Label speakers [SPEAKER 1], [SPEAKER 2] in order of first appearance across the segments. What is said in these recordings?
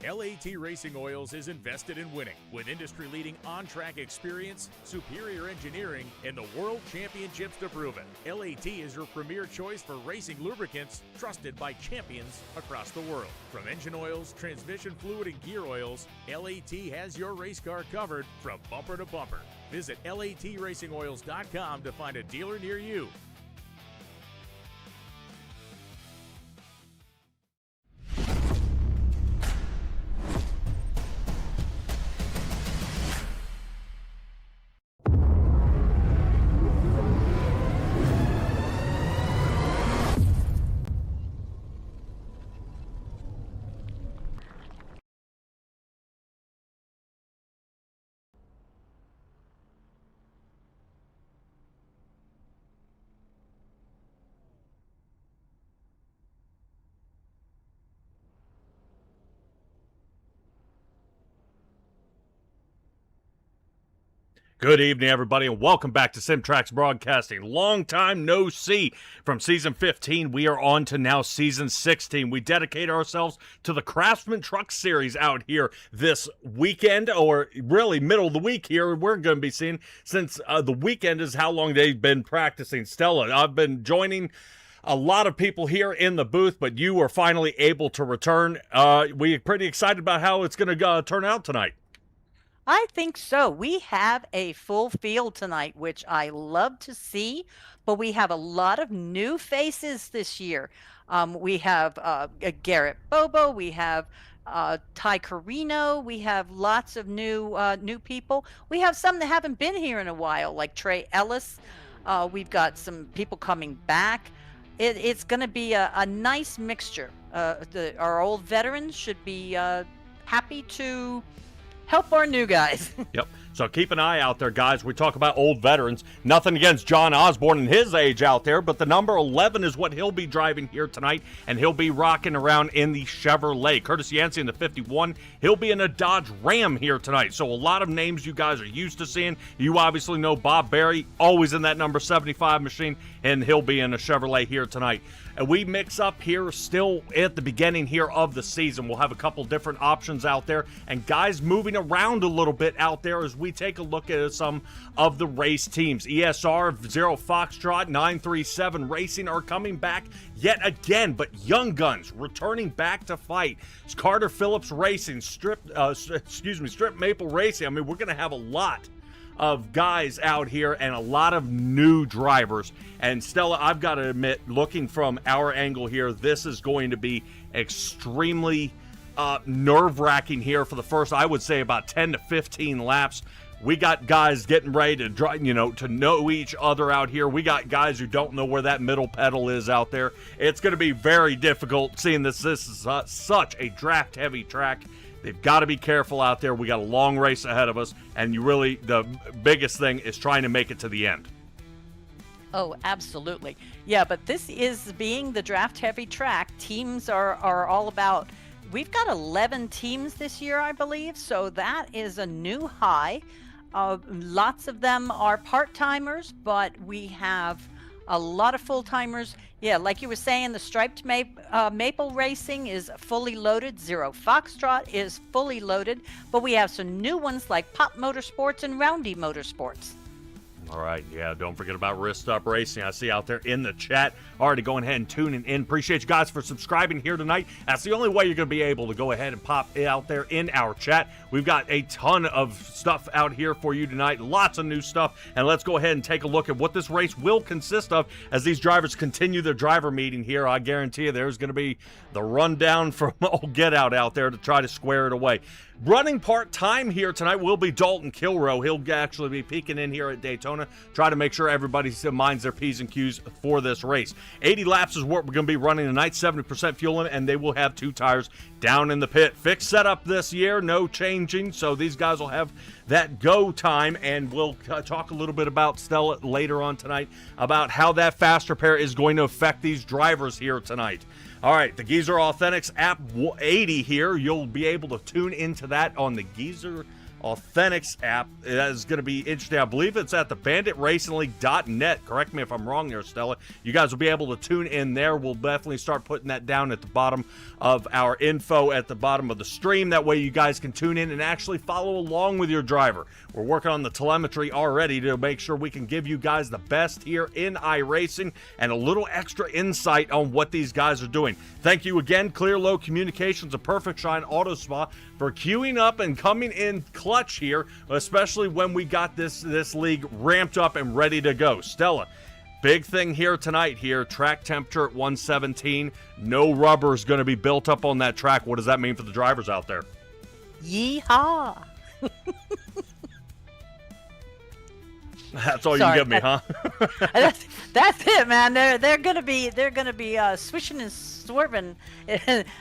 [SPEAKER 1] LAT Racing Oils is invested in winning with industry-leading on-track experience, superior engineering, and the World Championships to prove it. LAT is your premier choice for racing lubricants, trusted by champions across the world. From engine oils, transmission fluid, and gear oils, LAT has your race car covered from bumper to bumper. Visit LATRacingOils.com to find a dealer near you.
[SPEAKER 2] Good evening, everybody, and welcome back to Simtrax Broadcasting. Long time no see. From Season 15, we are on to now Season 16. We dedicate ourselves to the Craftsman Truck Series out here this weekend, or really middle of the week here. We're going to be seeing, since the weekend is how long they've been practicing. Stella, I've been joining a lot of people here in the booth, but you are finally able to return. We're pretty excited about how it's going to turn out tonight.
[SPEAKER 3] I think so. We have a full field tonight, which I love to see, but we have a lot of new faces this year. We have Garrett Bobo, we have Ty Carino, we have lots of new people. We have some that haven't been here in a while, like Trey Ellis. We've got some people coming back. It's going to be a nice mixture. Our old veterans should be happy to help our new guys.
[SPEAKER 2] Yep. So keep an eye out there, guys. We talk about old veterans. Nothing against John Osborne and his age out there, but the number 11 is what he'll be driving here tonight, and he'll be rocking around in the Chevrolet. Curtis Yancey in the 51. He'll be in a Dodge Ram here tonight. So a lot of names you guys are used to seeing. You obviously know Bob Berry, always in that number 75 machine, and he'll be in a Chevrolet here tonight. And we mix up here still at the beginning here of the season. We'll have a couple different options out there, and guys moving around a little bit out there as we take a look at some of the race teams. ESR, Zero Foxtrot, 937 Racing are coming back yet again, but Young Guns returning back to fight. It's Carter Phillips Racing, Strip Maple Racing. I mean, we're going to have a lot of guys out here and a lot of new drivers. And Stella, I've got to admit, looking from our angle here, this is going to be extremely nerve-wracking here for the first, I would say, about 10 to 15 laps. We got guys getting ready to drive, to know each other out here. We got guys who don't know where that middle pedal is out there. It's going to be very difficult seeing this is such a draft-heavy track. They've got to be careful out there. We got a long race ahead of us, and the biggest thing is trying to make it to the end.
[SPEAKER 3] Oh, absolutely. Yeah, but this is being the draft-heavy track. Teams are all about. We've got 11 teams this year, I believe, so that is a new high. Lots of them are part-timers, but we have a lot of full-timers. Yeah, like you were saying, the striped maple racing is fully loaded. Zero Foxtrot is fully loaded, but we have some new ones like Pop Motorsports and Roundy Motorsports.
[SPEAKER 2] All right, yeah, don't forget about Wrist Up Racing. I see out there in the chat. Already going ahead and tuning in. Appreciate you guys for subscribing here tonight. That's the only way you're going to be able to go ahead and pop out there in our chat. We've got a ton of stuff out here for you tonight. Lots of new stuff. And let's go ahead and take a look at what this race will consist of as these drivers continue their driver meeting here. I guarantee you there's going to be the rundown from old Get Out there to try to square it away. Running part-time here tonight will be Dalton Kilrow. He'll actually be peeking in here at Daytona, try to make sure everybody minds their P's and Q's for this race. 80 laps is what we're going to be running tonight, 70% fuel in, and they will have 2 tires down in the pit. Fixed setup this year, no changing, so these guys will have that go time, and we'll talk a little bit about Stella later on tonight about how that fast repair is going to affect these drivers here tonight. All right, the Geezer Authentics app 80 here. You'll be able to tune into that on the Geezer Authentics app. That is going to be interesting. I believe it's at the banditracinglleague.net. Correct me if I'm wrong there, Stella. You guys will be able to tune in there. We'll definitely start putting that down at the bottom of our info at the bottom of the stream. That way you guys can tune in and actually follow along with your driver. We're working on the telemetry already to make sure we can give you guys the best here in iRacing and a little extra insight on what these guys are doing. Thank you again, Clear Low Communications of Perfect Shine Auto Spa, for queuing up and coming in clutch here, especially when we got this league ramped up and ready to go. Stella, big thing here tonight here, track temperature at 117. No rubber is going to be built up on that track. What does that mean for the drivers out there?
[SPEAKER 3] Yeehaw!
[SPEAKER 2] That's all you give me, huh?
[SPEAKER 3] That's it, man. They're gonna be swishing and swerving.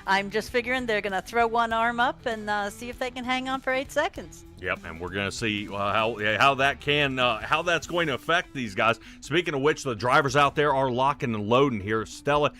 [SPEAKER 3] I'm just figuring they're gonna throw one arm up and see if they can hang on for 8 seconds.
[SPEAKER 2] Yep, and we're going to see how that's going to affect these guys. Speaking of which, the drivers out there are locking and loading here. Stella,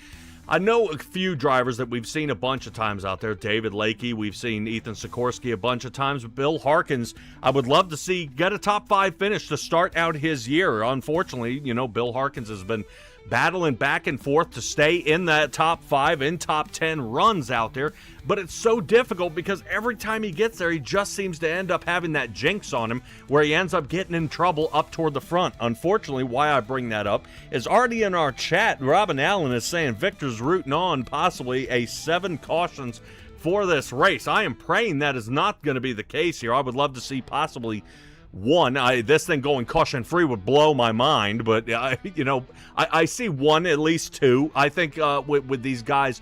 [SPEAKER 2] I know a few drivers that we've seen a bunch of times out there. David Lakey, we've seen Ethan Sikorsky a bunch of times. Bill Harkins, I would love to see get a top 5 finish to start out his year. Unfortunately, Bill Harkins has been battling back and forth to stay in that top 5 and top 10 runs out there. But it's so difficult because every time he gets there, he just seems to end up having that jinx on him where he ends up getting in trouble up toward the front. Unfortunately, why I bring that up is already in our chat, Robin Allen is saying Victor's rooting on possibly a 7 cautions for this race. I am praying that is not going to be the case here. I would love to see possibly 1. This thing going caution free would blow my mind, but I see 1, at least 2. I think with these guys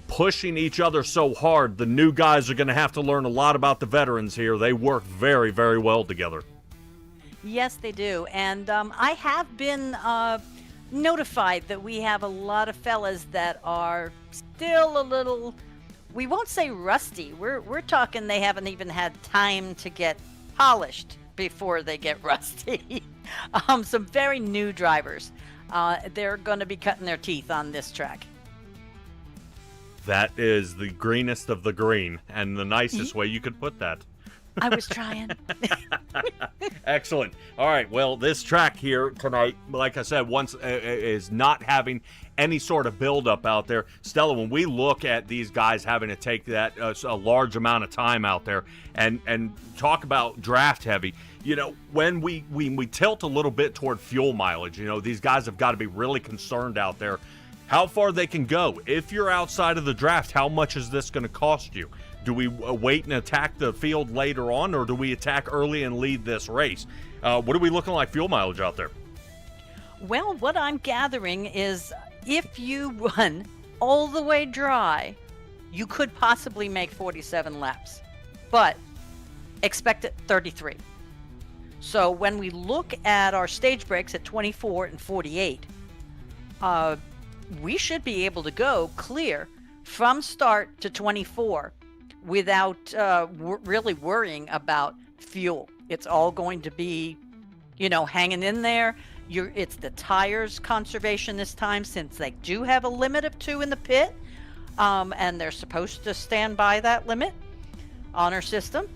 [SPEAKER 2] pushing each other so hard, the new guys are going to have to learn a lot about the veterans here. They work very, very well together.
[SPEAKER 3] Yes, they do. And I have been notified that we have a lot of fellas that are still a little, we won't say rusty. We're talking they haven't even had time to get polished before they get rusty. Some very new drivers. They're going to be cutting their teeth on this track.
[SPEAKER 2] That is the greenest of the green, and the nicest way you could put that.
[SPEAKER 3] I was trying.
[SPEAKER 2] Excellent. All right, well, this track here tonight, like I said, once is not having any sort of buildup out there. Stella, when we look at these guys having to take that a large amount of time out there and talk about draft heavy, when we tilt a little bit toward fuel mileage, these guys have got to be really concerned out there how far they can go. If you're outside of the draft, how much is this going to cost you? Do we wait and attack the field later on, or do we attack early and lead this race? What are we looking like fuel mileage out there?
[SPEAKER 3] Well, what I'm gathering is if you run all the way dry, you could possibly make 47 laps, but expect it 33. So when we look at our stage breaks at 24 and 48, we should be able to go clear from start to 24 without really worrying about fuel. It's all going to be, hanging in there. It's the tires conservation this time, since they do have a limit of 2 in the pit, and they're supposed to stand by that limit on our system.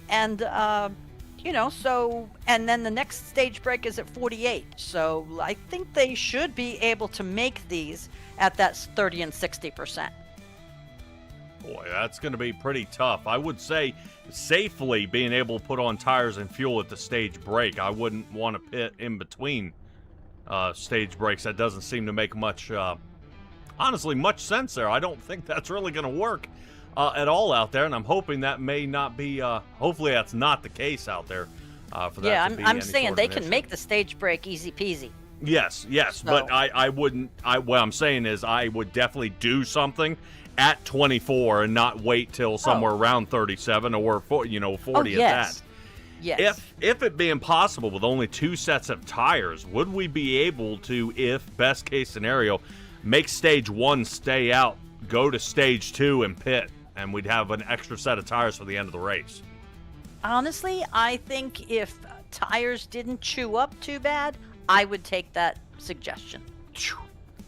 [SPEAKER 3] And and then the next stage break is at 48. So I think they should be able to make these at that 30 and 60%.
[SPEAKER 2] Boy, that's going to be pretty tough. I would say safely being able to put on tires and fuel at the stage break. I wouldn't want to pit in between stage breaks. That doesn't seem to make much sense there. I don't think that's really going to work at all out there, and I'm hoping that may not be, hopefully that's not the case out there for that.
[SPEAKER 3] Yeah,
[SPEAKER 2] to be
[SPEAKER 3] I'm
[SPEAKER 2] any
[SPEAKER 3] saying
[SPEAKER 2] sort
[SPEAKER 3] they
[SPEAKER 2] of
[SPEAKER 3] can
[SPEAKER 2] issue.
[SPEAKER 3] make the stage break easy peasy.
[SPEAKER 2] Yes,
[SPEAKER 3] So.
[SPEAKER 2] but I wouldn't, what I'm saying is I would definitely do something at 24 and not wait till somewhere around 37 or 40 at that.
[SPEAKER 3] Yes.
[SPEAKER 2] If it being possible with only 2 sets of tires, would we be able to, if best case scenario, make stage 1 stay out, go to stage 2 and pit, and we'd have an extra set of tires for the end of the race?
[SPEAKER 3] Honestly, I think if tires didn't chew up too bad, I would take that suggestion.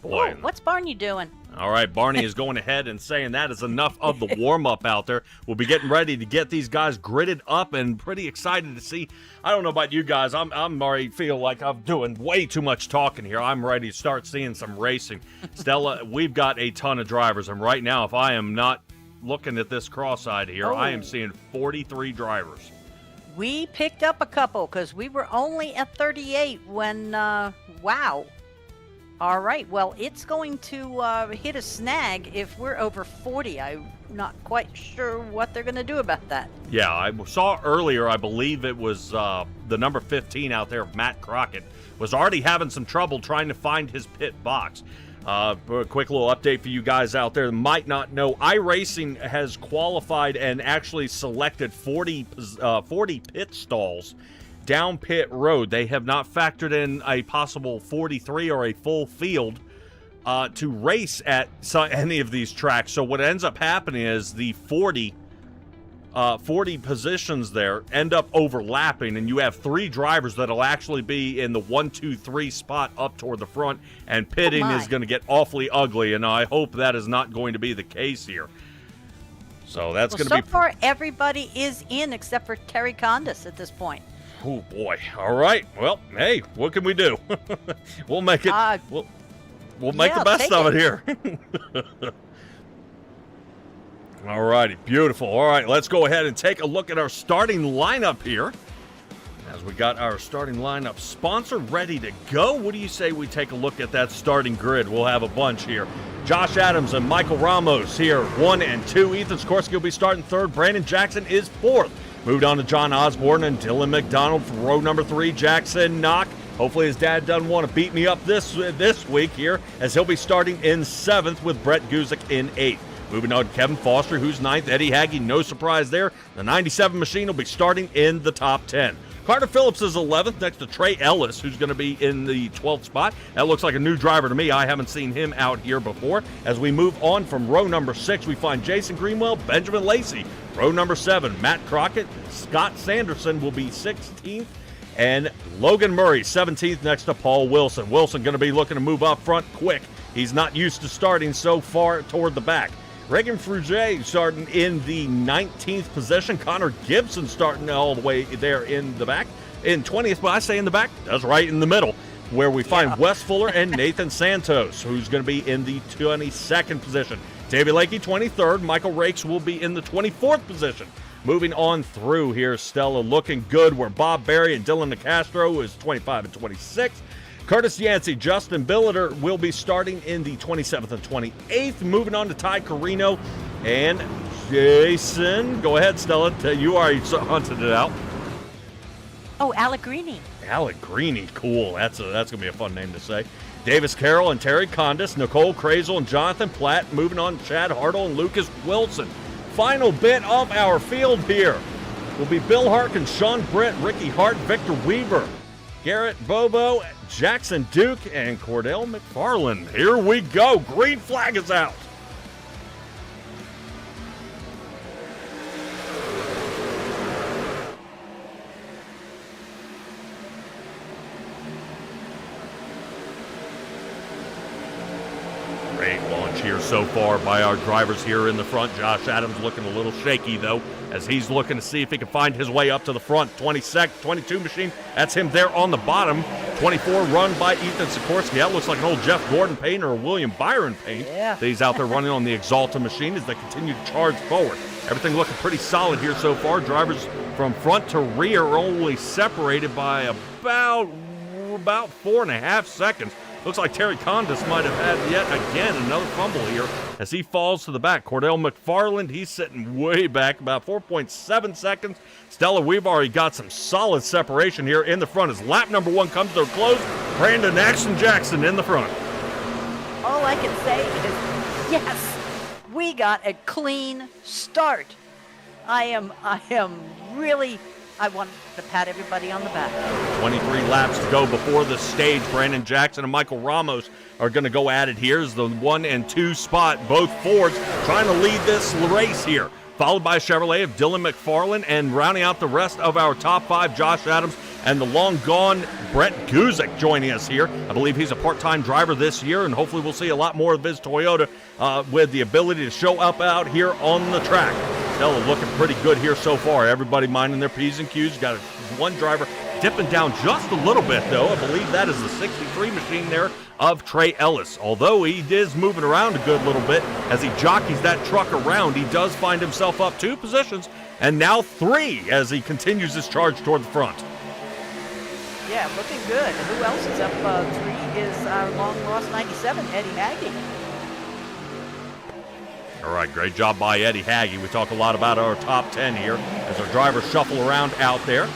[SPEAKER 2] Boy.
[SPEAKER 3] Ooh, what's Barney doing?
[SPEAKER 2] All right, Barney is going ahead and saying that is enough of the warm-up out there. We'll be getting ready to get these guys gridded up and pretty excited to see. I don't know about you guys. I'm already feel like I'm doing way too much talking here. I'm ready to start seeing some racing. Stella, we've got a ton of drivers, and right now, if I am not looking at this cross-eyed here, I am seeing 43 drivers.
[SPEAKER 3] We picked up a couple because we were only at 38 when, wow. All right, well, it's going to hit a snag if we're over 40. I'm not quite sure what they're going to do about that.
[SPEAKER 2] Yeah, I saw earlier, I believe it was the number 15 out there, Matt Crockett, was already having some trouble trying to find his pit box. A quick little update for you guys out there that might not know. iRacing has qualified and actually selected 40 pit stalls down pit road. They have not factored in a possible 43 or a full field to race at any of these tracks. So what ends up happening is the 40 positions there end up overlapping, and you have 3 drivers that'll actually be in the 1, 2, 3 spot up toward the front, and pitting is going to get awfully ugly, and I hope that is not going to be the case here. So that's going to be...
[SPEAKER 3] So far, everybody is in except for Terry Condis at this point.
[SPEAKER 2] Oh, boy. All right. Well, hey, what can we do? We'll make it. We'll make the best of it here. All righty. Beautiful. All right. Let's go ahead and take a look at our starting lineup here. As we got our starting lineup sponsor ready to go, what do you say we take a look at that starting grid? We'll have a bunch here. Josh Adams and Michael Ramos here, 1 and 2. Ethan Skorsky will be starting 3rd. Brandon Jackson is 4th. Moved on to John Osborne and Dylan McDonald for row number 3. Jackson Knock. Hopefully his dad doesn't want to beat me up this week here, as he'll be starting in 7th with Brett Guzik in 8th. Moving on to Kevin Foster, who's 9th. Eddie Hagge, no surprise there. The 97 machine will be starting in the top 10. Carter Phillips is 11th, next to Trey Ellis, who's going to be in the 12th spot. That looks like a new driver to me. I haven't seen him out here before. As we move on from row number 6, we find Jason Greenwell, Benjamin Lacey. Row number 7, Matt Crockett. Scott Sanderson will be 16th. And Logan Murray, 17th, next to Paul Wilson. Wilson going to be looking to move up front quick. He's not used to starting so far toward the back. Reagan Fruget starting in the 19th position. Connor Gibson starting all the way there in the back. In 20th, but I say in the back, that's right in the middle, where we find Wes Fuller and Nathan Santos, who's going to be in the 22nd position. Davey Lakey, 23rd. Michael Rakes will be in the 24th position. Moving on through here, Stella looking good, where Bob Berry and Dylan Nicastro is 25 and 26. Curtis Yancey, Justin Billiter will be starting in the 27th and 28th. Moving on to Ty Carino and Jason. Go ahead, Stella. You already hunted it out.
[SPEAKER 3] Oh, Allegrini.
[SPEAKER 2] Allegrini, cool. That's going to be a fun name to say. Davis Carroll and Terry Condis, Nicole Krazel and Jonathan Platt. Moving on, Chad Hartle and Lucas Wilson. Final bit of our field here will be Bill Harkins, Sean Britt, Ricky Hart, Victor Weaver, Garrett Bobo, Jackson Duke, and Cordell McFarland. Here we go. Green flag is out. Great launch here so far by our drivers here in the front. Josh Adams looking a little shaky, though, as he's looking to see if he can find his way up to the front. 22 machine, that's him there on the bottom. 24 run by Ethan Sikorsky. That looks like an old Jeff Gordon paint or a William Byron paint.
[SPEAKER 3] Yeah.
[SPEAKER 2] He's out there running on the Exalta machine as they continue to charge forward. Everything looking pretty solid here so far. Drivers from front to rear are only separated by about 4.5 seconds. Looks like Terry Condis might have had yet again another fumble here as he falls to the back. Cordell McFarland, he's sitting way back, about 4.7 seconds. Stella, we've already got some solid separation here in the front as lap number 1 comes to a close. Brandon Action Jackson in the front.
[SPEAKER 3] All I can say is, yes, we got a clean start. I want to pat everybody on the back. 23
[SPEAKER 2] laps to go before the stage. Brandon Jackson and Michael Ramos are going to go at it here. Is the 1 and 2 spot. Both Fords trying to lead this race here. Followed by a Chevrolet of Dylan McFarland, and rounding out the rest of our top 5, Josh Adams, and the long-gone Brett Guzik joining us here. I believe he's a part-time driver this year, and hopefully we'll see a lot more of his Toyota with the ability to show up out here on the track. Stella looking pretty good here so far. Everybody minding their P's and Q's. Got one driver dipping down just a little bit, though. I believe that is the 63 machine there of Trey Ellis. Although he is moving around a good little bit as he jockeys that truck around, he does find himself up 2 positions, and now 3 as he continues his charge toward the front.
[SPEAKER 3] Yeah, looking good. Who else is up 3 is our long-lost 97, Eddie Haggy.
[SPEAKER 2] All right, great job by Eddie Haggy. We talk a lot about our top 10 here as our drivers shuffle around out there.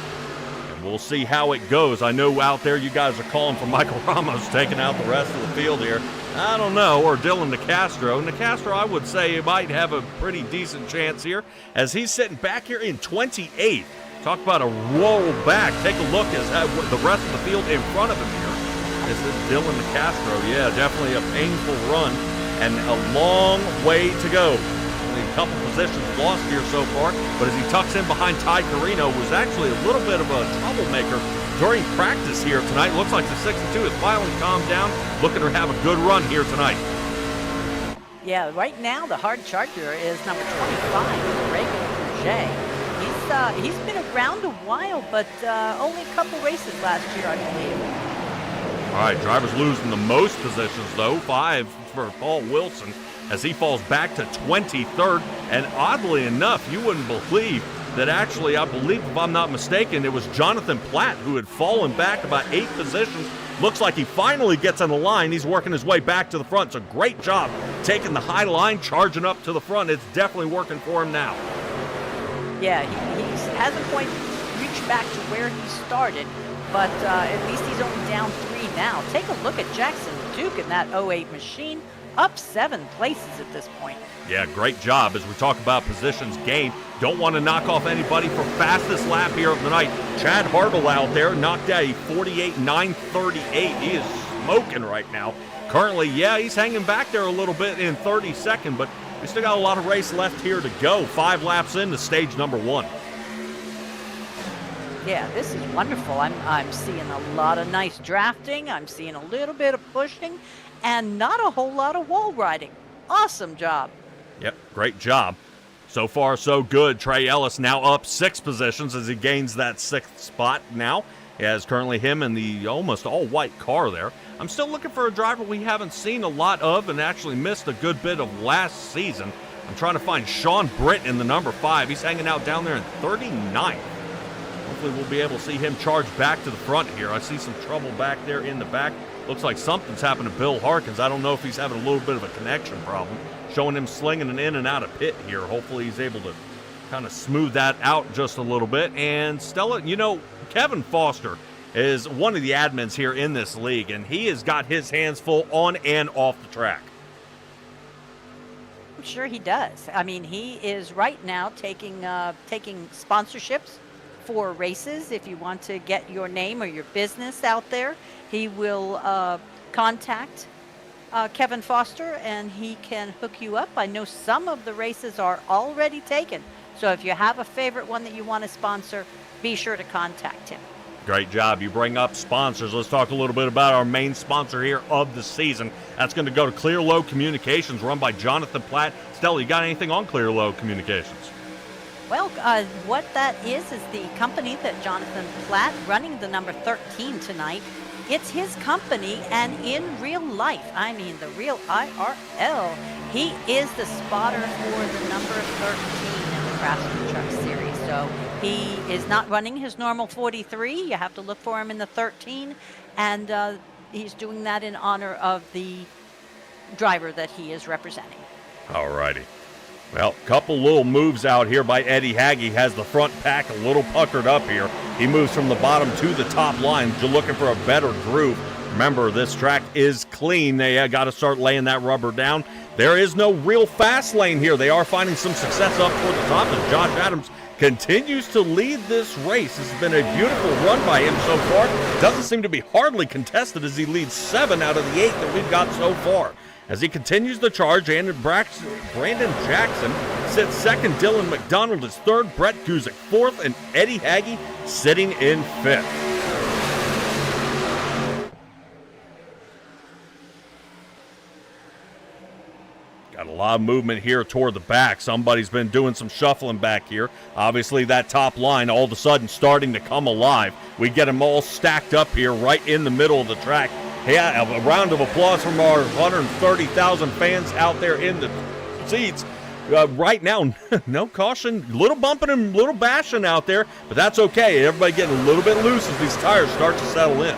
[SPEAKER 2] And we'll see how it goes. I know out there you guys are calling for Michael Ramos taking out the rest of the field here. I don't know, or Dylan Nicastro. Nicastro, I would say, he might have a pretty decent chance here as he's sitting back here in 28th. Talk about a roll back. Take a look at the rest of the field in front of him here. This is Dylan Nicastro. Yeah, definitely a painful run. And a long way to go. Only a couple positions lost here so far, but as he tucks in behind Ty Carino, was actually a little bit of a troublemaker during practice here tonight. Looks like the 62 has finally calmed down, looking to have a good run here tonight.
[SPEAKER 3] Yeah, right now the hard charger is number 25, Reagan Bourget. He's been around a while, but only a couple races last year, I believe.
[SPEAKER 2] All right, drivers losing the most positions, though. 5 for Paul Wilson as he falls back to 23rd. And oddly enough, you wouldn't believe that actually, I believe, if I'm not mistaken, it was Jonathan Platt who had fallen back about 8 positions. Looks like he finally gets on the line. He's working his way back to the front. So great job taking the high line, charging up to the front. It's definitely working for him now.
[SPEAKER 3] Yeah, he hasn't quite reached back to where he started, but at least he's only down 3 now. Take a look at Jackson Duke in that 08 machine, up 7 places at this point.
[SPEAKER 2] Yeah, great job as we talk about positions gained. Don't want to knock off anybody for fastest lap here of the night. Chad Hartle out there knocked out a 48.938. He is smoking right now. Currently, yeah, he's hanging back there a little bit in 32nd, but we still got a lot of race left here to go. 5 laps into stage number 1.
[SPEAKER 3] Yeah, this is wonderful. I'm seeing a lot of nice drafting. I'm seeing a little bit of pushing and not a whole lot of wall riding. Awesome job.
[SPEAKER 2] Yep, great job. So far, so good. Trey Ellis now up 6 positions as he gains that 6th spot now. He has currently him in the almost all-white car there. I'm still looking for a driver we haven't seen a lot of and actually missed a good bit of last season. I'm trying to find Sean Britt in the number 5. He's hanging out down there in 39th. Hopefully we'll be able to see him charge back to the front here. I see some trouble back there in the back. Looks like something's happened to Bill Harkins. I don't know if he's having a little bit of a connection problem. Showing him slinging an in and out of pit here. Hopefully he's able to kind of smooth that out just a little bit. And Stella, you know, Kevin Foster is one of the admins here in this league, and he has got his hands full on and off the track.
[SPEAKER 3] I'm sure he does. I mean, he is right now taking sponsorships for races. If you want to get your name or your business out there, he will contact Kevin Foster and he can hook you up. I know some of the races are already taken, so if you have a favorite one that you want to sponsor, be sure to contact him.
[SPEAKER 2] Great job. You bring up sponsors. Let's talk a little bit about our main sponsor here of the season. That's going to go to Clear Low Communications, run by Jonathan Platt. Stella, you got anything on Clear Low Communications?
[SPEAKER 3] Well, what that is the company that Jonathan Platt, running the number 13 tonight, it's his company, and in real life, I mean the real IRL, he is the spotter for the number 13 in the Craftsman Truck Series. So he is not running his normal 43. You have to look for him in the 13, and he's doing that in honor of the driver that he is representing. All
[SPEAKER 2] righty. Well, couple little moves out here by Eddie Haggy. Has the front pack a little puckered up here. He moves from the bottom to the top line. You're looking for a better groove. Remember, this track is clean. They got to start laying that rubber down. There is no real fast lane here. They are finding some success up toward the top as Josh Adams continues to lead this race. This has been a beautiful run by him so far. Doesn't seem to be hardly contested as he leads 7 out of the 8 that we've got so far. As he continues the charge, Brandon Jackson sits second, Dylan McDonald is third, Brett Guzik fourth, and Eddie Haggy sitting in fifth. Got a lot of movement here toward the back. Somebody's been doing some shuffling back here. Obviously, that top line all of a sudden starting to come alive. We get them all stacked up here right in the middle of the track. Yeah, a round of applause from our 130,000 fans out there in the seats. Right now, no caution, little bumping and little bashing out there, but that's okay. Everybody getting a little bit loose as these tires start to settle in.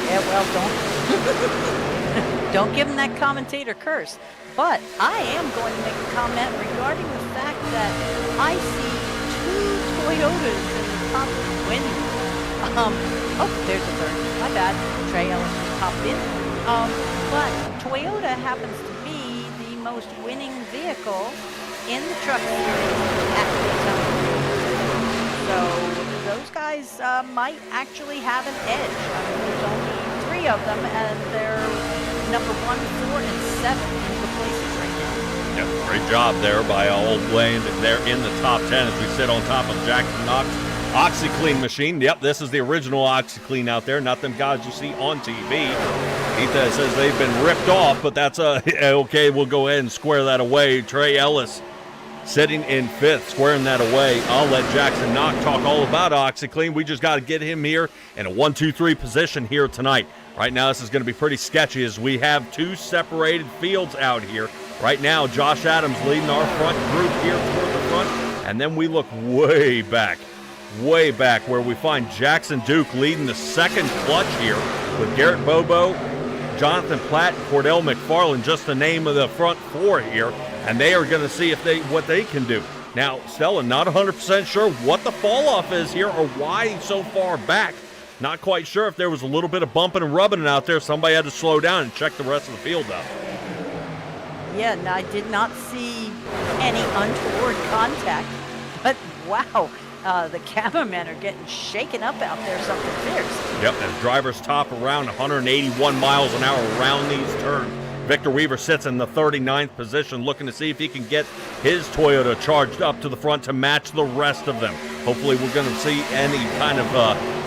[SPEAKER 3] Yeah, well, don't give him that commentator curse. But I am going to make a comment regarding the fact that I see two Toyotas in the top 20. Oh, there's a third. My bad. Trey Ellis just popped in. But Toyota happens to be the most winning vehicle in the truck series at Daytona. So those guys might actually have an edge. I mean, there's only 3 of them, and they're number 1, 4, and 7 in the places right now.
[SPEAKER 2] Yeah, great job there by Old Lane. They're in the top 10 as we sit on top of Jackson Knox OxyClean machine. Yep, this is the original OxyClean out there, not them guys you see on TV. Ethan says they've been ripped off, but that's okay. We'll go ahead and square that away. Trey Ellis sitting in 5th, squaring that away. I'll let Jackson Knox talk all about OxyClean. We just got to get him here in a 1-2-3 position here tonight. Right now, this is going to be pretty sketchy as we have 2 separated fields out here. Right now, Josh Adams leading our front group here toward the front, and then we look way back where we find Jackson Duke leading the second clutch here with Garrett Bobo, Jonathan Platt, and Cordell McFarland, just the name of the front 4 here, and they are going to see what they can do. Now, Stella, not 100% sure what the fall off is here or why so far back. Not quite sure if there was a little bit of bumping and rubbing out there. Somebody had to slow down and check the rest of the field out.
[SPEAKER 3] Yeah, no, I did not see any untoward contact, but wow. The cameramen are getting shaken up out there, something fierce.
[SPEAKER 2] Yep, as drivers top around 181 miles an hour around these turns. Victor Weaver sits in the 39th position, looking to see if he can get his Toyota charged up to the front to match the rest of them. Hopefully we're going to see any kind of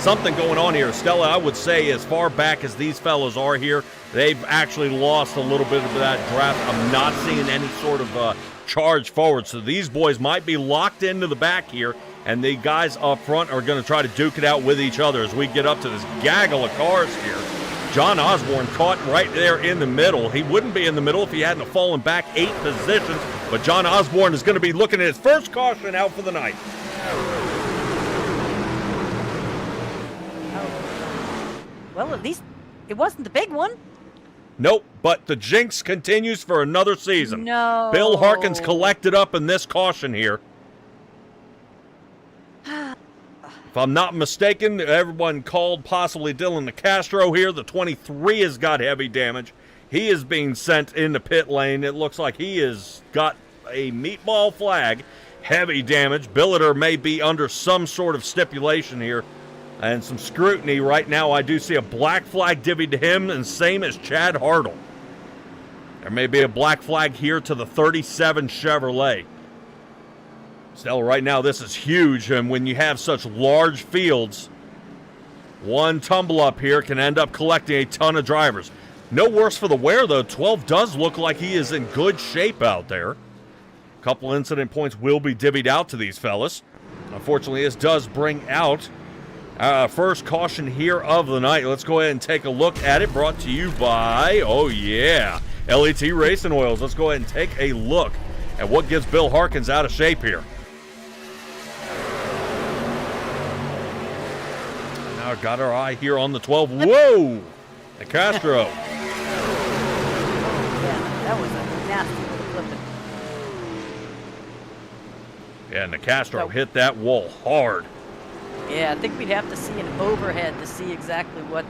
[SPEAKER 2] something going on here. Stella, I would say as far back as these fellows are here, they've actually lost a little bit of that draft. I'm not seeing any sort of charge forward, so these boys might be locked into the back here, and the guys up front are going to try to duke it out with each other as we get up to this gaggle of cars here. John Osborne caught right there in the middle. He wouldn't be in the middle if he hadn't fallen back 8 positions, but John Osborne is going to be looking at his first caution out for the night.
[SPEAKER 3] Oh. Well, at least it wasn't the big one.
[SPEAKER 2] Nope, but the jinx continues for another season.
[SPEAKER 3] No.
[SPEAKER 2] Bill Harkins collected up in this caution here. If I'm not mistaken, everyone called possibly Dylan DeCastro here. The 23 has got heavy damage. He is being sent into pit lane. It looks like he has got a meatball flag. Heavy damage. Billiter may be under some sort of stipulation here and some scrutiny. Right now, I do see a black flag divvied to him, and same as Chad Hartle. There may be a black flag here to the 37 Chevrolet. Still, right now, this is huge, and when you have such large fields, one tumble up here can end up collecting a ton of drivers. No worse for the wear, though. 12 does look like he is in good shape out there. A couple incident points will be divvied out to these fellas. Unfortunately, this does bring out first caution here of the night. Let's go ahead and take a look at it. Brought to you by, oh yeah, LET Racing Oils. Let's go ahead and take a look at what gets Bill Harkins out of shape here. Now got our eye here on the 12. Whoa! The Castro.
[SPEAKER 3] Yeah, that was a nasty little flipping.
[SPEAKER 2] Yeah, and the Castro hit that wall hard.
[SPEAKER 3] Yeah, I think we'd have to see an overhead to see exactly what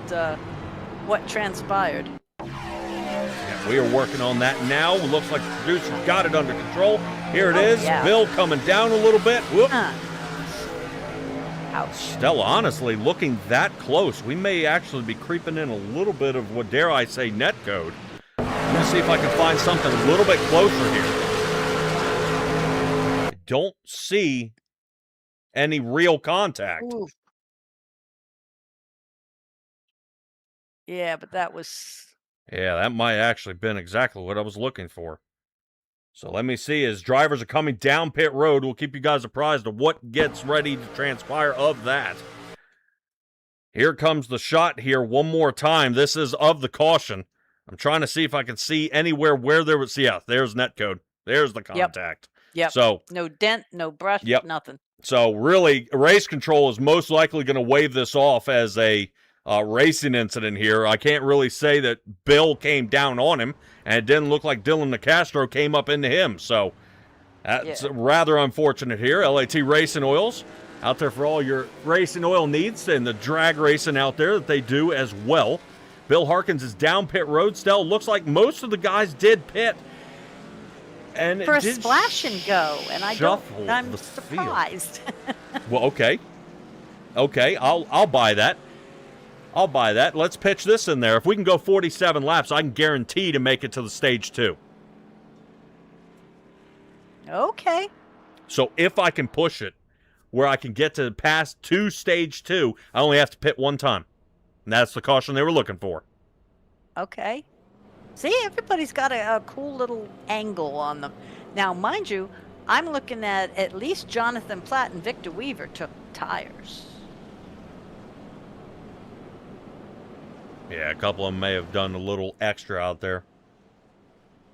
[SPEAKER 3] transpired.
[SPEAKER 2] Yeah, we are working on that now. It looks like the producer's got it under control. Here it is.
[SPEAKER 3] Yeah.
[SPEAKER 2] Bill coming down a little bit. Whoop.
[SPEAKER 3] Ouch.
[SPEAKER 2] Stella, honestly, looking that close, we may actually be creeping in a little bit of, what dare I say, net code. I'm going to see if I can find something a little bit closer here. I don't see any real contact.
[SPEAKER 3] Ooh. Yeah, but that was...
[SPEAKER 2] Yeah, that might actually been exactly what I was looking for. So let me see as drivers are coming down pit road. We'll keep you guys apprised of what gets ready to transpire of that. Here comes the shot here one more time. This is of the caution. I'm trying to see if I can see anywhere where there was. Yeah, there's netcode. There's the contact.
[SPEAKER 3] Yep.
[SPEAKER 2] So
[SPEAKER 3] no dent, no brush,
[SPEAKER 2] yep.
[SPEAKER 3] nothing.
[SPEAKER 2] So really, race control is most likely going to wave this off as a racing incident here. I can't really say that Bill came down on him, and it didn't look like Dylan Nicastro came up into him. So that's rather unfortunate here. LAT Racing Oils out there for all your racing oil needs and the drag racing out there that they do as well. Bill Harkins is down pit road still. Looks like most of the guys did pit. And
[SPEAKER 3] for a splash and go, and I'm surprised.
[SPEAKER 2] Well, okay. Okay, I'll buy that. I'll buy that. Let's pitch this in there. If we can go 47 laps, I can guarantee to make it to the stage 2.
[SPEAKER 3] Okay.
[SPEAKER 2] So if I can push it where I can get to past stage 2, I only have to pit one time. And that's the caution they were looking for.
[SPEAKER 3] Okay. See, everybody's got a cool little angle on them. Now, mind you, I'm looking at least Jonathan Platt and Victor Weaver took tires.
[SPEAKER 2] Yeah, a couple of them may have done a little extra out there.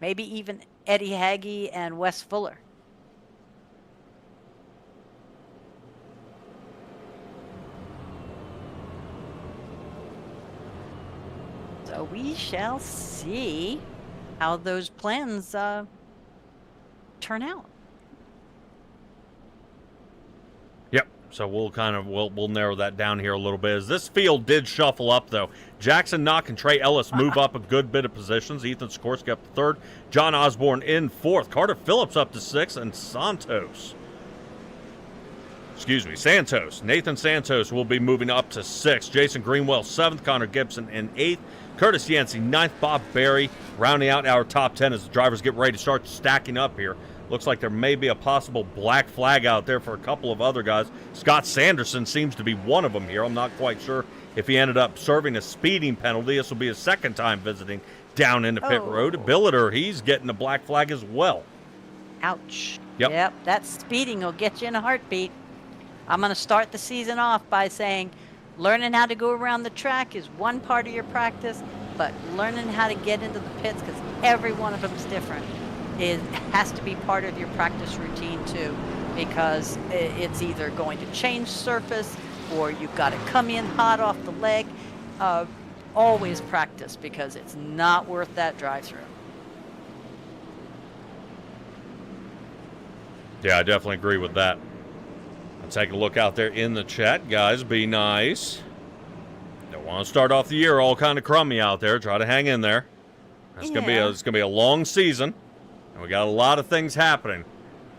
[SPEAKER 3] Maybe even Eddie Hagee and Wes Fuller. So we shall see how those plans turn out.
[SPEAKER 2] Yep. So we'll narrow that down here a little bit. As this field did shuffle up though, Jackson Knock and Trey Ellis move up a good bit of positions. Ethan Sikorsky up to 3rd, John Osborne in 4th, Carter Phillips up to 6th, and Santos. Nathan Santos will be moving up to 6th. Jason Greenwell 7th, Connor Gibson in 8th. Curtis Yancey, 9th, Bob Berry, rounding out our top 10 as the drivers get ready to start stacking up here. Looks like there may be a possible black flag out there for a couple of other guys. Scott Sanderson seems to be one of them here. I'm not quite sure if he ended up serving a speeding penalty. This will be his 2nd time visiting down into pit road. Billiter, he's getting a black flag as well.
[SPEAKER 3] Ouch.
[SPEAKER 2] Yep,
[SPEAKER 3] that speeding will get you in a heartbeat. I'm going to start the season off by saying learning how to go around the track is one part of your practice, but learning how to get into the pits, because every one of them is different, has to be part of your practice routine too, because it's either going to change surface or you've got to come in hot off the leg. Always practice, because it's not worth that drive-through.
[SPEAKER 2] Yeah, I definitely agree with that. Take a look out there in the chat, guys. Be nice. Don't want to start off the year all kind of crummy out there. Try to hang in there. It's gonna be a long season, and we got a lot of things happening.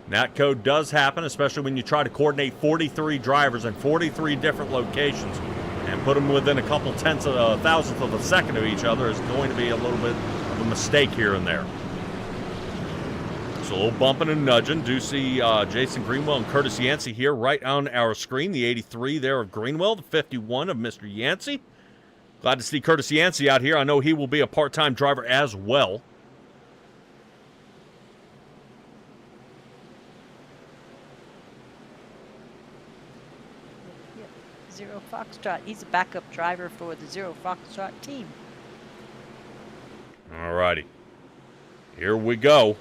[SPEAKER 2] And that code does happen, especially when you try to coordinate 43 drivers in 43 different locations and put them within a couple thousandth of a second of each other. Is going to be a little bit of a mistake here and there. So a little bumping and nudging. Do see Jason Greenwell and Curtis Yancey here right on our screen. The 83 there of Greenwell, the 51 of Mr. Yancey. Glad to see Curtis Yancey out here. I know he will be a part-time driver as well.
[SPEAKER 3] Yep. Zero Foxtrot. He's a backup driver for the Zero Foxtrot team.
[SPEAKER 2] All righty. Here we go.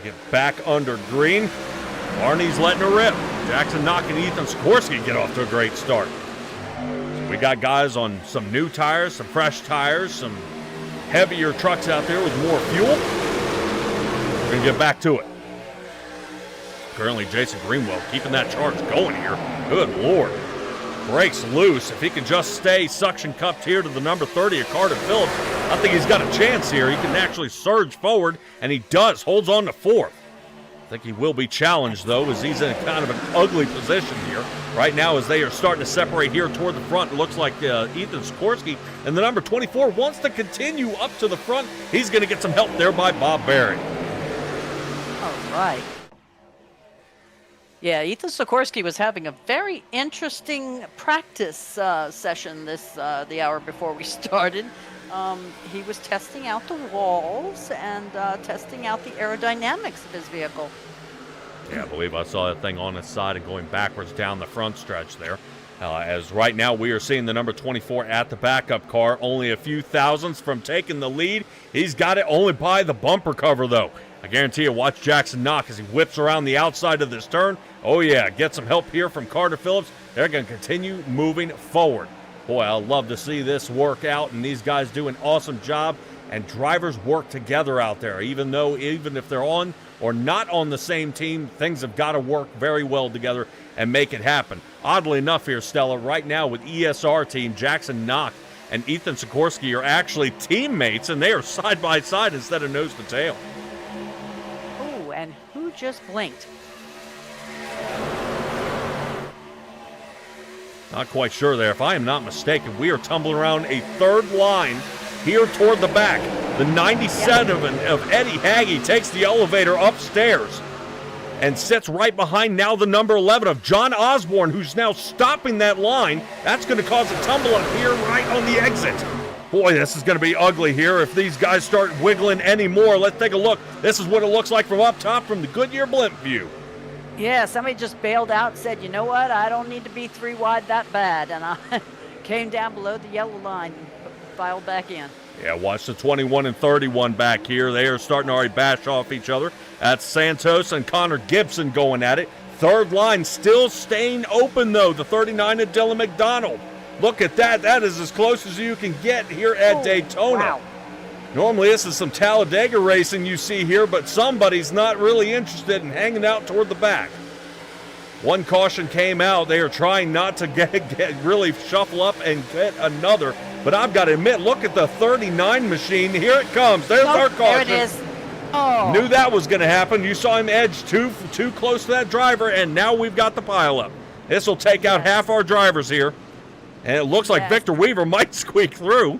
[SPEAKER 2] Get back under green. Barney's letting her rip. Jackson Knock and Ethan Sikorsky get off to a great start. So we got guys on some new tires, some fresh tires, some heavier trucks out there with more fuel. We're going to get back to it. Currently, Jason Greenwell keeping that charge going here. Good Lord. Breaks loose. If he can just stay suction cupped here to the number 30 of Carter Phillips, I think he's got a chance here. He can actually surge forward, and he does. Holds on to 4th. I think he will be challenged, though, as he's in kind of an ugly position here. Right now, as they are starting to separate here toward the front, it looks like Ethan Sikorsky and the number 24 wants to continue up to the front. He's going to get some help there by Bob Berry.
[SPEAKER 3] All right. Yeah, Ethan Sikorsky was having a very interesting practice session the hour before we started. He was testing out the walls and testing out the aerodynamics of his vehicle.
[SPEAKER 2] Yeah, I believe I saw that thing on its side and going backwards down the front stretch there. As right now we are seeing the number 24 at the backup car, only a few thousandths from taking the lead. He's got it only by the bumper cover, though. I guarantee you, watch Jackson knock as he whips around the outside of this turn. Oh, yeah, get some help here from Carter Phillips. They're going to continue moving forward. Boy, I love to see this work out, and these guys do an awesome job, and drivers work together out there. Even if they're on or not on the same team, things have got to work very well together and make it happen. Oddly enough here, Stella, right now with ESR team, Jackson Knock and Ethan Sikorsky are actually teammates, and they are side by side instead of nose to tail.
[SPEAKER 3] Oh, and who just blinked?
[SPEAKER 2] Not quite sure there. If I am not mistaken, we are tumbling around a third line here toward the back. The 97 of Eddie Haggy takes the elevator upstairs and sits right behind now the number 11 of John Osborne, who's now stopping that line. That's going to cause a tumble up here right on the exit. Boy, this is going to be ugly here if these guys start wiggling anymore. Let's take a look. This is what it looks like from up top from the Goodyear blimp view.
[SPEAKER 3] Yeah, somebody just bailed out and said, you know what, I don't need to be 3 wide that bad. And I came down below the yellow line and filed back in.
[SPEAKER 2] Yeah, watch the 21 and 31 back here. They are starting to already bash off each other. That's Santos and Connor Gibson going at it. Third line still staying open, though. The 39 of Dylan McDonald. Look at that. That is as close as you can get here at Daytona.
[SPEAKER 3] Wow.
[SPEAKER 2] Normally, this is some Talladega racing you see here, but somebody's not really interested in hanging out toward the back. One caution came out. They are trying not to get really shuffle up and get another. But I've got to admit, look at the 39 machine. Here it comes. There's our caution.
[SPEAKER 3] There it is. Oh.
[SPEAKER 2] Knew that was going to happen. You saw him edge too close to that driver, and now we've got the pileup. This will take out half our drivers here. And it looks like Victor Weaver might squeak through.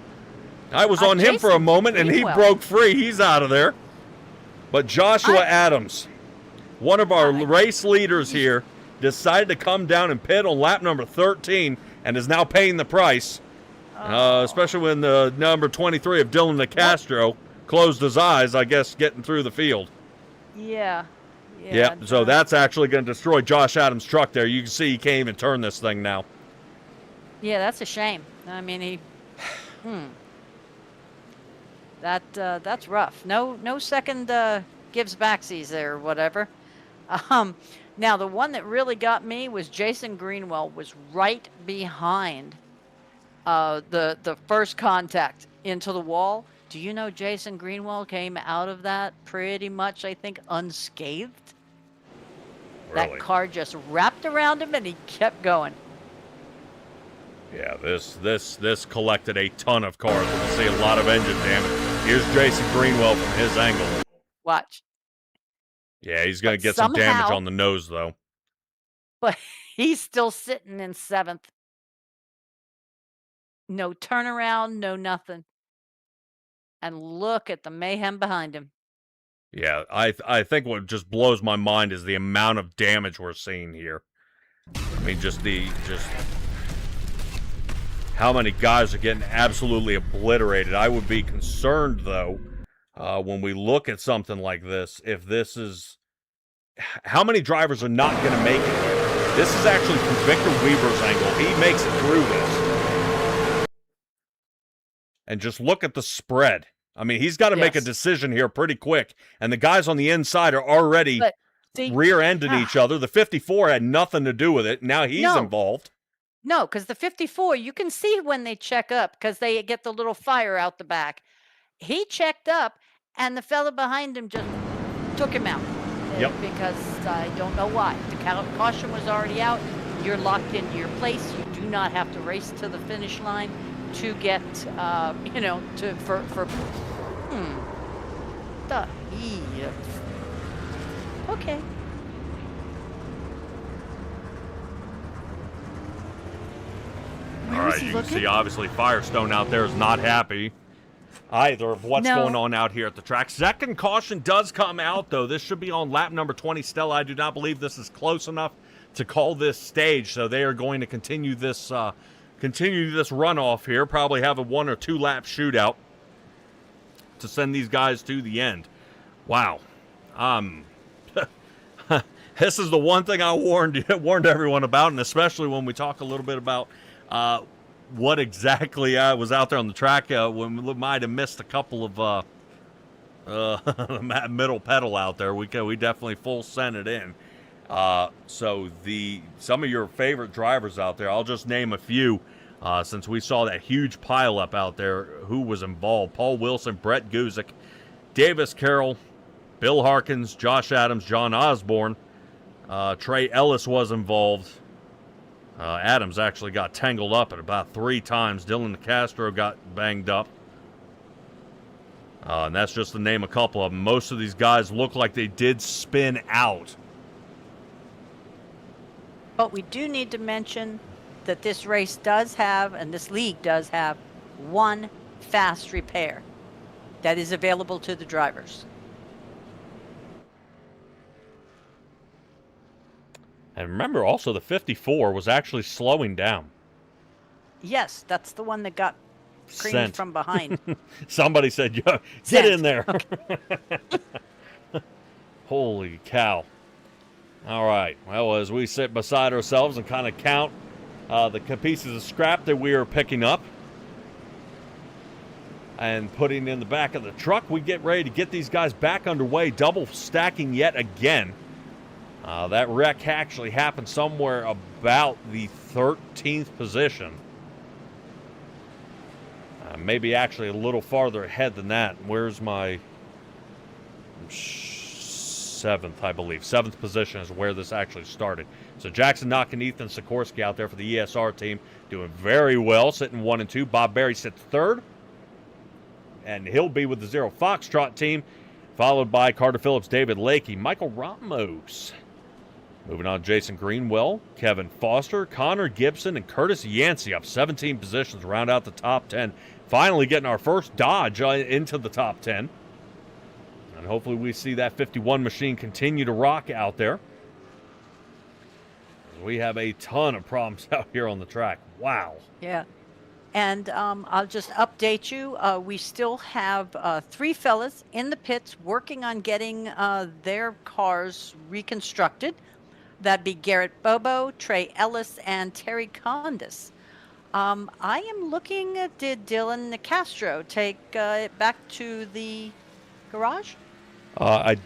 [SPEAKER 2] I was on him for a moment, and he broke free. He's out of there. But Joshua Adams, one of our race leaders here, decided to come down and pit on lap number 13 and is now paying the price, especially when the number 23 of Dylan DeCastro closed his eyes, I guess, getting through the field.
[SPEAKER 3] Yeah.
[SPEAKER 2] Yep, so that's actually going to destroy Josh Adams' truck there. You can see he can't even turn this thing now.
[SPEAKER 3] Yeah, that's a shame. I mean, that's rough. No second gives backsies there or whatever. Now, the one that really got me was Jason Greenwell was right behind the first contact into the wall. Do you know Jason Greenwell came out of that pretty much, I think, unscathed? Really? That car just wrapped around him and he kept going.
[SPEAKER 2] Yeah, this collected a ton of cars. We'll see a lot of engine damage. Here's Jason Greenwell from his angle.
[SPEAKER 3] Watch.
[SPEAKER 2] Yeah, he's going to get some damage on the nose, though.
[SPEAKER 3] But he's still sitting in 7th. No turnaround, no nothing. And look at the mayhem behind him.
[SPEAKER 2] Yeah, I think what just blows my mind is the amount of damage we're seeing here. I mean, just how many guys are getting absolutely obliterated. I would be concerned, though, when we look at something like this, if this is... How many drivers are not going to make it here? This is actually from Victor Weaver's angle. He makes it through this. And just look at the spread. I mean, he's got to make a decision here pretty quick. And the guys on the inside are already rear-ending each other. The 54 had nothing to do with it. Now he's involved.
[SPEAKER 3] No, because the 54, you can see when they check up because they get the little fire out the back. He checked up, and the fella behind him just took him out.
[SPEAKER 2] Yep.
[SPEAKER 3] Because I don't know why. The caution was already out. You're locked into your place. You do not have to race to the finish line to get, Okay.
[SPEAKER 2] All right, you can see obviously Firestone out there is not happy. either of what's
[SPEAKER 3] No.
[SPEAKER 2] going on out here at the track. Second caution does come out, though. This should be on lap number 20. Stella, I do not believe this is close enough to call this stage, so they are going to continue this runoff here. Probably have a 1 or 2 lap shootout to send these guys to the end. Wow. This is the one thing I warned everyone about, and especially when we talk a little bit about what exactly I was out there on the track when we might have missed a couple of middle pedal out there. We definitely full sent it in. So some of your favorite drivers out there, I'll just name a few since we saw that huge pileup out there. Who was involved? Paul Wilson, Brett Guzik, Davis Carroll, Bill Harkins, Josh Adams, John Osborne. Trey Ellis was involved. Adams actually got tangled up at about 3 times. Dylan Castro got banged up. And that's just to name a couple of them. Most of these guys look like they did spin out.
[SPEAKER 3] But we do need to mention that this race does have, and this league does have, 1 fast repair that is available to the drivers.
[SPEAKER 2] And remember also the 54 was actually slowing down.
[SPEAKER 3] Yes, that's the one that got creamed
[SPEAKER 2] Sent.
[SPEAKER 3] from behind.
[SPEAKER 2] Somebody said, "Yo, get
[SPEAKER 3] Sent.
[SPEAKER 2] in there." Holy cow. All right. Well, as we sit beside ourselves and kind of count the pieces of scrap that we are picking up and putting in the back of the truck, we get ready to get these guys back underway, double stacking yet again. That wreck actually happened somewhere about the 13th position. Maybe actually a little farther ahead than that. Where's my 7th, I believe. 7th position is where this actually started. So Jackson Knock and Ethan Sikorsky out there for the ESR team doing very well, sitting 1 and 2. Bob Berry sits 3rd. And he'll be with the Zero Foxtrot team, followed by Carter Phillips, David Lakey, Michael Ramos. Moving on, Jason Greenwell, Kevin Foster, Connor Gibson, and Curtis Yancey up 17 positions, round out the top 10. Finally getting our first Dodge into the top 10. And hopefully we see that 51 machine continue to rock out there. We have a ton of problems out here on the track. Wow.
[SPEAKER 3] Yeah. And I'll just update you. We still have 3 fellas in the pits working on getting their cars reconstructed. That'd be Garrett Bobo, Trey Ellis, and Terry Condis. I am looking at, did Dylan Castro take it back to the garage?
[SPEAKER 2] I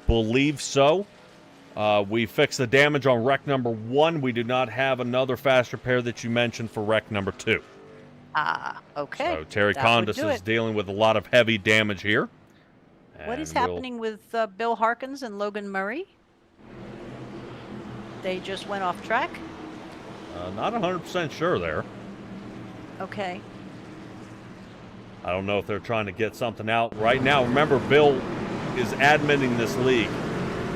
[SPEAKER 2] believe so. We fixed the damage on wreck number 1. We do not have another fast repair that you mentioned for wreck number 2.
[SPEAKER 3] Okay.
[SPEAKER 2] So Terry
[SPEAKER 3] That would
[SPEAKER 2] Condis
[SPEAKER 3] do
[SPEAKER 2] is
[SPEAKER 3] it.
[SPEAKER 2] dealing with a lot of heavy damage here.
[SPEAKER 3] What is
[SPEAKER 2] And we'll-
[SPEAKER 3] happening with Bill Harkins and Logan Murray? They just went off track?
[SPEAKER 2] Not 100% sure there.
[SPEAKER 3] Okay.
[SPEAKER 2] I don't know if they're trying to get something out right now. Remember, Bill is admitting this league,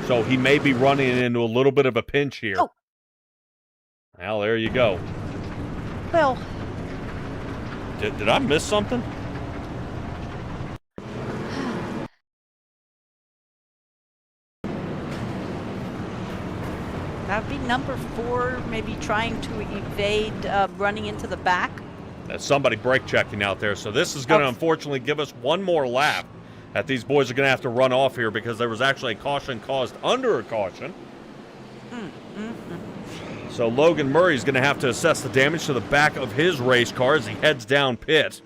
[SPEAKER 2] so he may be running into a little bit of a pinch here.
[SPEAKER 3] Oh.
[SPEAKER 2] Well, there you go.
[SPEAKER 3] Well,
[SPEAKER 2] Did I miss something?
[SPEAKER 3] that would be number 4, maybe trying to evade running into the back.
[SPEAKER 2] That's somebody brake checking out there. So this is going to unfortunately give us one more lap that these boys are going to have to run off here because there was actually a caution caused under a caution. So Logan Murray is going to have to assess the damage to the back of his race car as he heads down pit.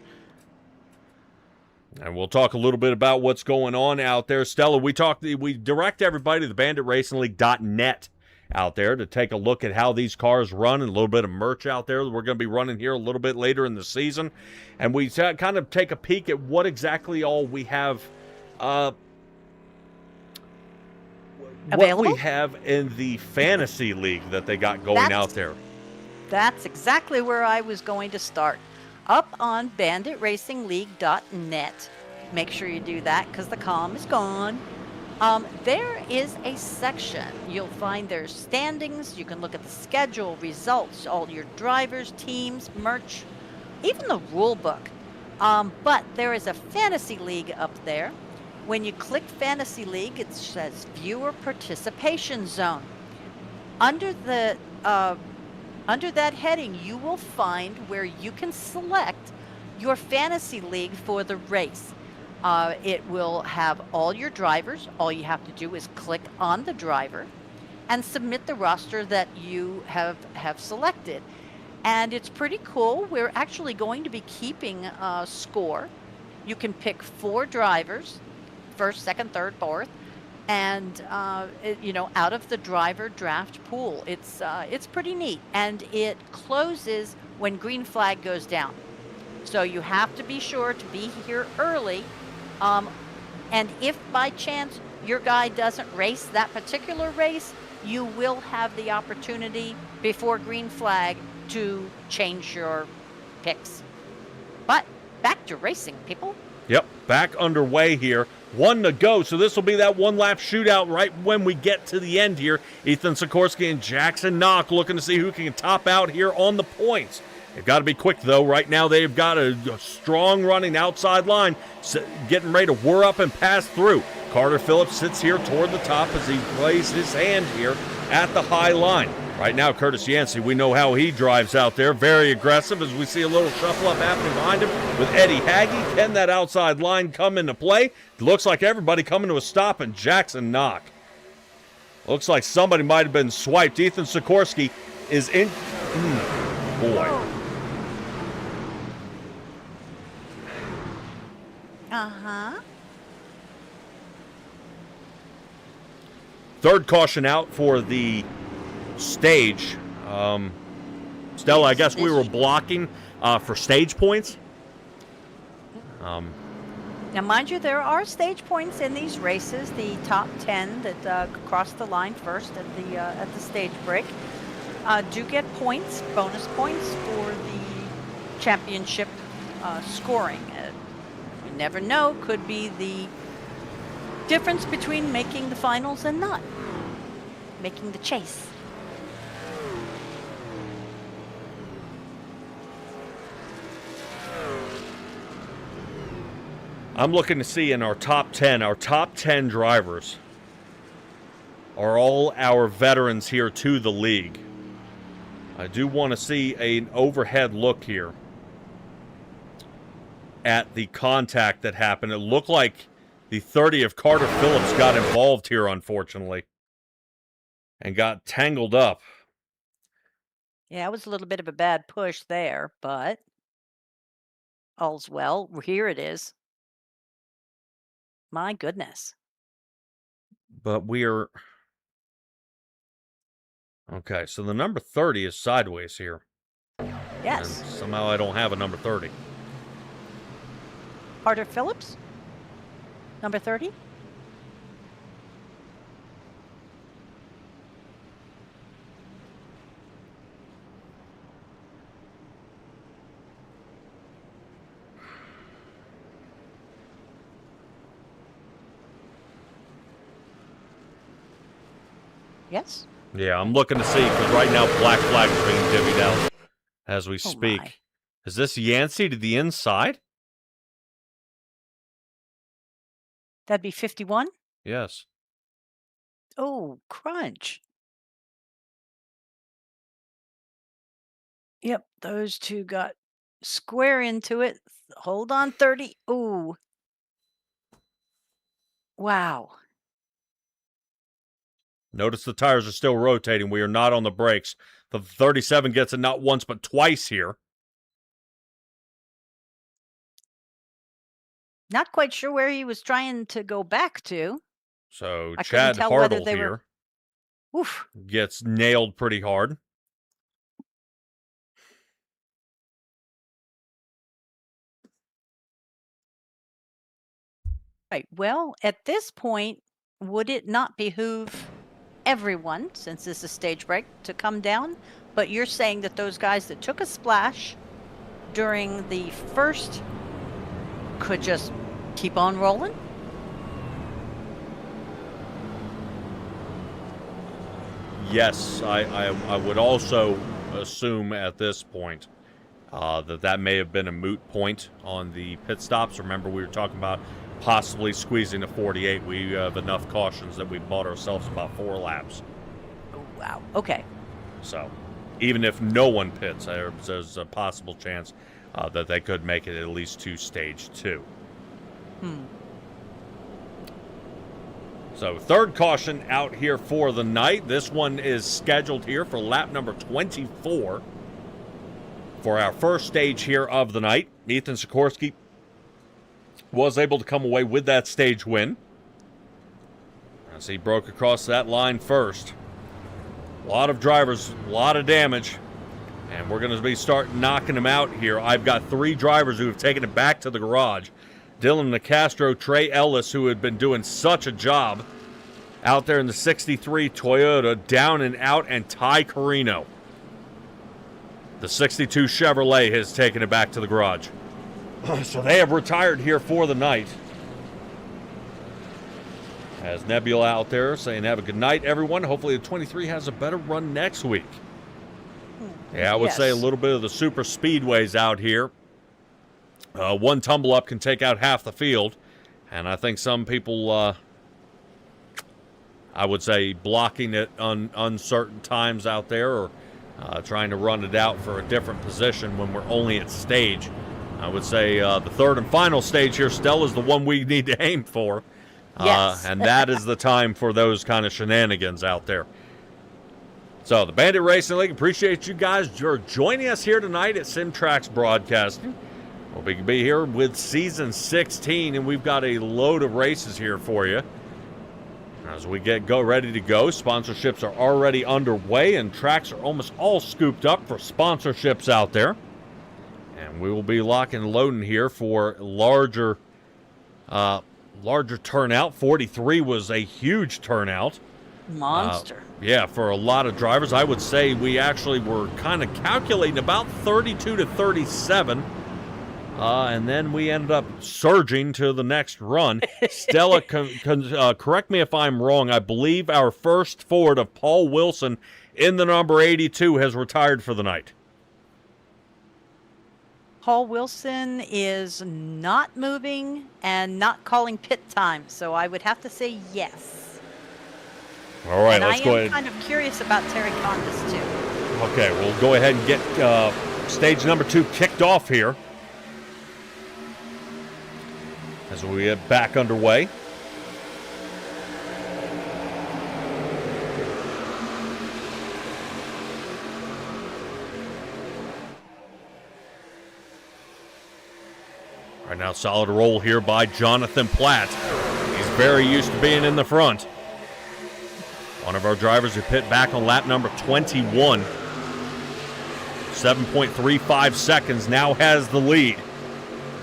[SPEAKER 2] And we'll talk a little bit about what's going on out there. Stella, we direct everybody to the BanditRacingLeague.net out there to take a look at how these cars run and a little bit of merch out there that we're going to be running here a little bit later in the season. And we kind of take a peek at what exactly all we have
[SPEAKER 3] Available?
[SPEAKER 2] what we have in the fantasy league that they got going out there.
[SPEAKER 3] That's exactly where I was going to start. Up on BanditRacingLeague.net. Make sure you do that because the column is gone. There is a section. You'll find their standings. You can look at the schedule, results, all your drivers, teams, merch, even the rule book. But there is a fantasy league up there. When you click fantasy league, it says viewer participation zone. Under the under that heading, you will find where you can select your fantasy league for the race. It will have all your drivers. All you have to do is click on the driver and submit the roster that you have selected. And it's pretty cool. We're actually going to be keeping a score. You can pick 4 drivers, first, second, third, fourth, and out of the driver draft pool. It's pretty neat, and it closes when green flag goes down. So you have to be sure to be here early. And if by chance your guy doesn't race that particular race, you will have the opportunity before green flag to change your picks. But back to racing, people.
[SPEAKER 2] Yep, back underway here. 1 to go, so this will be that one-lap shootout right when we get to the end here. Ethan Sikorsky and Jackson Knock looking to see who can top out here on the points. They've got to be quick, though. Right now, they've got a strong running outside line, getting ready to whir up and pass through. Carter Phillips sits here toward the top as he plays his hand here at the high line. Right now, Curtis Yancey, we know how he drives out there. Very aggressive as we see a little shuffle-up happening behind him with Eddie Hagge. Can that outside line come into play? It looks like everybody coming to a stop, and Jackson Knock. Looks like somebody might have been swiped. Ethan Sikorsky is in. Boy.
[SPEAKER 3] Uh-huh.
[SPEAKER 2] Third caution out for the stage. Stella, I guess we were blocking for stage points.
[SPEAKER 3] Now, mind you, there are stage points in these races. The top 10 that cross the line first at the stage break do get points, bonus points for the championship scoring. You never know, could be the difference between making the finals and not making the chase.
[SPEAKER 2] I'm looking to see in our top 10 drivers are all our veterans here to the league. I do want to see an overhead look here at the contact that happened. It looked like the 30 of Carter Phillips got involved here, unfortunately, and got tangled up.
[SPEAKER 3] Yeah, it was a little bit of a bad push there, but all's well. Here it is. My goodness.
[SPEAKER 2] But we're... Okay, so the number 30 is sideways here.
[SPEAKER 3] Yes.
[SPEAKER 2] And somehow I don't have a number 30.
[SPEAKER 3] Carter Phillips? Number 30? Yes.
[SPEAKER 2] Yeah, I'm looking to see, because right now black flag is being divvied out as we speak.
[SPEAKER 3] My.
[SPEAKER 2] Is this Yancey to the inside?
[SPEAKER 3] That'd be 51?
[SPEAKER 2] Yes.
[SPEAKER 3] Oh, crunch. Yep, those two got square into it. Hold on, 30. Ooh. Wow.
[SPEAKER 2] Notice the tires are still rotating. We are not on the brakes. The 37 gets it not once but twice here.
[SPEAKER 3] Not quite sure where he was trying to go back to.
[SPEAKER 2] So
[SPEAKER 3] I couldn't
[SPEAKER 2] Chad
[SPEAKER 3] tell whether
[SPEAKER 2] Hartle
[SPEAKER 3] they
[SPEAKER 2] here
[SPEAKER 3] were... Oof.
[SPEAKER 2] gets nailed pretty hard.
[SPEAKER 3] Right. Well, at this point, would it not behoove everyone, since this is stage break, to come down? But you're saying that those guys that took a splash during the first could just keep on rolling?
[SPEAKER 2] Yes, I would also assume at this point. that may have been a moot point on the pit stops. Remember, we were talking about possibly squeezing a 48. We have enough cautions that we bought ourselves about 4 laps.
[SPEAKER 3] Oh, wow. Okay.
[SPEAKER 2] So even if no one pits, there's a possible chance that they could make it at least to stage 2. So third caution out here for the night. This one is scheduled here for lap number 24 for our first stage here of the night. Ethan Sikorsky was able to come away with that stage win as he broke across that line first. A lot of drivers, a lot of damage, and we're going to be starting knocking them out here. I've got 3 drivers who have taken it back to the garage. Dylan Nicastro, Trey Ellis, who had been doing such a job out there in the 63 Toyota, down and out, and Ty Carino. The 62 Chevrolet has taken it back to the garage. So they have retired here for the night. As Nebula out there saying, have a good night, everyone. Hopefully the 23 has a better run next week. Yeah, I would say a little bit of the super speedways out here. One tumble up can take out half the field. And I think some people, I would say, blocking it on uncertain times out there, or trying to run it out for a different position when we're only at stage. I would say the third and final stage here, Stella, is the one we need to aim for.
[SPEAKER 3] Yes.
[SPEAKER 2] And that is the time for those kind of shenanigans out there. So the Bandit Racing League, appreciate you guys joining us here tonight at Simtrax Broadcasting. We'll be here with season 16, and we've got a load of races here for you. As we ready to go, sponsorships are already underway, and tracks are almost all scooped up for sponsorships out there. And we will be locking and loading here for larger turnout. 43 was a huge turnout.
[SPEAKER 3] Monster.
[SPEAKER 2] Yeah, for a lot of drivers. I would say we actually were kind of calculating about 32 to 37. And then we ended up surging to the next run. Stella, correct me if I'm wrong. I believe our first Ford of Paul Wilson in the number 82 has retired for the night.
[SPEAKER 3] Paul Wilson is not moving and not calling pit time, so I would have to say yes.
[SPEAKER 2] All right,
[SPEAKER 3] and
[SPEAKER 2] let's go ahead.
[SPEAKER 3] I am kind of curious about Terry Condis, too.
[SPEAKER 2] Okay, we'll go ahead and get stage number 2 kicked off here as we get back underway. Right now, solid roll here by Jonathan Platt. He's very used to being in the front. One of our drivers who pit back on lap number 21. 7.35 seconds, now has the lead.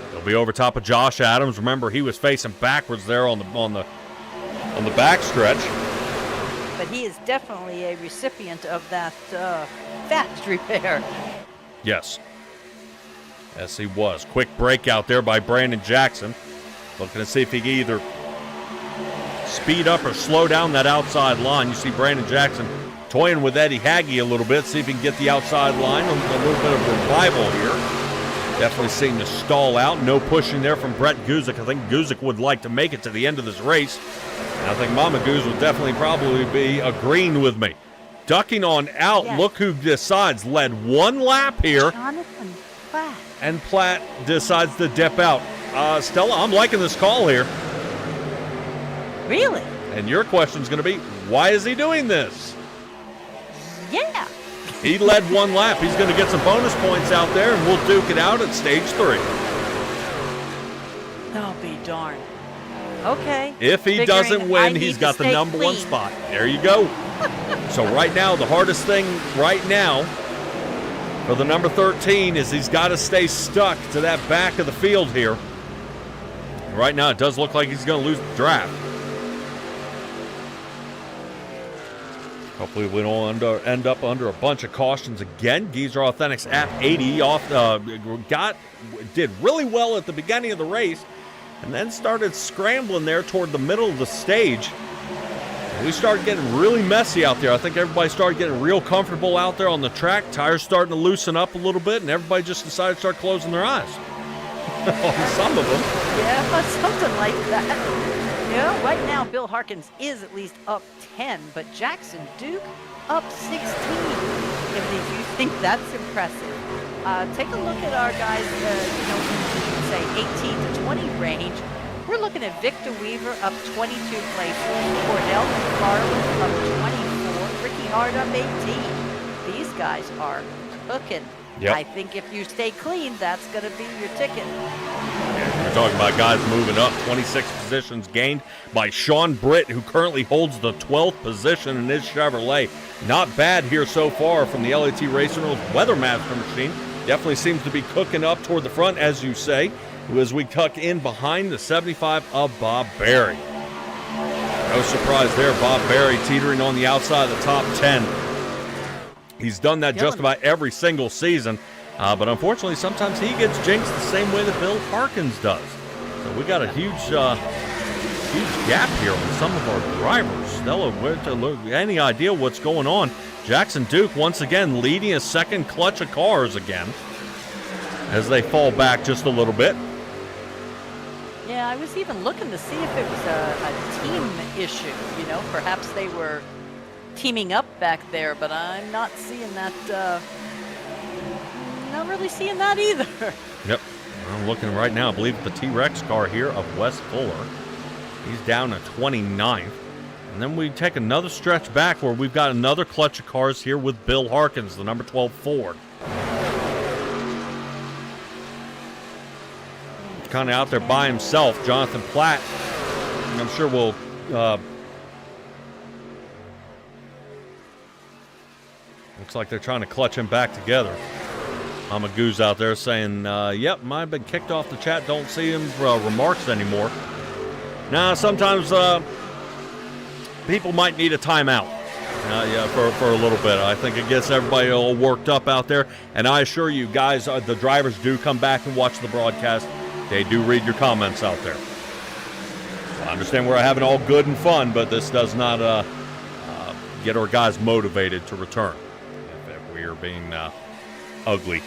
[SPEAKER 2] He'll be over top of Josh Adams. Remember, he was facing backwards there on the backstretch.
[SPEAKER 3] But he is definitely a recipient of that fast repair.
[SPEAKER 2] Yes. Yes, he was. Quick break out there by Brandon Jackson. Looking to see if he can either speed up or slow down that outside line. You see Brandon Jackson toying with Eddie Hagge a little bit, see if he can get the outside line. A little bit of revival here. Definitely seeing to stall out. No pushing there from Brett Guzik. I think Guzik would like to make it to the end of this race. And I think Mama Goose would definitely probably be agreeing with me. Ducking on out. Yes. Look who decides. Led one lap here.
[SPEAKER 3] Jonathan Platt.
[SPEAKER 2] And Platt decides to dip out. Stella, I'm liking this call here.
[SPEAKER 3] Really?
[SPEAKER 2] And your question's going to be, why is he doing this?
[SPEAKER 3] Yeah.
[SPEAKER 2] He led one lap. He's going to get some bonus points out there, and we'll duke it out at stage 3.
[SPEAKER 3] I'll be darned. Okay.
[SPEAKER 2] If he doesn't win, he's got the number 1 spot. There you go. So right now, the hardest thing right now for the number 13 is he's got to stay stuck to that back of the field here. Right now, it does look like he's going to lose the draft. Hopefully we don't end up under a bunch of cautions again. Geezer Authentics at 80 did really well at the beginning of the race and then started scrambling there toward the middle of the stage. We started getting really messy out there. I think everybody started getting real comfortable out there on the track. Tires starting to loosen up a little bit, and everybody just decided to start closing their eyes. On some of them.
[SPEAKER 3] Yeah, something like that. Yeah, right now Bill Harkins is at least up 10, but Jackson Duke up 16. If you think that's impressive. Take a look at our guys, say 18 to 20 range. We're looking at Victor Weaver up 22 places, Cordell McFarland up 24, Ricky Hart up 18. These guys are cooking.
[SPEAKER 2] Yep.
[SPEAKER 3] I think if you stay clean, that's going to be your ticket.
[SPEAKER 2] Yeah, we're talking about guys moving up. 26 positions gained by Sean Britt, who currently holds the 12th position in his Chevrolet. Not bad here so far from the LAT Racing Rules Weathermaster machine. Definitely seems to be cooking up toward the front, as you say, as we tuck in behind the 75 of Bob Berry. No surprise there, Bob Berry teetering on the outside of the top 10. He's done that just about every single season, but unfortunately sometimes he gets jinxed the same way that Bill Harkins does. So we got a huge gap here on some of our drivers. Stella, any idea what's going on? Jackson Duke once again leading a second clutch of cars again as they fall back just a little bit.
[SPEAKER 3] Yeah, I was even looking to see if it was a team issue. Perhaps they were teaming up back there, but I'm not seeing that. Not really seeing that either.
[SPEAKER 2] Yep. I'm looking right now. I believe the T-Rex car here of Wes Fuller. He's down to 29th. And then we take another stretch back where we've got another clutch of cars here with Bill Harkins, the number 12 Ford. Kind of out there by himself. Jonathan Platt, I'm sure will looks like they're trying to clutch him back together. Amagoo's out there saying, yep, might have been kicked off the chat. Don't see him remarks anymore. Now, sometimes people might need a timeout for a little bit. I think it gets everybody all worked up out there. And I assure you guys, the drivers do come back and watch the broadcast. They do read your comments out there. I understand we're having all good and fun, but this does not get our guys motivated to return if we are being ugly.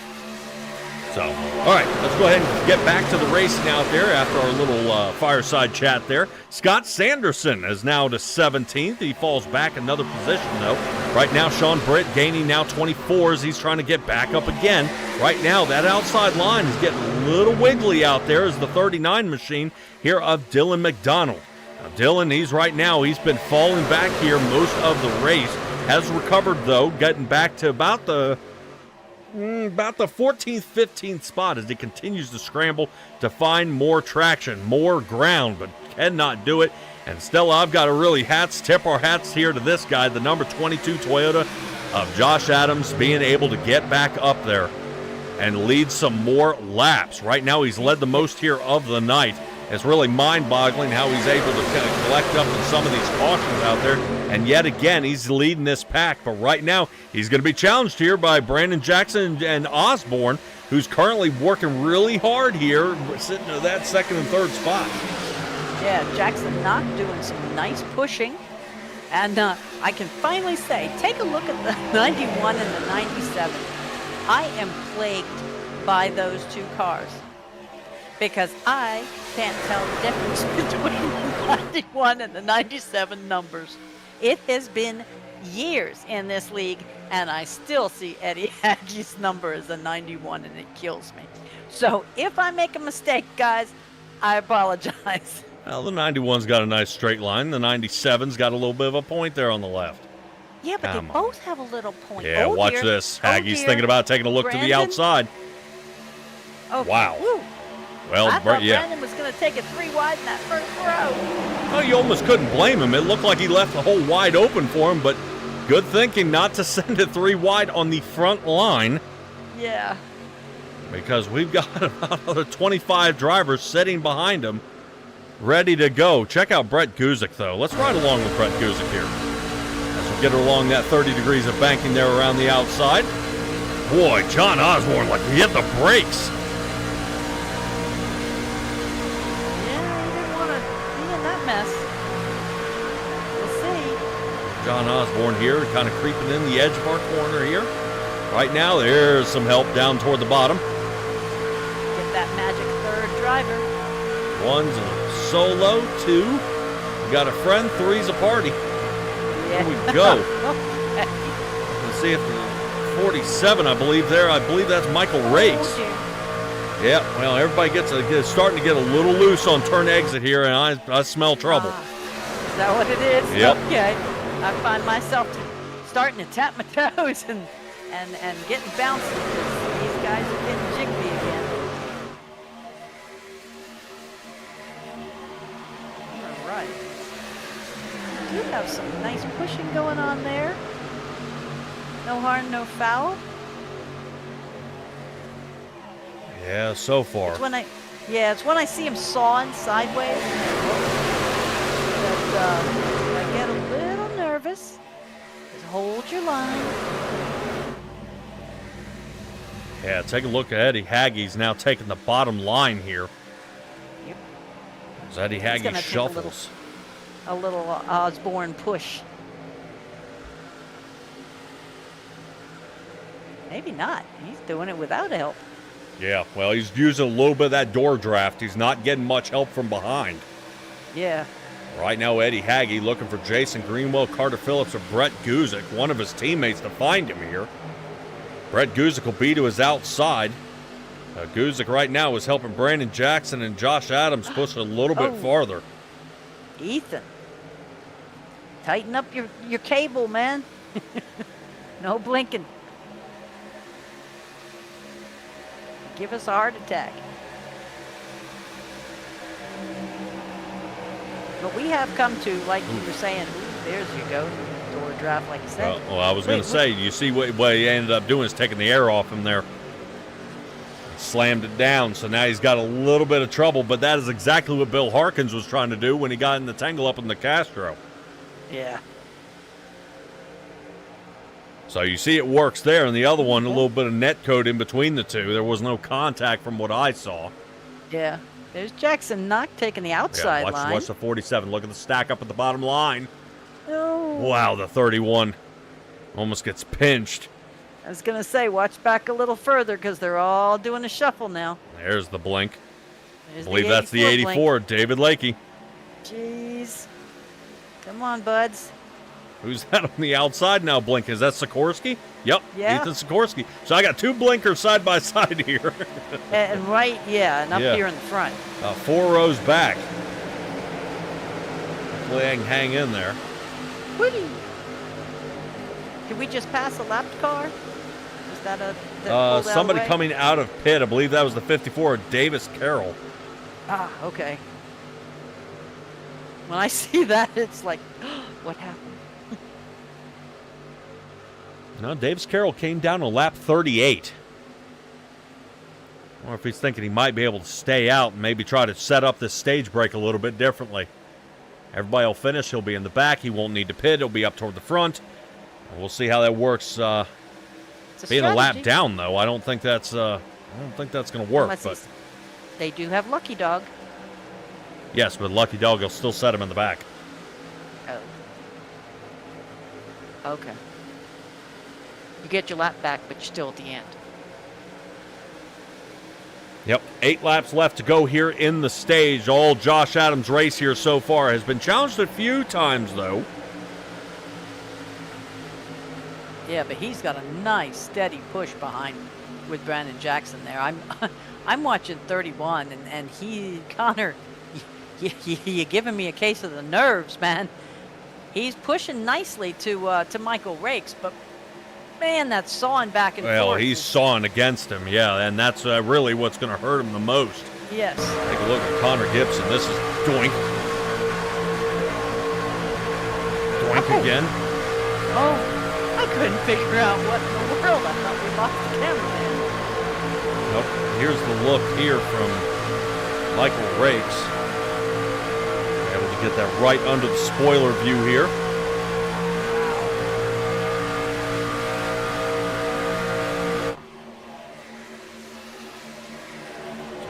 [SPEAKER 2] So, all right, let's go ahead and get back to the racing out there after our little fireside chat there. Scott Sanderson is now to 17th. He falls back another position, though. Right now, Sean Britt gaining now 24 as he's trying to get back up again. Right now, that outside line is getting a little wiggly out there as the 39 machine here of Dylan McDonald. Now, Dylan, he's been falling back here most of the race. Has recovered, though, getting back to about the 14th, 15th spot as he continues to scramble to find more traction, more ground, but cannot do it. And Stella, I've got to really tip our hats here to this guy, the number 22 Toyota of Josh Adams, being able to get back up there and lead some more laps. Right now, he's led the most here of the night. It's really mind-boggling how he's able to kind of collect up in some of these cautions out there. And yet again, he's leading this pack. But right now, he's going to be challenged here by Brandon Jackson and Osborne, who's currently working really hard here, sitting at that second and third spot.
[SPEAKER 3] Yeah, Jackson not doing some nice pushing. And I can finally say, take a look at the 91 and the 97. I am plagued by those two cars, because I can't tell the difference between the 91 and the 97 numbers. It has been years in this league, and I still see Eddie Haggie's number as a 91, and it kills me. So if I make a mistake, guys, I apologize.
[SPEAKER 2] Well, the 91's got a nice straight line. The 97's got a little bit of a point there on the left.
[SPEAKER 3] Yeah, but they both have a little point.
[SPEAKER 2] Yeah,
[SPEAKER 3] oh,
[SPEAKER 2] watch
[SPEAKER 3] dear.
[SPEAKER 2] this.
[SPEAKER 3] Oh,
[SPEAKER 2] Haggie's
[SPEAKER 3] dear.
[SPEAKER 2] thinking about taking a look to the outside.
[SPEAKER 3] Okay.
[SPEAKER 2] Wow.
[SPEAKER 3] Woo.
[SPEAKER 2] Well,
[SPEAKER 3] I thought
[SPEAKER 2] yeah.
[SPEAKER 3] Brandon was going to take it 3 wide in that first row.
[SPEAKER 2] Well, you almost couldn't blame him. It looked like he left the hole wide open for him, but good thinking not to send it 3 wide on the front line.
[SPEAKER 3] Yeah.
[SPEAKER 2] Because we've got about another 25 drivers sitting behind him, ready to go. Check out Brett Guzik, though. Let's ride along with Brett Guzik here. As we get along that 30 degrees of banking there around the outside. Boy, John Osborne, like, he hit the brakes.
[SPEAKER 3] Yeah, he didn't want to be in that mess. We'll see.
[SPEAKER 2] John Osborne here, kind of creeping in the edge of our corner here. Right now, there's some help down toward the bottom.
[SPEAKER 3] Get that magic third driver.
[SPEAKER 2] One's a solo, two. We got a friend, three's a party.
[SPEAKER 3] Yeah.
[SPEAKER 2] Here we go.
[SPEAKER 3] Okay.
[SPEAKER 2] Let's see if the 47, I believe that's Michael Rakes.
[SPEAKER 3] Oh, dear.
[SPEAKER 2] Yeah, well, everybody gets starting to get a little loose on turn exit here, and I smell trouble.
[SPEAKER 3] Is that what it is?
[SPEAKER 2] Yep.
[SPEAKER 3] Okay. I find myself starting to tap my toes and getting bouncy because these guys are getting jiggly again. All right. We do have some nice pushing going on there. No harm, no foul.
[SPEAKER 2] Yeah, so far.
[SPEAKER 3] It's when I see him sawing sideways that I get a little nervous. Just hold your line.
[SPEAKER 2] Yeah, take a look at Eddie Haggie's now taking the bottom line here.
[SPEAKER 3] Yep.
[SPEAKER 2] As Eddie Haggie
[SPEAKER 3] gonna take
[SPEAKER 2] shuffles.
[SPEAKER 3] A little Osborne push. Maybe not. He's doing it without help.
[SPEAKER 2] Yeah, well, he's using a little bit of that door draft. He's not getting much help from behind.
[SPEAKER 3] Yeah.
[SPEAKER 2] Right now, Eddie Haggie looking for Jason Greenwell, Carter Phillips, or Brett Guzik, one of his teammates, to find him here. Brett Guzik will be to his outside. Guzik right now is helping Brandon Jackson and Josh Adams push a little bit farther.
[SPEAKER 3] Ethan, tighten up your cable, man. No blinking. Give us a heart attack. But we have come to, like you were saying, there's you go, door draft, like you said.
[SPEAKER 2] Well, I was going to say, you see what he ended up doing is taking the air off him there. Slammed it down, so now he's got a little bit of trouble, but that is exactly what Bill Harkins was trying to do when he got in the tangle up in the Castro.
[SPEAKER 3] Yeah.
[SPEAKER 2] So you see it works there, and the other one, a little bit of net code in between the two. There was no contact from what I saw.
[SPEAKER 3] Yeah. There's Jackson Knock taking the outside line.
[SPEAKER 2] Watch the 47. Look at the stack up at the bottom line.
[SPEAKER 3] Oh.
[SPEAKER 2] Wow, the 31 almost gets pinched.
[SPEAKER 3] I was going to say, watch back a little further because they're all doing a shuffle now.
[SPEAKER 2] There's the blink.
[SPEAKER 3] There's
[SPEAKER 2] I believe that's the 84,
[SPEAKER 3] blink.
[SPEAKER 2] David Lakey.
[SPEAKER 3] Jeez. Come on, buds.
[SPEAKER 2] Who's that on the outside now blinking? Is that Sikorsky? Yep,
[SPEAKER 3] Yeah.
[SPEAKER 2] Ethan Sikorsky. So I got two blinkers side by side here.
[SPEAKER 3] And and up here in the front.
[SPEAKER 2] 4 rows back. Hopefully I can hang in there.
[SPEAKER 3] Whee! Did we just pass a lapped car? Was that that pulled out
[SPEAKER 2] somebody
[SPEAKER 3] away?
[SPEAKER 2] coming out of pit. I believe that was the 54, Davis Carroll.
[SPEAKER 3] Ah, okay. When I see that, it's like, what happened?
[SPEAKER 2] No, Davis Carroll came down to lap 38. Or if he's thinking he might be able to stay out and maybe try to set up this stage break a little bit differently. Everybody will finish. He'll be in the back. He won't need to pit. He'll be up toward the front. We'll see how that works. Being a lap down, though, I don't think that's going to work. But
[SPEAKER 3] they do have Lucky Dog.
[SPEAKER 2] yes, but Lucky Dog will still set him in the back.
[SPEAKER 3] Oh. Okay. You get your lap back, but you're still at the end.
[SPEAKER 2] Yep, 8 laps left to go here in the stage. All Josh Adams' race here so far has been challenged a few times, though.
[SPEAKER 3] Yeah, but he's got a nice, steady push behind with Brandon Jackson there. I'm watching 31, and he, Connor, you're giving me a case of the nerves, man. He's pushing nicely to Michael Rakes, but man, that's sawing back and forth.
[SPEAKER 2] Well, he's sawing against him, yeah, and that's really what's going to hurt him the most.
[SPEAKER 3] Yes.
[SPEAKER 2] Take a look at Connor Gibson. This is Doink. Doink again.
[SPEAKER 3] Oh, I couldn't figure out what in the world. I thought we lost the cameraman.
[SPEAKER 2] Nope. Here's the look here from Michael Rakes. Able to get that right under the spoiler view here.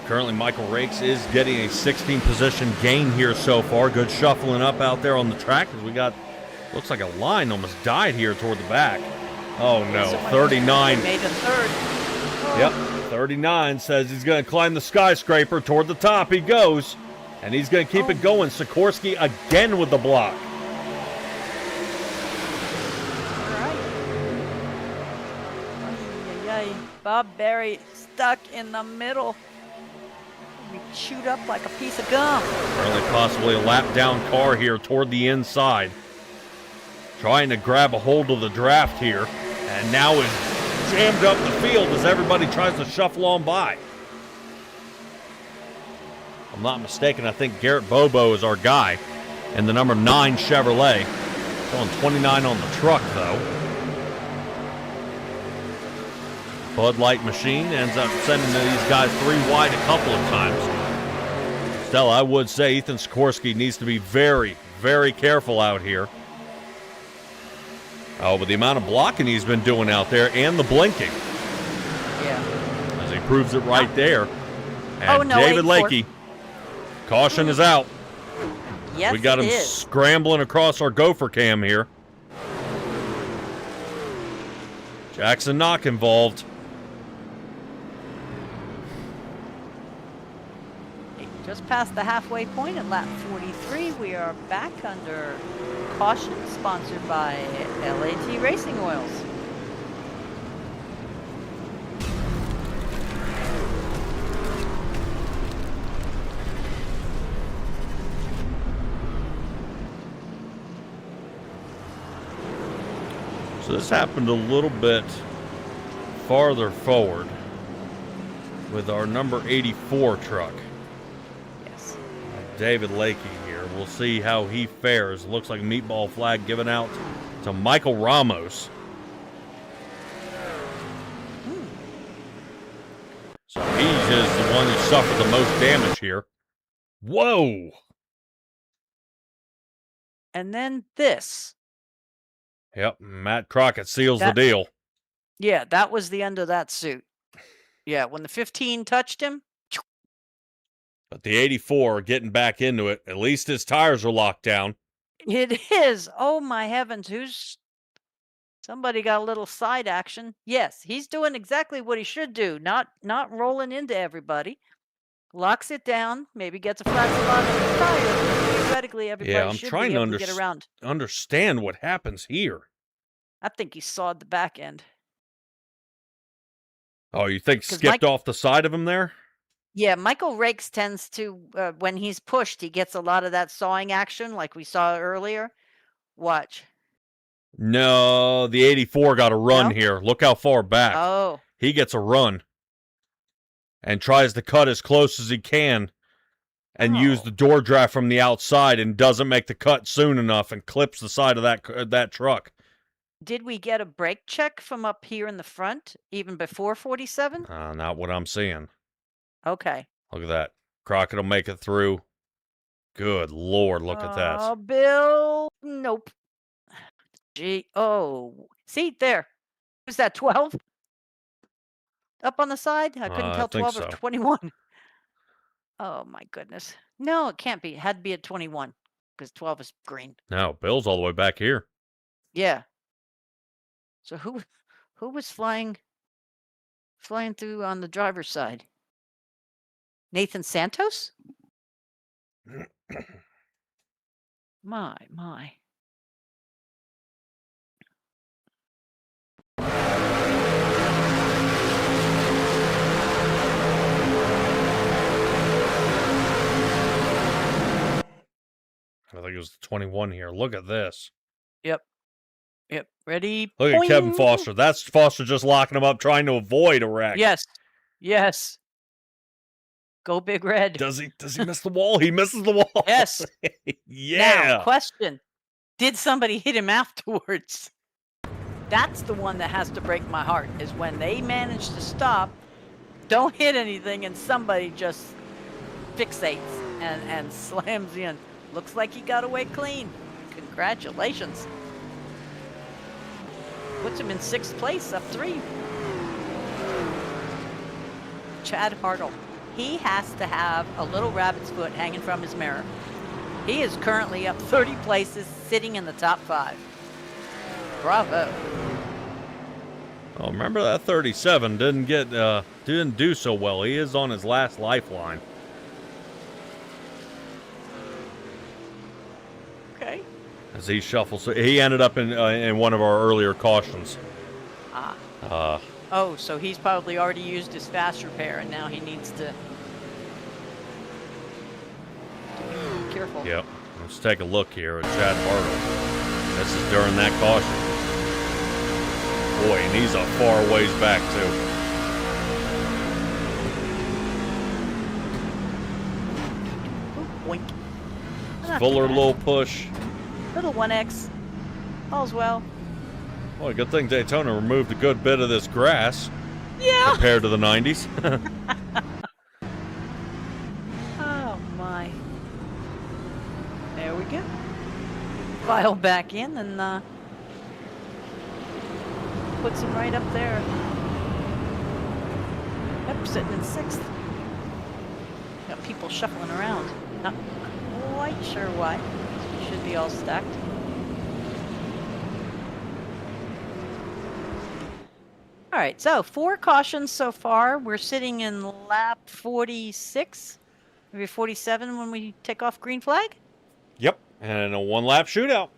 [SPEAKER 2] Currently, Michael Rakes is getting a 16 position gain here so far. Good shuffling up out there on the track as we got Looks like a line almost died here toward the back. Oh no,
[SPEAKER 3] Someone
[SPEAKER 2] 39.
[SPEAKER 3] made a third.
[SPEAKER 2] Yep, 39 says he's going to climb the skyscraper. Toward the top he goes, and he's going to keep it going. Sikorsky again with the block.
[SPEAKER 3] All right. Ay, Bob Berry stuck in the middle. We chewed up like a piece of gum.
[SPEAKER 2] Really possibly a lap down car here toward the inside. Trying to grab a hold of the draft here, and now is jammed up the field as everybody tries to shuffle on by. If I'm not mistaken, I think Garrett Bobo is our guy in the number 9 Chevrolet. Showing 29 on the truck, though. Bud Light machine ends up sending these guys 3 wide a couple of times. Still, I would say Ethan Sikorsky needs to be very, very careful out here. Oh, but the amount of blocking he's been doing out there and the blinking.
[SPEAKER 3] Yeah.
[SPEAKER 2] As he proves it right there. And
[SPEAKER 3] no,
[SPEAKER 2] David
[SPEAKER 3] 8-4.
[SPEAKER 2] Lakey, caution is out.
[SPEAKER 3] Yes,
[SPEAKER 2] We got him
[SPEAKER 3] it is.
[SPEAKER 2] scrambling across our gopher cam here. Jackson Knock involved.
[SPEAKER 3] Just past the halfway point at lap 43, we are back under caution, sponsored by LAT Racing Oils.
[SPEAKER 2] So this happened a little bit farther forward with our number 84 truck.
[SPEAKER 3] Yes.
[SPEAKER 2] David Lakey here. We'll see how he fares. Looks like a meatball flag given out to Michael Ramos. So he's just the one who suffered the most damage here. Whoa!
[SPEAKER 3] And then this.
[SPEAKER 2] Yep, Matt Crockett seals the deal.
[SPEAKER 3] Yeah, that was the end of that suit. Yeah, when the 15 touched him.
[SPEAKER 2] But the 84 getting back into it. At least his tires are locked down.
[SPEAKER 3] It is. Oh my heavens. Somebody got a little side action. Yes, he's doing exactly what he should do. Not rolling into everybody. Locks it down. Maybe gets a flat spot on his tire. Theoretically, everybody should be able to get around.
[SPEAKER 2] Understand what happens here.
[SPEAKER 3] I think he sawed the back end.
[SPEAKER 2] Oh, you think skipped off the side of him there?
[SPEAKER 3] Yeah, Michael Rakes tends to, when he's pushed, he gets a lot of that sawing action like we saw earlier. Watch.
[SPEAKER 2] No, the 84 got a run here. Look how far back.
[SPEAKER 3] Oh.
[SPEAKER 2] He gets a run and tries to cut as close as he can and use the door draft from the outside and doesn't make the cut soon enough and clips the side of that truck.
[SPEAKER 3] Did we get a brake check from up here in the front, even before 47?
[SPEAKER 2] Not what I'm seeing.
[SPEAKER 3] Okay.
[SPEAKER 2] Look at that. Crockett will make it through. Good Lord, look at that.
[SPEAKER 3] Oh, Bill. Nope. Gee. Oh. See, there. Was that 12? Up on the side? I couldn't tell 12 or 21. Oh, my goodness. No, it can't be. It had to be at 21 because 12 is green.
[SPEAKER 2] No, Bill's all the way back here.
[SPEAKER 3] Yeah. So who was flying through on the driver's side? Nathan Santos? My.
[SPEAKER 2] I think it was 21 here. Look at this.
[SPEAKER 3] Yep. Ready?
[SPEAKER 2] Look at Kevin Foster. That's Foster just locking him up, trying to avoid a wreck.
[SPEAKER 3] Yes. Go Big Red.
[SPEAKER 2] Does he miss the wall? He misses the wall.
[SPEAKER 3] Yes.
[SPEAKER 2] Yeah.
[SPEAKER 3] Now, question. Did somebody hit him afterwards? That's the one that has to break my heart, is when they manage to stop, don't hit anything, and somebody just fixates and slams in. Looks like he got away clean. Congratulations. Puts him in 6th place, up 3. Chad Hartle. He has to have a little rabbit's foot hanging from his mirror. He is currently up 30 places, sitting in the top 5. Bravo.
[SPEAKER 2] Oh, remember that 37 didn't do so well. He is on his last lifeline.
[SPEAKER 3] Okay.
[SPEAKER 2] As he shuffles, he ended up in one of our earlier cautions.
[SPEAKER 3] Oh, so he's probably already used his fast repair, and now he needs to be careful.
[SPEAKER 2] Yep. Let's take a look here at Chad Bartle. This is during that caution. Boy, and he's a far ways back, too.
[SPEAKER 3] Ooh, boink. Not
[SPEAKER 2] Fuller
[SPEAKER 3] too bad.
[SPEAKER 2] little push.
[SPEAKER 3] Little 1X. All's well.
[SPEAKER 2] Boy, good thing Daytona removed a good bit of this grass
[SPEAKER 3] Yeah.
[SPEAKER 2] compared to the 90s.
[SPEAKER 3] Oh, my. There we go. File back in and puts him right up there. Yep, sitting in 6th. Got people shuffling around. Not quite sure why. Should be all stacked. All right, so 4 cautions so far. We're sitting in lap 46, maybe 47 when we take off green flag.
[SPEAKER 2] Yep. And a one-lap shootout.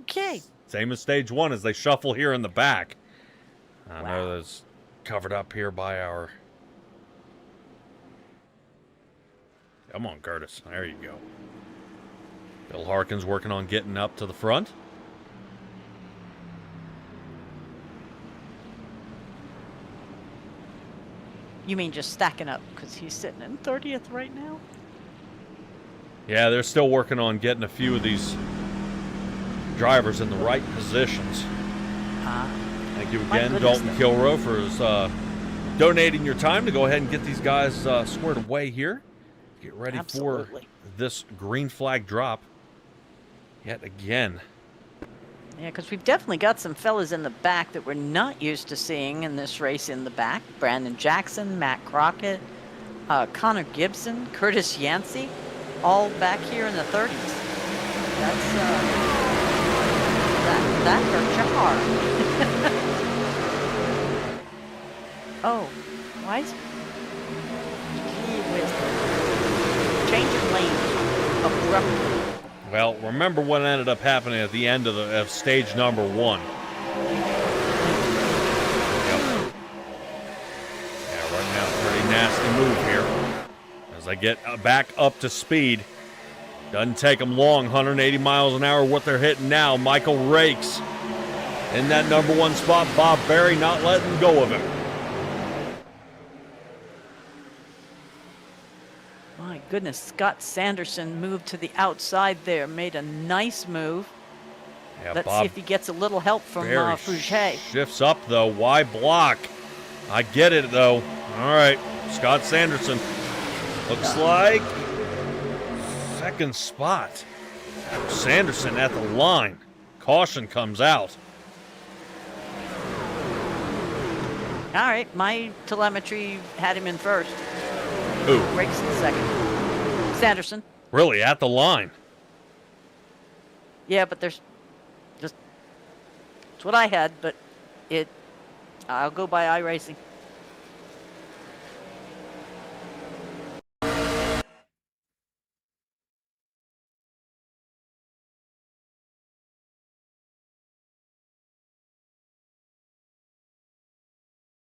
[SPEAKER 3] Okay.
[SPEAKER 2] Same as stage 1 as they shuffle here in the back. I
[SPEAKER 3] Wow.
[SPEAKER 2] know that's covered up here by our... Come on, Curtis. There you go. Bill Harkins working on getting up to the front.
[SPEAKER 3] You mean just stacking up because he's sitting in 30th right now?
[SPEAKER 2] Yeah, they're still working on getting a few of these drivers in the right positions. Thank you
[SPEAKER 3] My
[SPEAKER 2] again,
[SPEAKER 3] goodness,
[SPEAKER 2] Dalton Kilroe, for donating your time to go ahead and get these guys squared away here. Get ready
[SPEAKER 3] Absolutely.
[SPEAKER 2] for this green flag drop yet again.
[SPEAKER 3] Yeah, because we've definitely got some fellas in the back that we're not used to seeing in this race in the back. Brandon Jackson, Matt Crockett, Connor Gibson, Curtis Yancey, all back here in the 30s. That's, that hurt your heart. Oh, why is... Gee whiz. Change of lane abruptly.
[SPEAKER 2] Well, remember what ended up happening at the end of stage number 1. Yep. Yeah, right now, pretty nasty move here. As they get back up to speed. Doesn't take them long, 180 miles an hour, what they're hitting now. Michael Rakes in that number 1 spot. Bob Berry not letting go of him.
[SPEAKER 3] My goodness, Scott Sanderson moved to the outside there, made a nice move.
[SPEAKER 2] Yeah,
[SPEAKER 3] Let's
[SPEAKER 2] Bob
[SPEAKER 3] see if he gets a little help from
[SPEAKER 2] Berry
[SPEAKER 3] Fouché.
[SPEAKER 2] shifts up, though. Why block? I get it, though. All right, Scott Sanderson. Looks like second spot. Sanderson at the line. Caution comes out.
[SPEAKER 3] All right, my telemetry had him in first.
[SPEAKER 2] Who?
[SPEAKER 3] Rakes in second. Sanderson.
[SPEAKER 2] Really, at the line.
[SPEAKER 3] Yeah, but there's just... It's what I had, but I'll go by iRacing.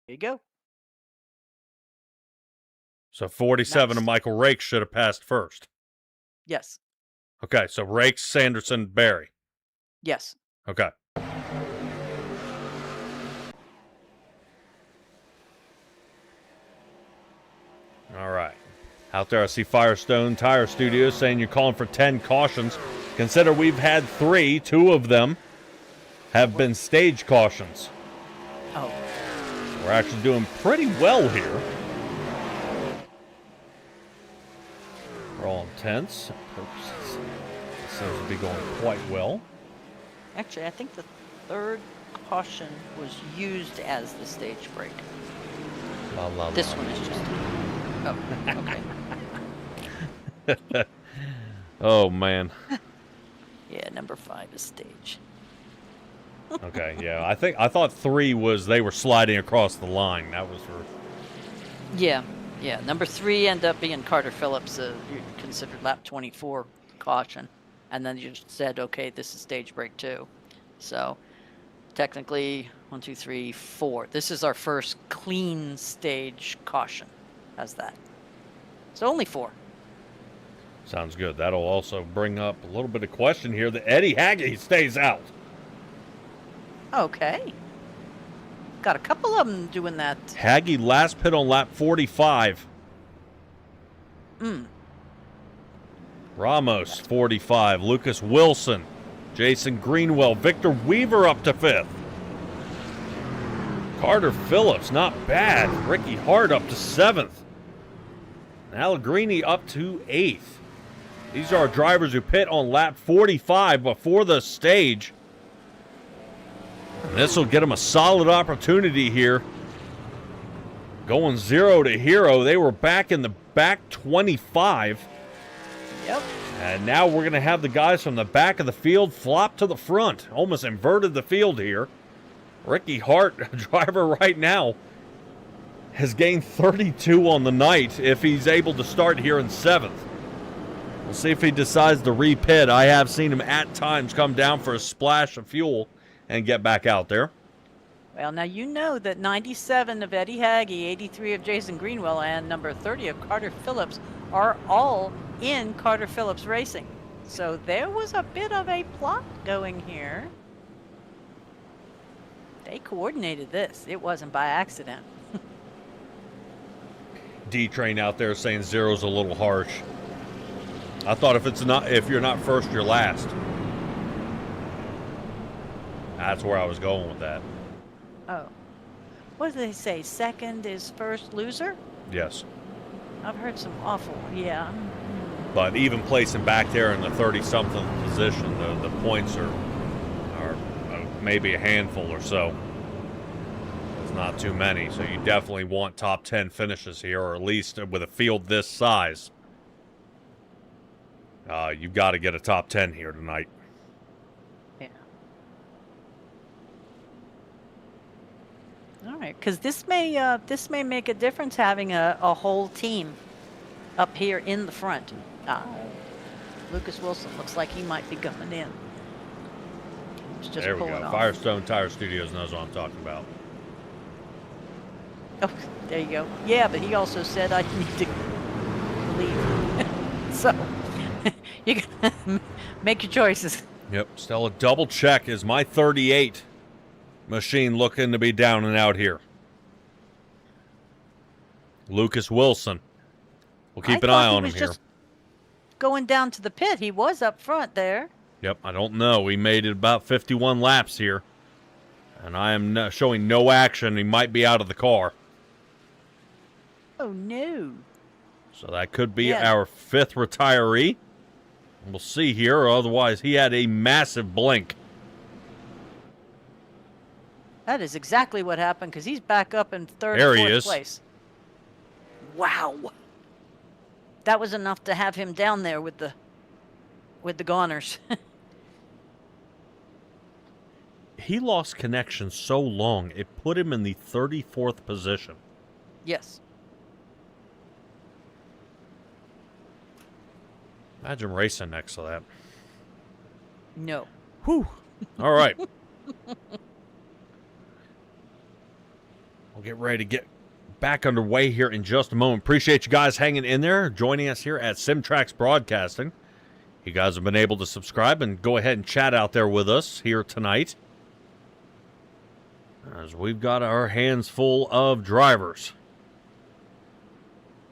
[SPEAKER 3] There you go.
[SPEAKER 2] So 47
[SPEAKER 3] Nice.
[SPEAKER 2] of Michael Rakes should have passed first.
[SPEAKER 3] Yes.
[SPEAKER 2] Okay, so Rakes, Sanderson, Berry.
[SPEAKER 3] Yes.
[SPEAKER 2] Okay. All right. Out there, I see Firestone Tire Studios saying you're calling for 10 cautions. Consider we've had 3. 2 of them have been stage cautions.
[SPEAKER 3] Oh.
[SPEAKER 2] We're actually doing pretty well here. For all intents and purposes, it seems to be going quite well.
[SPEAKER 3] Actually, I think the third caution was used as the stage break.
[SPEAKER 2] La, la,
[SPEAKER 3] This
[SPEAKER 2] la.
[SPEAKER 3] one is just... Oh, okay.
[SPEAKER 2] Oh, man.
[SPEAKER 3] Yeah, number 5 is stage.
[SPEAKER 2] Okay, yeah. I thought 3 was they were sliding across the line. That was for...
[SPEAKER 3] Yeah. Number 3 ended up being Carter Phillips, you considered lap 24 caution. And then you said, okay, this is stage break 2. So technically, 1, 2, 3, 4. This is our first clean stage caution. How's that? So only 4.
[SPEAKER 2] Sounds good. That'll also bring up a little bit of question here that Eddie Haggy stays out.
[SPEAKER 3] Okay. Got a couple of them doing that.
[SPEAKER 2] Haggy last pit on lap 45. Ramos, 45. Lucas Wilson. Jason Greenwell. Victor Weaver up to 5th. Carter Phillips, not bad. Ricky Hart up to 7th. Allegrini up to 8th. These are our drivers who pit on lap 45 before the stage. And this will get them a solid opportunity here. Going 0 to hero. They were back in the back 25.
[SPEAKER 3] Yep.
[SPEAKER 2] And now we're going to have the guys from the back of the field flop to the front. Almost inverted the field here. Ricky Hart, driver right now, has gained 32 on the night if he's able to start here in 7th. We'll see if he decides to repit. I have seen him at times come down for a splash of fuel and get back out there.
[SPEAKER 3] Well, now you know that 97 of Eddie Haggy, 83 of Jason Greenwell, and number 30 of Carter Phillips are all in Carter Phillips Racing. So there was a bit of a plot going here. They coordinated this. It wasn't by accident.
[SPEAKER 2] D-Train out there saying 0's a little harsh. I thought if you're not first, you're last. That's where I was going with that.
[SPEAKER 3] Oh. What do they say? Second is first loser?
[SPEAKER 2] Yes.
[SPEAKER 3] I've heard some awful, yeah.
[SPEAKER 2] But even placing back there in the 30-something position, the points are maybe a handful or so. It's not too many, so you definitely want top 10 finishes here, or at least with a field this size. You've got to get a top 10 here tonight.
[SPEAKER 3] Yeah. All right, because this may make a difference having a whole team up here in the front. Lucas Wilson looks like he might be coming in. He's just
[SPEAKER 2] there we
[SPEAKER 3] pulling
[SPEAKER 2] go.
[SPEAKER 3] off.
[SPEAKER 2] Firestone Tire Studios knows what I'm talking about.
[SPEAKER 3] Oh, there you go. Yeah, but he also said I need to leave. So you can make your choices.
[SPEAKER 2] Yep. Stella, double check. Is my 38 machine looking to be down and out here? Lucas Wilson. We'll keep an eye on him here.
[SPEAKER 3] Just going down to the pit. He was up front there.
[SPEAKER 2] Yep. I don't know. We made it about 51 laps here. And I am showing no action. He might be out of the car.
[SPEAKER 3] Oh, no.
[SPEAKER 2] So that could be our 5th retiree. We'll see here. Otherwise, he had a massive blink.
[SPEAKER 3] That is exactly what happened because he's back up in third
[SPEAKER 2] there
[SPEAKER 3] or
[SPEAKER 2] he
[SPEAKER 3] fourth
[SPEAKER 2] is.
[SPEAKER 3] place. Wow. That was enough to have him down there with the goners.
[SPEAKER 2] He lost connection so long, it put him in the 34th position.
[SPEAKER 3] Yes.
[SPEAKER 2] Imagine racing next to that.
[SPEAKER 3] No.
[SPEAKER 2] Whew. All right. We'll get ready to get back underway here in just a moment. Appreciate you guys hanging in there, joining us here at Simtrax Broadcasting. You guys have been able to subscribe and go ahead and chat out there with us here tonight, as we've got our hands full of drivers.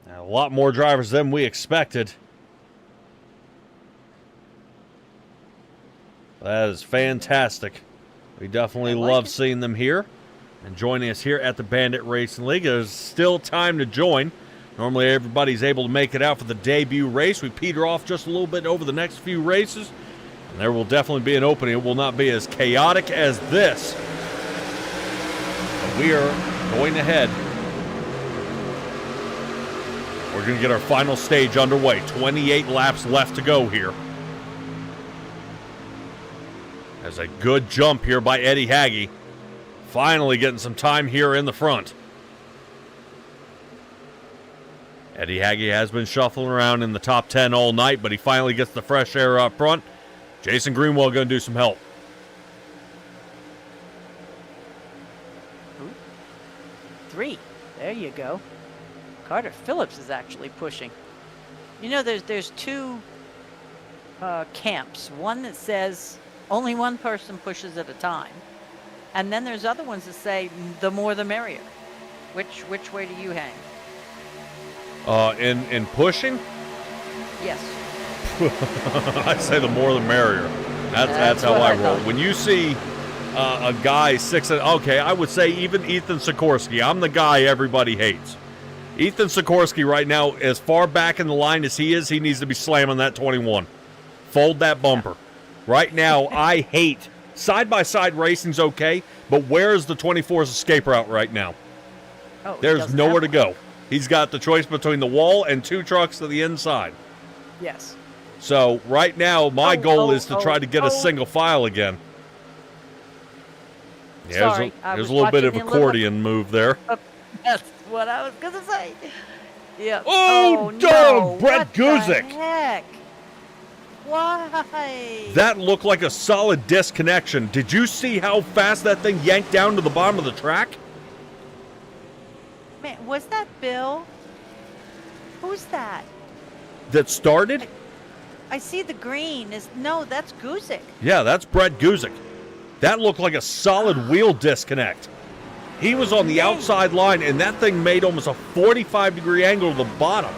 [SPEAKER 2] Now, a lot more drivers than we expected. That is fantastic. We definitely love seeing them here and joining us here at the Bandit Racing League. There's still time to join. Normally everybody's able to make it out for the debut race. We peter off just a little bit over the next few races, and there will definitely be an opening. It will not be as chaotic as this. But we are going ahead. We're going to get our final stage underway. 28 laps left to go here. There's a good jump here by Eddie Hagge. Finally getting some time here in the front. Eddie Hagge has been shuffling around in the top 10 all night, but he finally gets the fresh air up front. Jason Greenwell going to do some help.
[SPEAKER 3] Ooh. 3. There you go. Carter Phillips is actually pushing. You know, there's 2 camps. One that says only one person pushes at a time. And then there's other ones that say the more the merrier. Which way do you hang?
[SPEAKER 2] In pushing?
[SPEAKER 3] Yes.
[SPEAKER 2] I say the more the merrier. That's how I roll. When you see a guy okay, I would say even Ethan Sikorsky. I'm the guy everybody hates. Ethan Sikorsky right now, as far back in the line as he is, he needs to be slamming that 21. Fold that bumper. Right now, I hate side-by-side racing's okay, but where's the 24's escape route right now?
[SPEAKER 3] Oh,
[SPEAKER 2] there's nowhere to go. He's got the choice between the wall and 2 trucks to the inside.
[SPEAKER 3] Yes.
[SPEAKER 2] So right now, my goal is to try to get a single file again. Yeah,
[SPEAKER 3] Sorry,
[SPEAKER 2] there's a little bit of accordion move there.
[SPEAKER 3] That's what I was going to say. Yeah.
[SPEAKER 2] Oh,
[SPEAKER 3] no.
[SPEAKER 2] Brett Guzik.
[SPEAKER 3] What the heck? Why?
[SPEAKER 2] That looked like a solid disconnection. Did you see how fast that thing yanked down to the bottom of the track?
[SPEAKER 3] Man, was that Bill? Who's that?
[SPEAKER 2] That started?
[SPEAKER 3] I see the green. No, that's Guzik.
[SPEAKER 2] Yeah, that's Brett Guzik. That looked like a solid wheel disconnect. He was on the outside line, and that thing made almost a 45-degree angle to the bottom.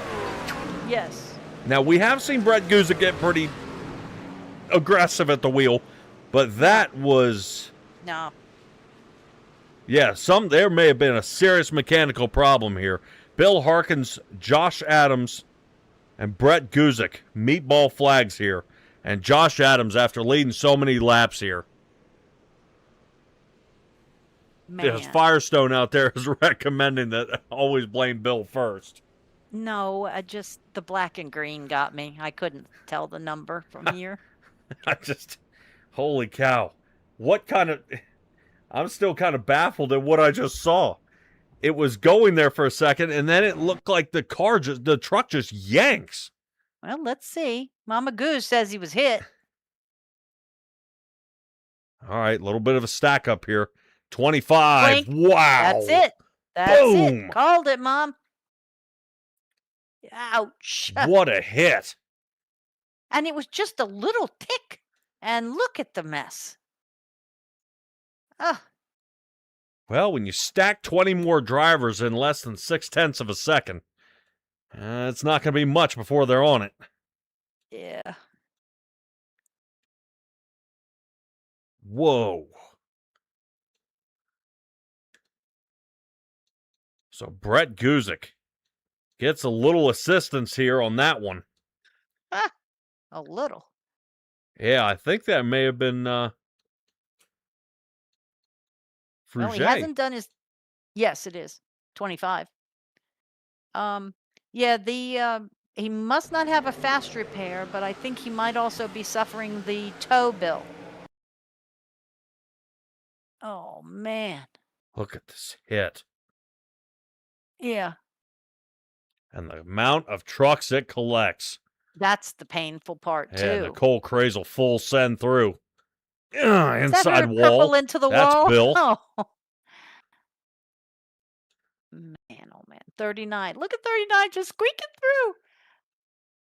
[SPEAKER 3] Yes.
[SPEAKER 2] Now, we have seen Brett Guzik get pretty aggressive at the wheel, but that was...
[SPEAKER 3] No.
[SPEAKER 2] Yeah, there may have been a serious mechanical problem here. Bill Harkins, Josh Adams, and Brett Guzik, meatball flags here. And Josh Adams, after leading so many laps here. Yes, Firestone out there is recommending that always blame Bill first.
[SPEAKER 3] No, just the black and green got me. I couldn't tell the number from here.
[SPEAKER 2] Holy cow. I'm still kind of baffled at what I just saw. It was going there for a second, and then it looked like the truck just yanks.
[SPEAKER 3] Well, let's see. Mama Goose says he was hit.
[SPEAKER 2] All right, a little bit of a stack up here. 25.
[SPEAKER 3] Blink.
[SPEAKER 2] Wow.
[SPEAKER 3] That's it. That's
[SPEAKER 2] Boom.
[SPEAKER 3] it. Called it, Mom. Ouch.
[SPEAKER 2] What a hit.
[SPEAKER 3] And it was just a little tick. And look at the mess. Ugh.
[SPEAKER 2] Well, when you stack 20 more drivers in less than 0.6 of a second, it's not going to be much before they're on it.
[SPEAKER 3] Yeah.
[SPEAKER 2] Whoa. So Brett Guzik gets a little assistance here on that one.
[SPEAKER 3] A little.
[SPEAKER 2] Yeah, I think that may have been Fruget.
[SPEAKER 3] Well, he hasn't done his... Yes, it is. 25. Yeah, he must not have a fast repair, but I think he might also be suffering the tow bill. Oh, man.
[SPEAKER 2] Look at this hit.
[SPEAKER 3] Yeah.
[SPEAKER 2] And the amount of trucks it collects.
[SPEAKER 3] That's the painful part, too.
[SPEAKER 2] Yeah, Nicole Crazel full send through.
[SPEAKER 3] Is that
[SPEAKER 2] inside
[SPEAKER 3] her
[SPEAKER 2] wall.
[SPEAKER 3] triple into the
[SPEAKER 2] That's
[SPEAKER 3] wall?
[SPEAKER 2] Bill.
[SPEAKER 3] Oh. Man, oh man. 39. Look at 39 just squeaking through.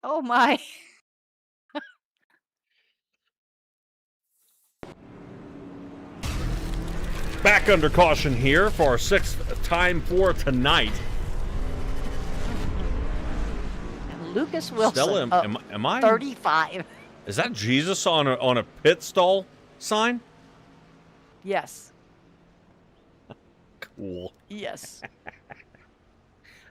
[SPEAKER 3] Oh my.
[SPEAKER 2] Back under caution here for our 6th time for tonight.
[SPEAKER 3] And Lucas Wilson.
[SPEAKER 2] Stella, am I
[SPEAKER 3] 35.
[SPEAKER 2] Is that Jesus on a pit stall sign?
[SPEAKER 3] Yes.
[SPEAKER 2] Cool.
[SPEAKER 3] Yes.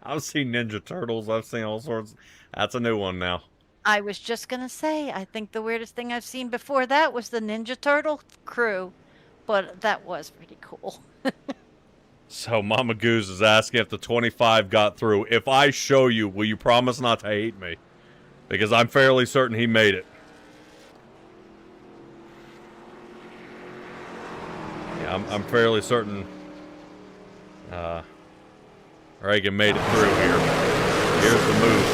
[SPEAKER 2] I've seen Ninja Turtles. I've seen all sorts. That's a new one now.
[SPEAKER 3] I was just going to say, I think the weirdest thing I've seen before that was the Ninja Turtle crew. But that was pretty cool.
[SPEAKER 2] So Mama Goose is asking if the 25 got through. If I show you, will you promise not to hate me? Because I'm fairly certain he made it. Yeah, I'm fairly certain Reagan made it through here. Here's the move.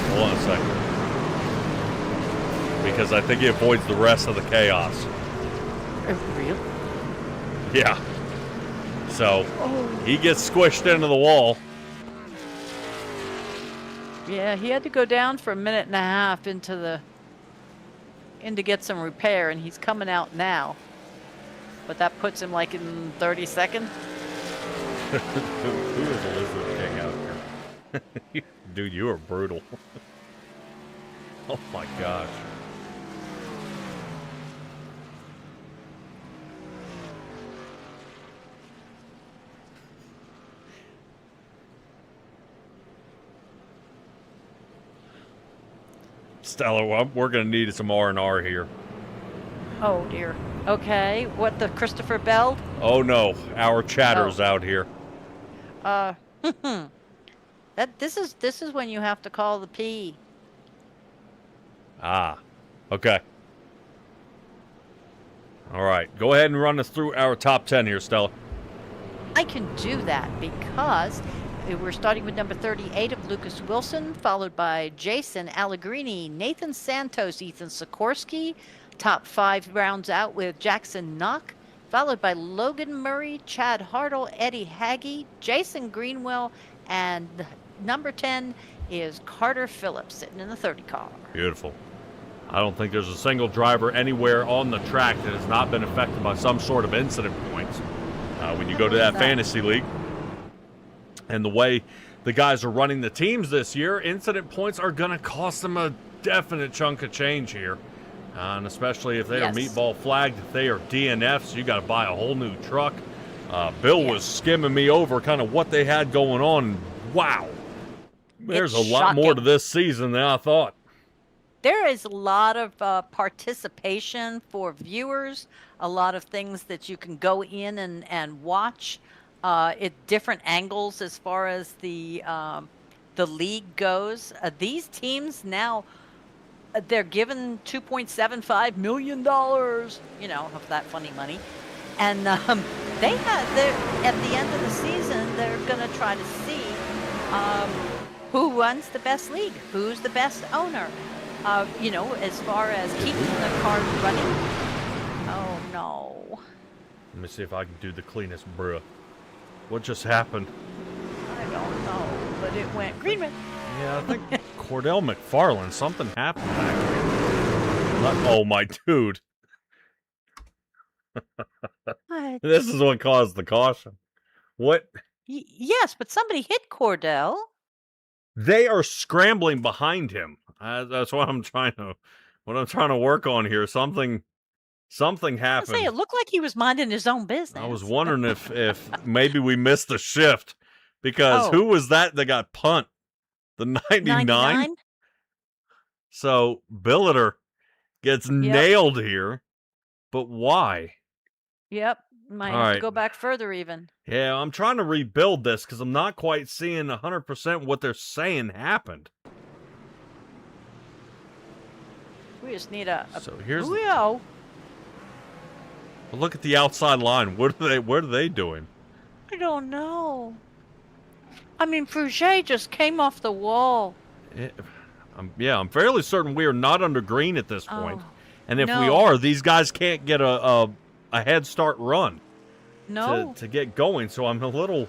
[SPEAKER 2] Hold on a second. Because I think he avoids the rest of the chaos.
[SPEAKER 3] Real?
[SPEAKER 2] Yeah. So, he gets squished into the wall.
[SPEAKER 3] Yeah, he had to go down for a minute and a half in to get some repair, and he's coming out now. But that puts him like in 30 seconds.
[SPEAKER 2] Who is the Lizard King out here? Dude, you are brutal. Oh my gosh. Stella, we're going to need some R&R here.
[SPEAKER 3] Oh dear. Okay, what, the Christopher Bell?
[SPEAKER 2] Oh no, our chatter's out here.
[SPEAKER 3] This is when you have to call the P.
[SPEAKER 2] Ah, okay. All right, go ahead and run us through our top 10 here, Stella.
[SPEAKER 3] I can do that because we're starting with number 38 of Lucas Wilson, followed by Jason Allegrini, Nathan Santos, Ethan Sikorsky. Top 5 rounds out with Jackson Knock, followed by Logan Murray, Chad Hartle, Eddie Haggy, Jason Greenwell, and number 10 is Carter Phillips sitting in the 30 car.
[SPEAKER 2] Beautiful. I don't think there's a single driver anywhere on the track that has not been affected by some sort of incident points. When you go to that fantasy league, and the way the guys are running the teams this year, incident points are going to cost them a definite chunk of change here. And especially if they are meatball flagged, if they are DNFs, you got to buy a whole new truck. Bill was skimming me over kind of what they had going on. Wow. There's a lot more to this season than I thought.
[SPEAKER 3] There is a lot of participation for viewers, a lot of things that you can go in and watch at different angles as far as the league goes. These teams now, they're given $2.75 million, you know, of that funny money. And they have, at the end of the season, they're going to try to see who runs the best league, who's the best owner. You know, as far as keeping the car running. Oh, no.
[SPEAKER 2] Let me see if I can do the cleanest bruh. What just happened?
[SPEAKER 3] I don't know, but it went Greenman.
[SPEAKER 2] Yeah, I think Cordell McFarland, something happened back here. Oh, my dude. This is what caused the caution. What?
[SPEAKER 3] Yes, but somebody hit Cordell.
[SPEAKER 2] They are scrambling behind him. That's what I'm trying to work on here. Something happened.
[SPEAKER 3] I say it looked like he was minding his own business.
[SPEAKER 2] I was wondering if maybe we missed the shift, because who was that got punt? The 99? So Billiter gets nailed here, but why?
[SPEAKER 3] Yep. Might have to go back further even.
[SPEAKER 2] Yeah, I'm trying to rebuild this because I'm not quite seeing 100% what they're saying happened.
[SPEAKER 3] We just need a
[SPEAKER 2] so here's
[SPEAKER 3] Well,
[SPEAKER 2] look at the outside line. What are they doing?
[SPEAKER 3] I don't know. I mean, Fruget just came off the wall.
[SPEAKER 2] I'm fairly certain we are not under green at this point. And if we
[SPEAKER 3] no.
[SPEAKER 2] are, these guys can't get a head start run to get going. So I'm a little...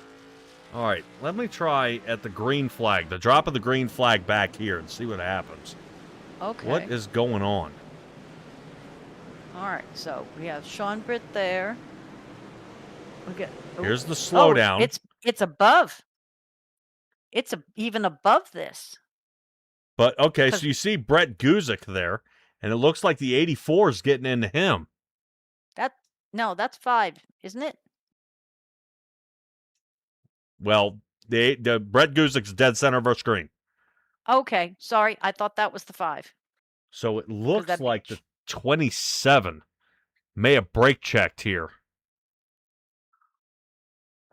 [SPEAKER 2] All right, let me try at the green flag, the drop of the green flag back here, and see what happens.
[SPEAKER 3] Okay.
[SPEAKER 2] What is going on?
[SPEAKER 3] All right, so we have Sean Britt there.
[SPEAKER 2] Here's the slowdown.
[SPEAKER 3] It's above. It's even above this.
[SPEAKER 2] But, okay, so you see Brett Guzik there, and it looks like the 84 is getting into him.
[SPEAKER 3] That's 5, isn't it?
[SPEAKER 2] Well, the Brett Guzik's dead center of our screen.
[SPEAKER 3] Okay, sorry. I thought that was the 5.
[SPEAKER 2] So it looks like 27 may have brake checked here.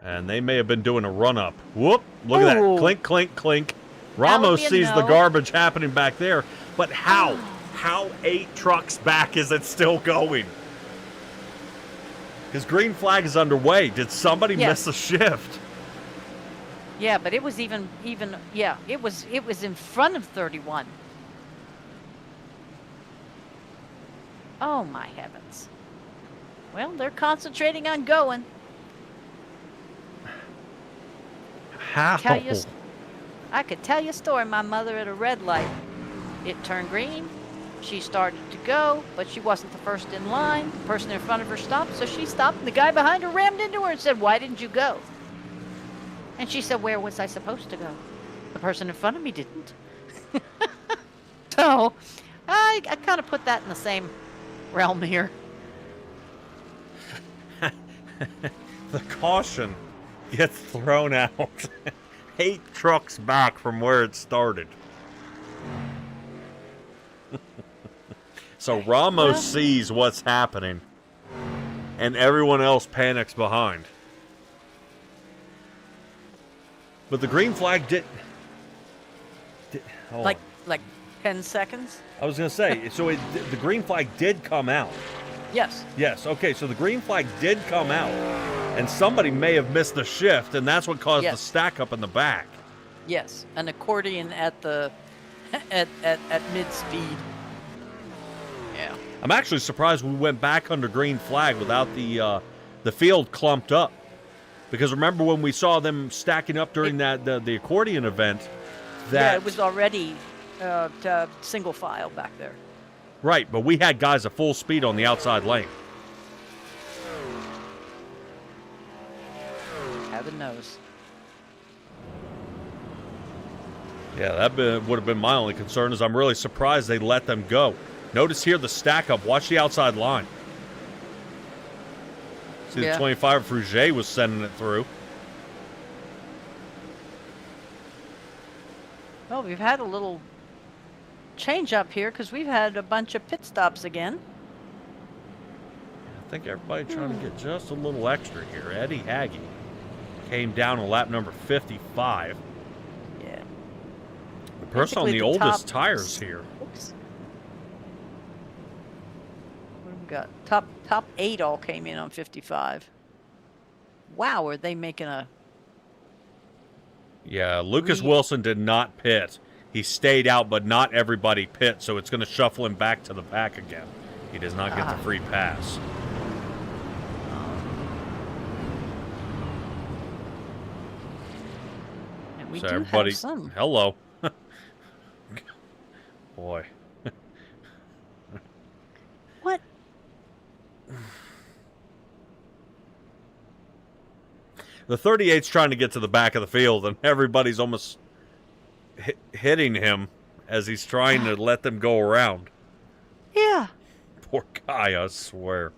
[SPEAKER 2] And they may have been doing a run-up. Whoop, look at that. Clink, clink, clink. Ramos sees the garbage happening back there. But how? How 8 trucks back is it still going? His green flag is underway. Did somebody miss a shift?
[SPEAKER 3] Yeah, but it was it was in front of 31. Oh my heavens. Well, they're concentrating on going.
[SPEAKER 2] How?
[SPEAKER 3] I could tell you a story. My mother at a red light. It turned green. She started to go, but she wasn't the first in line. The person in front of her stopped, so she stopped, and the guy behind her rammed into her and said, "Why didn't you go?" And she said, "Where was I supposed to go? The person in front of me didn't." So I kind of put that in the same realm here.
[SPEAKER 2] The caution gets thrown out. 8 trucks back from where it started. So Ramos sees what's happening, and everyone else panics behind. But the green flag did
[SPEAKER 3] like 10 seconds?
[SPEAKER 2] I was going to say, so the green flag did come out.
[SPEAKER 3] Yes.
[SPEAKER 2] Yes, okay, so the green flag did come out, and somebody may have missed the shift, and that's what caused the stack up in the back.
[SPEAKER 3] Yes, an accordion at the at mid-speed. Yeah.
[SPEAKER 2] I'm actually surprised we went back under green flag without the field clumped up. Because remember when we saw them stacking up during the accordion event?
[SPEAKER 3] It was already single file back there.
[SPEAKER 2] Right, but we had guys at full speed on the outside lane.
[SPEAKER 3] Heaven knows.
[SPEAKER 2] Yeah, that would have been my only concern, is I'm really surprised they let them go. Notice here the stack up. Watch the outside line. See, the 25 Fruget was sending it through.
[SPEAKER 3] Well, we've had a little change up here because we've had a bunch of pit stops again.
[SPEAKER 2] I think everybody trying to get just a little extra here. Eddie Hagee came down on lap number 55.
[SPEAKER 3] Yeah.
[SPEAKER 2] The person on the oldest tires here.
[SPEAKER 3] Oops. What have we got? Top 8 all came in on 55. Wow, are they making a...
[SPEAKER 2] Yeah, Lucas Wilson did not pit. He stayed out, but not everybody pit, so it's going to shuffle him back to the back again. He does not get the free pass.
[SPEAKER 3] And we
[SPEAKER 2] so
[SPEAKER 3] do
[SPEAKER 2] everybody,
[SPEAKER 3] have some.
[SPEAKER 2] Hello. Boy.
[SPEAKER 3] What?
[SPEAKER 2] The 38's trying to get to the back of the field, and everybody's almost hitting him as he's trying to let them go around.
[SPEAKER 3] Yeah.
[SPEAKER 2] Poor guy, I swear.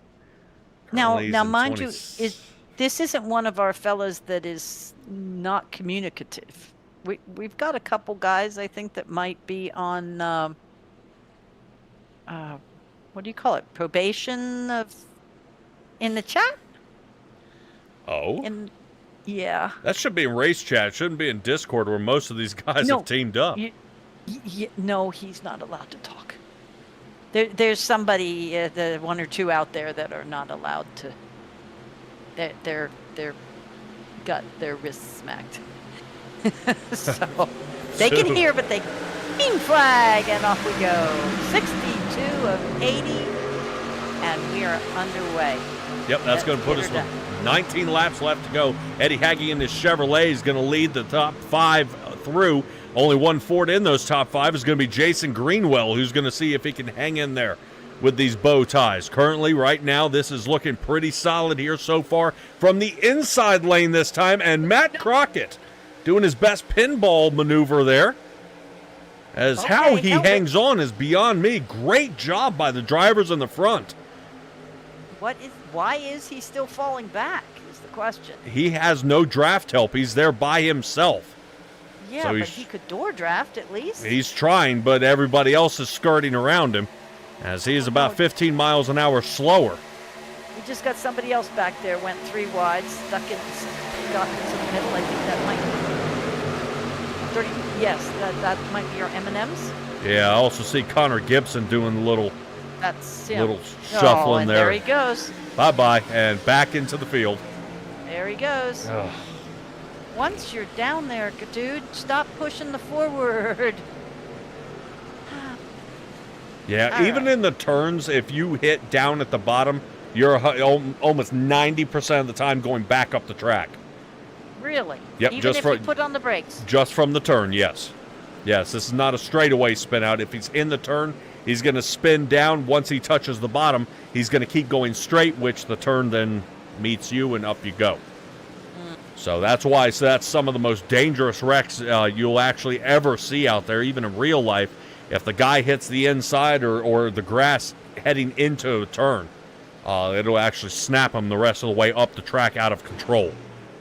[SPEAKER 3] Now, mind you, this isn't one of our fellas that is not communicative. We've got a couple guys, I think, that might be on, what do you call it? Probation in the chat?
[SPEAKER 2] Oh?
[SPEAKER 3] Yeah.
[SPEAKER 2] That should be in race chat. It shouldn't be in Discord where most of these guys have teamed up.
[SPEAKER 3] No, he's not allowed to talk. There's somebody, the 1 or 2 out there that are not allowed to. They're got their wrists smacked. So they can hear, but they green flag, and off we go. 62 of 80, and we are underway.
[SPEAKER 2] Yep, that's going to put us with 19 laps left to go. Eddie Hagee in his Chevrolet is going to lead the top 5 through. Only one Ford in those top 5 is going to be Jason Greenwell, who's going to see if he can hang in there with these bow ties. Currently, right now, this is looking pretty solid here so far from the inside lane this time. And Matt Crockett doing his best pinball maneuver there. How he hangs on is beyond me. Great job by the drivers in the front.
[SPEAKER 3] Why is he still falling back is the question.
[SPEAKER 2] He has no draft help. He's there by himself.
[SPEAKER 3] Yeah, so but he could door draft at least.
[SPEAKER 2] He's trying, but everybody else is skirting around him. as he is about 15 miles an hour slower.
[SPEAKER 3] We just got somebody else back there, went 3 wide, got into the middle. I think that might be 30. Yes, that might be our M&Ms.
[SPEAKER 2] Yeah, I also see Connor Gibson doing a little shuffling
[SPEAKER 3] and
[SPEAKER 2] there.
[SPEAKER 3] There he goes.
[SPEAKER 2] Bye-bye, and back into the field.
[SPEAKER 3] There he goes.
[SPEAKER 2] Ugh.
[SPEAKER 3] Once you're down there, dude, stop pushing the forward.
[SPEAKER 2] Yeah,
[SPEAKER 3] All
[SPEAKER 2] even
[SPEAKER 3] right.
[SPEAKER 2] in the turns, if you hit down at the bottom, you're almost 90% of the time going back up the track.
[SPEAKER 3] Really?
[SPEAKER 2] Yep,
[SPEAKER 3] Even
[SPEAKER 2] just
[SPEAKER 3] if
[SPEAKER 2] for-
[SPEAKER 3] you put on the brakes.
[SPEAKER 2] Just from the turn, yes. Yes, this is not a straightaway spin out. If he's in the turn, he's going to spin down. Once he touches the bottom, he's going to keep going straight, which the turn then meets you, and up you go. So that's why that's some of the most dangerous wrecks you'll actually ever see out there, even in real life. If the guy hits the inside or the grass heading into a turn, it'll actually snap him the rest of the way up the track out of control.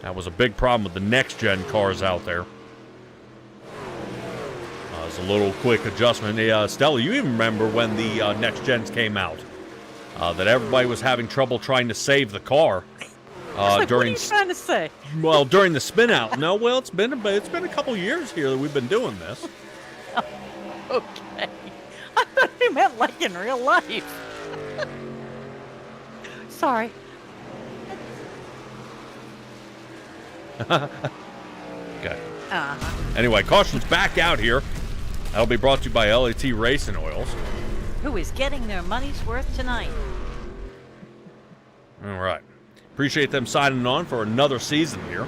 [SPEAKER 2] That was a big problem with the next-gen cars out there. It's a little quick adjustment. Stella, you even remember when the next-gens came out, that everybody was having trouble trying to save the car.
[SPEAKER 3] What are you trying to say?
[SPEAKER 2] Well, during the spin out. No, well, it's been a couple years here that we've been doing this.
[SPEAKER 3] Okay. I thought you meant like in real life. Sorry.
[SPEAKER 2] Okay.
[SPEAKER 3] Uh-huh.
[SPEAKER 2] Anyway, caution's back out here. That'll be brought to you by LAT Racing Oils.
[SPEAKER 3] Who is getting their money's worth tonight?
[SPEAKER 2] All right. Appreciate them signing on for another season here.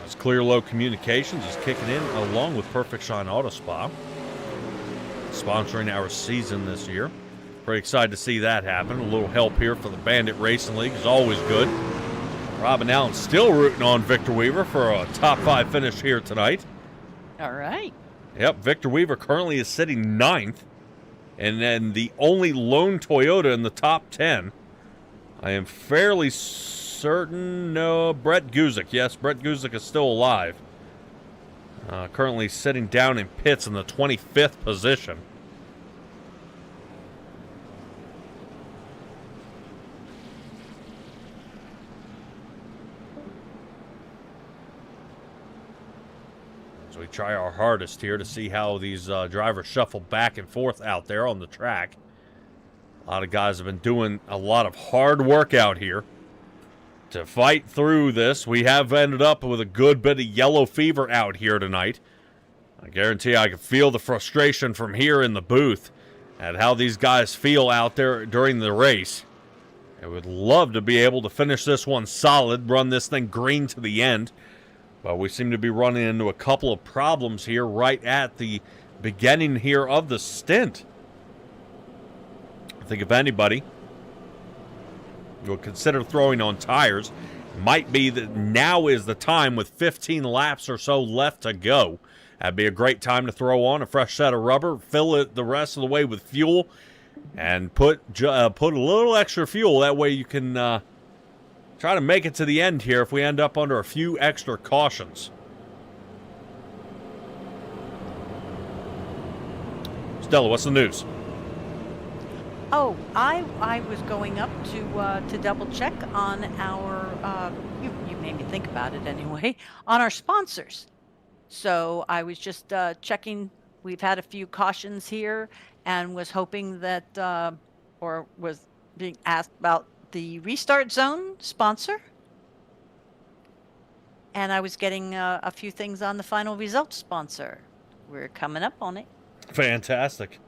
[SPEAKER 2] As Clear Low Communications is kicking in along with Perfect Shine Auto Spa, sponsoring our season this year. Pretty excited to see that happen. A little help here for the Bandit Racing League is always good. Robin Allen still rooting on Victor Weaver for a top 5 finish here tonight.
[SPEAKER 3] All right.
[SPEAKER 2] Yep, Victor Weaver currently is sitting 9th. And then the only lone Toyota in the top 10, I am fairly certain, no, Brett Guzik. Yes, Brett Guzik is still alive. Currently sitting down in pits in the 25th position. So we try our hardest here to see how these drivers shuffle back and forth out there on the track. A lot of guys have been doing a lot of hard work out here to fight through this. We have ended up with a good bit of yellow fever out here tonight. I guarantee I can feel the frustration from here in the booth at how these guys feel out there during the race. I would love to be able to finish this one solid, run this thing green to the end. But we seem to be running into a couple of problems here right at the beginning here of the stint. I think if anybody will consider throwing on tires, might be that now is the time with 15 laps or so left to go. That'd be a great time to throw on a fresh set of rubber, fill it the rest of the way with fuel, and put a little extra fuel. That way you can try to make it to the end here if we end up under a few extra cautions. Stella, what's the news?
[SPEAKER 3] Oh, I was going up to double check on our you made me think about it anyway, on our sponsors. So I was just checking. We've had a few cautions here, and was hoping that or was being asked about the Restart Zone sponsor. And I was getting a few things on the Final Results sponsor. We're coming up on it.
[SPEAKER 2] Fantastic.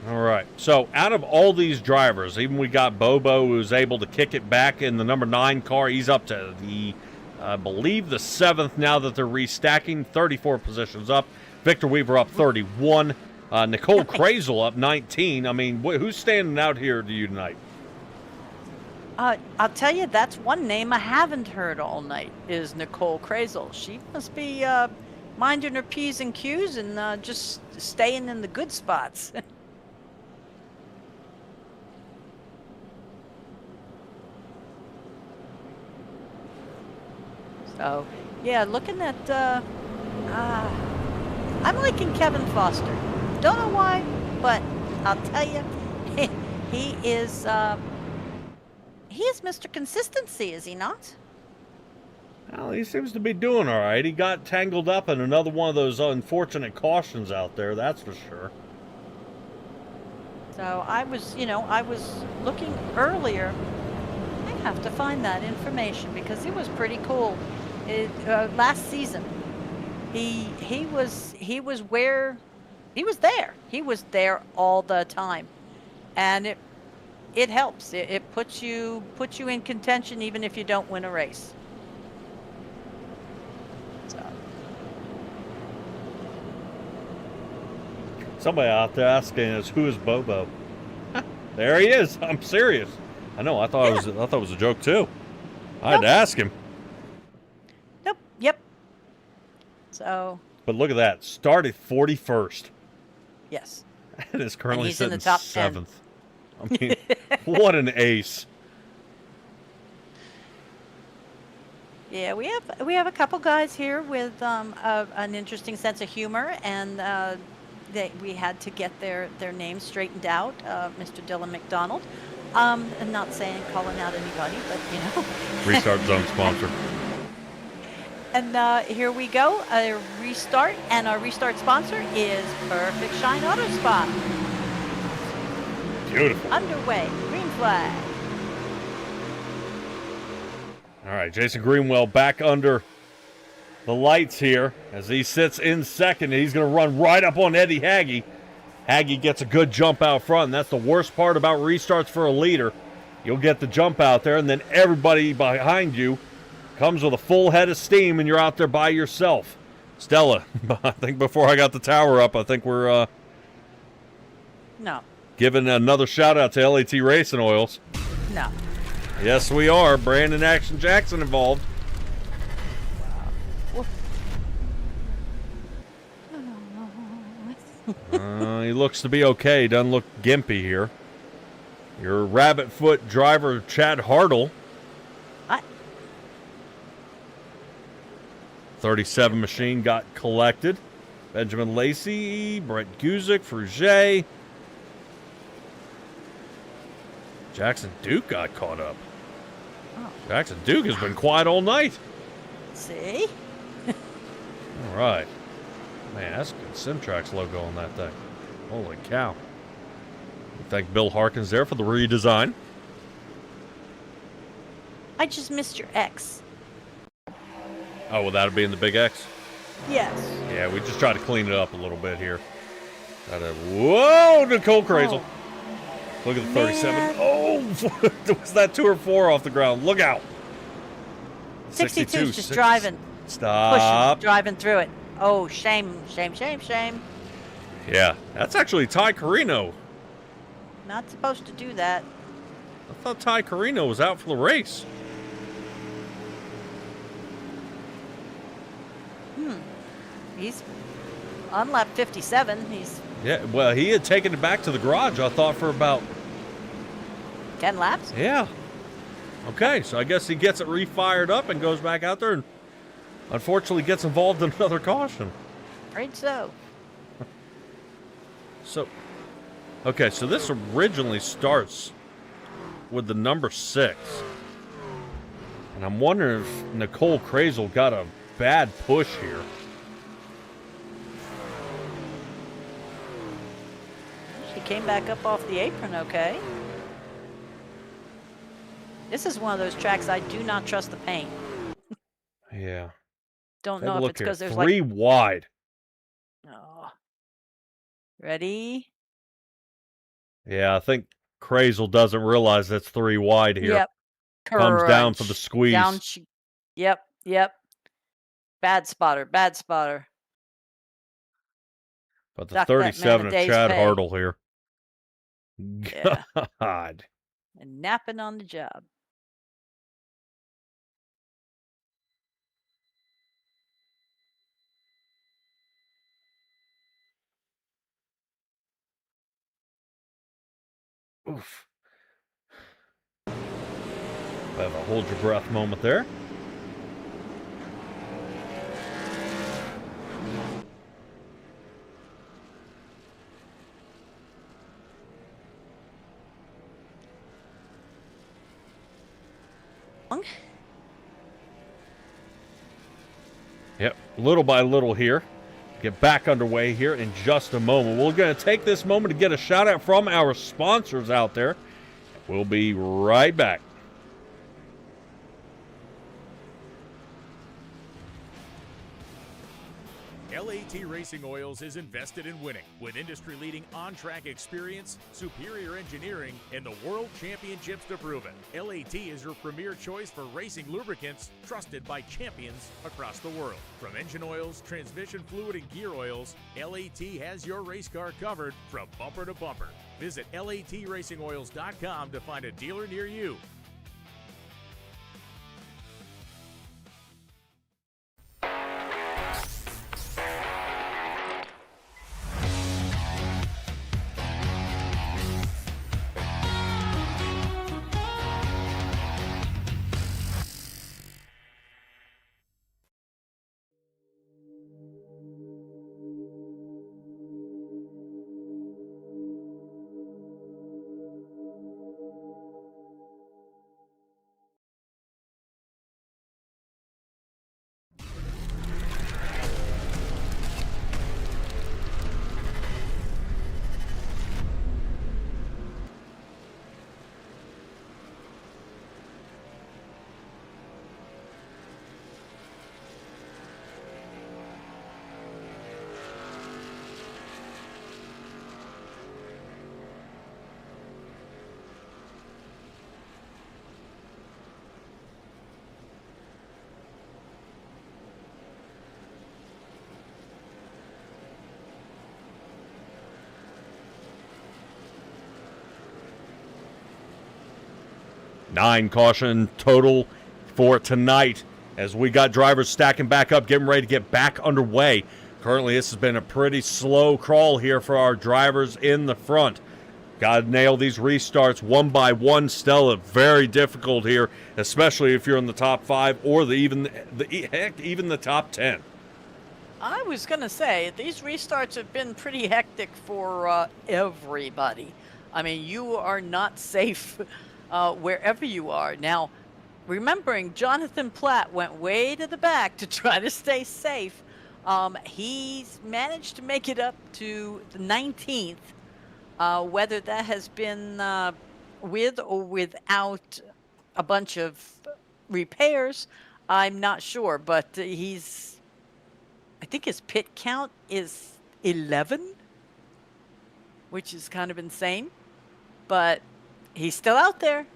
[SPEAKER 2] All right. So out of all these drivers, even we got Bobo, who's able to kick it back in the number 9 car. He's up to the, I believe, the 7th now that they're restacking. 34 positions up. Victor Weaver up 31. Nicole Crazel up 19. I mean, who's standing out here to you tonight?
[SPEAKER 3] I'll tell you, that's one name I haven't heard all night, is Nicole Crazel. She must be minding her P's and Q's and just staying in the good spots. So, yeah, looking at, I'm liking Kevin Foster. Don't know why, but I'll tell you, he is, he is Mr. Consistency, is he not?
[SPEAKER 2] Well, he seems to be doing all right. He got tangled up in another one of those unfortunate cautions out there, that's for sure.
[SPEAKER 3] So I was, I was looking earlier. I have to find that information because it was pretty cool. Last season, he was where he was there. He was there all the time, and it helps. It puts you in contention even if you don't win a race. So
[SPEAKER 2] Somebody out there asking us, who is Bobo? There he is. I'm serious. I know. I thought it was a joke too. I had to ask him.
[SPEAKER 3] Nope. Yep. So.
[SPEAKER 2] But look at that. Started 41st.
[SPEAKER 3] Yes.
[SPEAKER 2] And is currently
[SPEAKER 3] he's in
[SPEAKER 2] sitting
[SPEAKER 3] the top
[SPEAKER 2] 7th. I mean, what an ace.
[SPEAKER 3] Yeah, we have a couple guys here with an interesting sense of humor, and we had to get their names straightened out. Mr. Dylan McDonald. I'm not saying calling out anybody, but
[SPEAKER 2] Restart Zone sponsor.
[SPEAKER 3] And here we go, a restart, and our restart sponsor is Perfect Shine Auto Spa.
[SPEAKER 2] Beautiful.
[SPEAKER 3] Underway, green flag.
[SPEAKER 2] All right, Jason Greenwell back under the lights here as he sits in second. He's going to run right up on Eddie Haggy. Haggy gets a good jump out front, and that's the worst part about restarts for a leader. You'll get the jump out there, and then everybody behind you comes with a full head of steam, and you're out there by yourself. Stella, I think before I got the tower up, I think we're
[SPEAKER 3] No.
[SPEAKER 2] giving another shout-out to LAT Racing Oils.
[SPEAKER 3] No.
[SPEAKER 2] Yes, we are. Brandon Action Jackson involved. He looks to be okay. Doesn't look gimpy here. Your rabbit foot driver, Chad Hartle. 37 machine got collected. Benjamin Lacey, Brett Guzik, Fruget. Jackson Duke got caught up.
[SPEAKER 3] Oh.
[SPEAKER 2] Jackson Duke has been quiet all night.
[SPEAKER 3] See?
[SPEAKER 2] All right. Man, that's a good Simtrax logo on that thing. Holy cow. We thank Bill Harkins there for the redesign.
[SPEAKER 3] I just missed your X.
[SPEAKER 2] Oh, well, that'll be in the big X?
[SPEAKER 3] Yes.
[SPEAKER 2] Yeah, we just try to clean it up a little bit here. Whoa, Nicole Crazel. Oh, look at the 37.
[SPEAKER 3] Man.
[SPEAKER 2] Oh, was that 2 or 4 off the ground? Look out.
[SPEAKER 3] 62's just driving.
[SPEAKER 2] Stop.
[SPEAKER 3] Pushing, driving through it. Oh, shame, shame, shame, shame.
[SPEAKER 2] Yeah, that's actually Ty Carino.
[SPEAKER 3] Not supposed to do that.
[SPEAKER 2] I thought Ty Carino was out for the race.
[SPEAKER 3] He's on lap 57. He's
[SPEAKER 2] Yeah, well, he had taken it back to the garage, I thought, for about
[SPEAKER 3] 10 laps.
[SPEAKER 2] Yeah. Okay, so I guess he gets it refired up and goes back out there and unfortunately gets involved in another caution.
[SPEAKER 3] Afraid so.
[SPEAKER 2] So, okay, so this originally starts with the number 6. And I'm wondering if Nicole Crazel got a bad push here.
[SPEAKER 3] She came back up off the apron, okay. This is one of those tracks I do not trust the paint.
[SPEAKER 2] Yeah.
[SPEAKER 3] Don't
[SPEAKER 2] Take a
[SPEAKER 3] know if
[SPEAKER 2] look
[SPEAKER 3] it's
[SPEAKER 2] here.
[SPEAKER 3] because there's
[SPEAKER 2] 3
[SPEAKER 3] like...
[SPEAKER 2] wide.
[SPEAKER 3] Oh. Ready?
[SPEAKER 2] Yeah, I think Crazel doesn't realize that's 3 wide here.
[SPEAKER 3] Yep.
[SPEAKER 2] Comes down for
[SPEAKER 3] Crunch.
[SPEAKER 2] the squeeze.
[SPEAKER 3] Down yep, yep. Bad spotter, bad spotter.
[SPEAKER 2] But the
[SPEAKER 3] Dock that man a
[SPEAKER 2] 37 of
[SPEAKER 3] day's
[SPEAKER 2] Chad
[SPEAKER 3] pay.
[SPEAKER 2] Hartle here.
[SPEAKER 3] Yeah.
[SPEAKER 2] God.
[SPEAKER 3] And napping on the job.
[SPEAKER 2] Oof. We have a hold your breath moment there.
[SPEAKER 3] along.
[SPEAKER 2] Yep, little by little here. Get back underway here in just a moment. We're going to take this moment to get a shout out from our sponsors out there. We'll be right back.
[SPEAKER 1] LAT Racing Oils is invested in winning with industry-leading on-track experience, superior engineering, and the World Championships to prove it. LAT is your premier choice for racing lubricants trusted by champions across the world. From engine oils, transmission fluid, and gear oils, LAT has your race car covered from bumper to bumper. Visit LATRacingOils.com to find a dealer near you.
[SPEAKER 2] Nine caution total for tonight as we got drivers stacking back up, getting ready to get back underway. Currently, this has been a pretty slow crawl here for our drivers in the front. Got to nail these restarts one by one, Stella. Very difficult here, especially if you're in the top 5 or even the top 10.
[SPEAKER 3] I was going to say, these restarts have been pretty hectic for everybody. I mean, you are not safe wherever you are. Now, remembering Jonathan Platt went way to the back to try to stay safe. He's managed to make it up to the 19th. Whether that has been with or without a bunch of repairs, I'm not sure. But I think his pit count is 11, which is kind of insane. But he's still out there.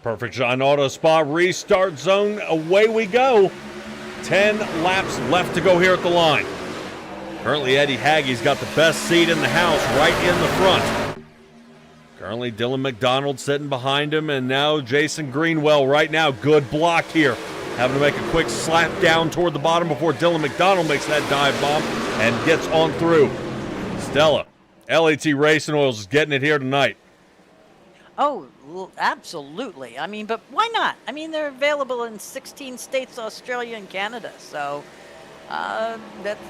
[SPEAKER 2] Perfect shot, auto spot, restart zone, away we go. 10 laps left to go here at the line. Currently, Eddie Haggie's got the best seat in the house right in the front. Currently, Dylan McDonald sitting behind him, and now Jason Greenwell right now. Good block here. Having to make a quick slap down toward the bottom before Dylan McDonald makes that dive bomb and gets on through. Stella, LAT Racing Oils is getting it here tonight.
[SPEAKER 3] Oh, absolutely. I mean, but why not? I mean, they're available in 16 states, Australia, and Canada. So let's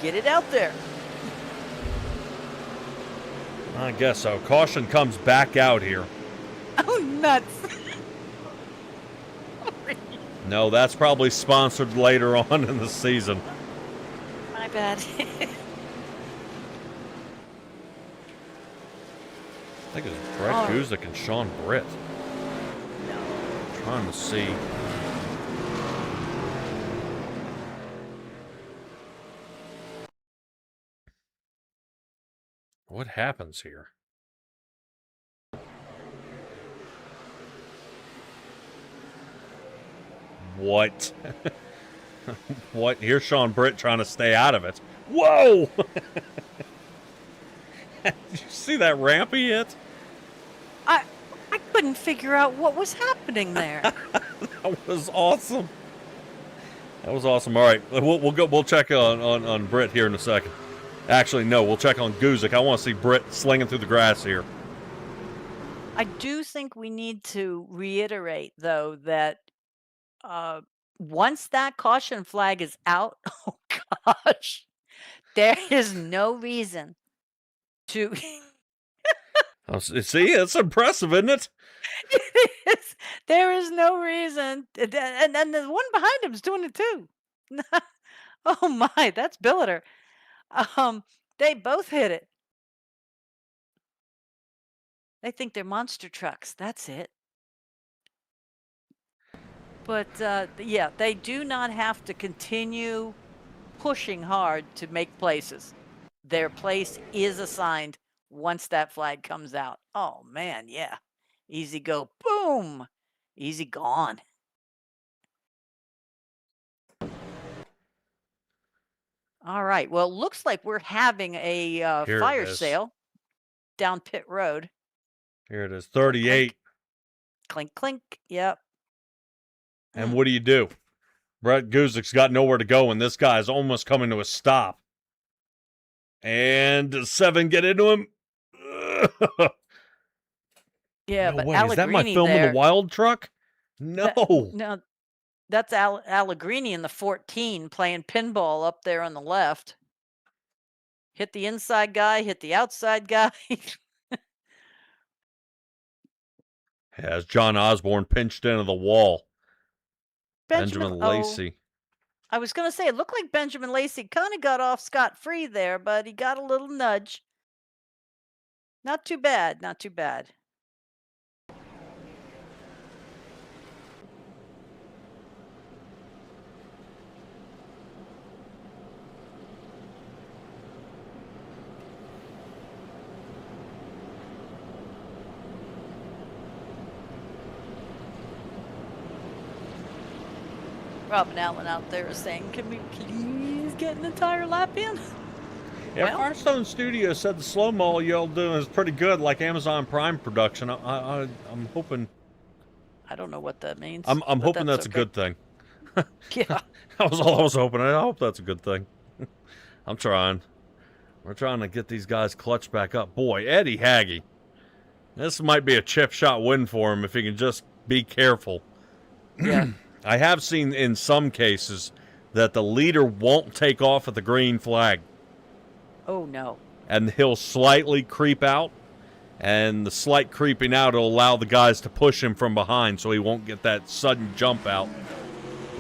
[SPEAKER 3] get it out there.
[SPEAKER 2] I guess so. Caution comes back out here.
[SPEAKER 3] Oh, nuts.
[SPEAKER 2] No, that's probably sponsored later on in the season.
[SPEAKER 3] My bad.
[SPEAKER 2] I think it's Brett Guzik and Sean Britt.
[SPEAKER 3] No.
[SPEAKER 2] I'm trying to see. What happens here? What? What? Here's Sean Britt trying to stay out of it. Whoa! Did you see that ramp he hit?
[SPEAKER 3] I couldn't figure out what was happening there.
[SPEAKER 2] That was awesome. That was awesome. All right, we'll go. We'll check on Britt here in a second. Actually, no, we'll check on Guzik. I want to see Britt slinging through the grass here.
[SPEAKER 3] I do think we need to reiterate, though, that once that caution flag is out, oh gosh, there is no reason to
[SPEAKER 2] Oh, see, it's impressive, isn't it?
[SPEAKER 3] There is no reason. And the one behind him is doing it too. Oh my, that's Billiter. They both hit it. They think they're monster trucks. That's it. But yeah, they do not have to continue pushing hard to make places. Their place is assigned once that flag comes out. Oh man, yeah. Easy go. Boom. Easy gone. All right. Well, looks like we're having a
[SPEAKER 2] Here it
[SPEAKER 3] fire
[SPEAKER 2] is.
[SPEAKER 3] sale down pit road.
[SPEAKER 2] Here it is, 38.
[SPEAKER 3] Clink, clink. Yep.
[SPEAKER 2] And what do? Brett Guzik's got nowhere to go, and this guy is almost coming to a stop. And does 7 get into him?
[SPEAKER 3] Yeah,
[SPEAKER 2] no
[SPEAKER 3] but
[SPEAKER 2] way. Is that my
[SPEAKER 3] Allegrini
[SPEAKER 2] film
[SPEAKER 3] there,
[SPEAKER 2] in the wild truck? No.
[SPEAKER 3] No, that's Allegrini in the 14 playing pinball up there on the left. Hit the inside guy, hit the outside guy.
[SPEAKER 2] As John Osborne pinched into the wall. Benjamin Lacey.
[SPEAKER 3] I was going to say, it looked like Benjamin Lacey kind of got off scot-free there, but he got a little nudge. Not too bad, not too bad. Robin Allen out there is saying, can we please get an entire lap in?
[SPEAKER 2] Yeah,
[SPEAKER 3] Well-
[SPEAKER 2] Firestone Studios said the slow-mo y'all doing is pretty good, like Amazon Prime production. I'm hoping...
[SPEAKER 3] I don't know what that means.
[SPEAKER 2] I'm
[SPEAKER 3] but
[SPEAKER 2] hoping that's a
[SPEAKER 3] okay.
[SPEAKER 2] good thing.
[SPEAKER 3] Yeah.
[SPEAKER 2] That was all I was hoping. I hope that's a good thing. I'm trying. We're trying to get these guys clutched back up. Boy, Eddie Haggy. This might be a chip shot win for him if he can just be careful.
[SPEAKER 3] Yeah.
[SPEAKER 2] I have seen in some cases that the leader won't take off at the green flag.
[SPEAKER 3] Oh, no.
[SPEAKER 2] And he'll slightly creep out. And the slight creeping out will allow the guys to push him from behind so he won't get that sudden jump out.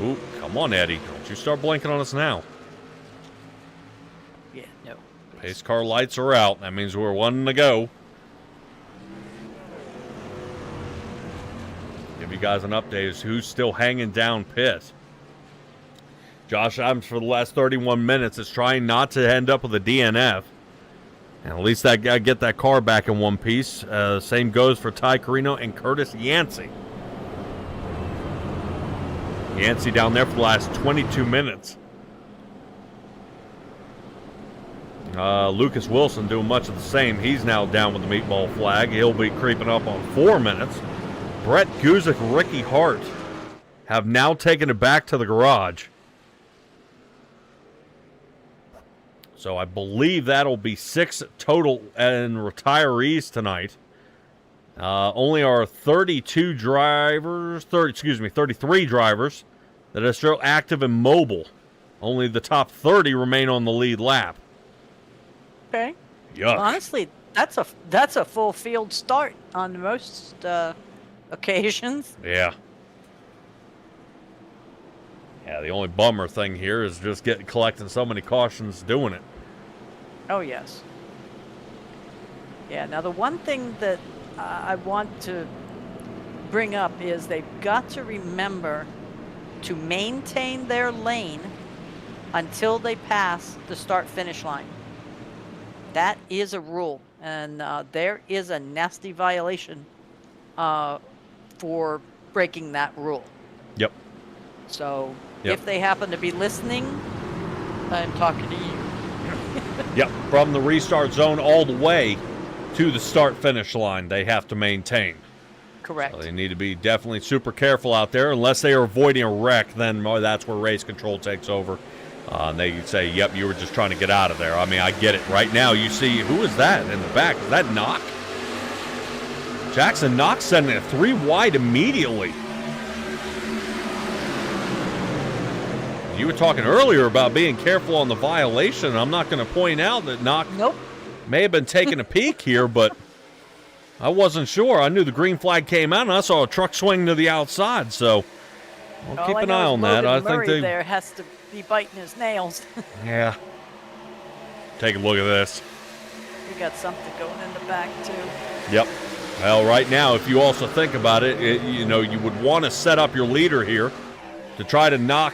[SPEAKER 2] Ooh, come on, Eddie. Don't you start blinking on us now.
[SPEAKER 3] Yeah, no.
[SPEAKER 2] Pace car lights are out. That means we're 1 to go. Give you guys an update as to who's still hanging down pit. Josh Adams, for the last 31 minutes, is trying not to end up with a DNF. And at least that guy get that car back in one piece. Same goes for Ty Carino and Curtis Yancey. Yancey down there for the last 22 minutes. Lucas Wilson doing much of the same. He's now down with the meatball flag. He'll be creeping up on 4 minutes. Brett Guzik, Ricky Hart have now taken it back to the garage. So I believe that'll be 6 total and retirees tonight. Only our 33 drivers that are still active and mobile. Only the top 30 remain on the lead lap.
[SPEAKER 3] Okay.
[SPEAKER 2] Yuck.
[SPEAKER 3] Honestly, that's a full field start on most occasions.
[SPEAKER 2] Yeah. Yeah, the only bummer thing here is just collecting so many cautions doing it.
[SPEAKER 3] Oh, yes. Yeah, now the one thing that I want to bring up is they've got to remember to maintain their lane until they pass the start-finish line. That is a rule, and there is a nasty violation for breaking that rule.
[SPEAKER 2] Yep.
[SPEAKER 3] So
[SPEAKER 2] Yep.
[SPEAKER 3] if they happen to be listening, I'm talking to you.
[SPEAKER 2] Yep, from the restart zone all the way to the start-finish line, they have to maintain.
[SPEAKER 3] Correct.
[SPEAKER 2] So they need to be definitely super careful out there. Unless they are avoiding a wreck, then that's where race control takes over. And they say, yep, you were just trying to get out of there. I mean, I get it. Right now, you see, who is that in the back? Is that Knock? Jackson Knox sending it 3 wide immediately. You were talking earlier about being careful on the violation. I'm not going to point out that Knock
[SPEAKER 3] Nope.
[SPEAKER 2] may have been taking a peek here, but I wasn't sure. I knew the green flag came out, and I saw a truck swing to the outside, so I'll keep an eye on that. I think
[SPEAKER 3] Murray there has to be biting his nails.
[SPEAKER 2] Yeah. Take a look at this.
[SPEAKER 3] We got something going in the back, too.
[SPEAKER 2] Yep. Well, right now, if you also think about it, you would want to set up your leader here to try to knock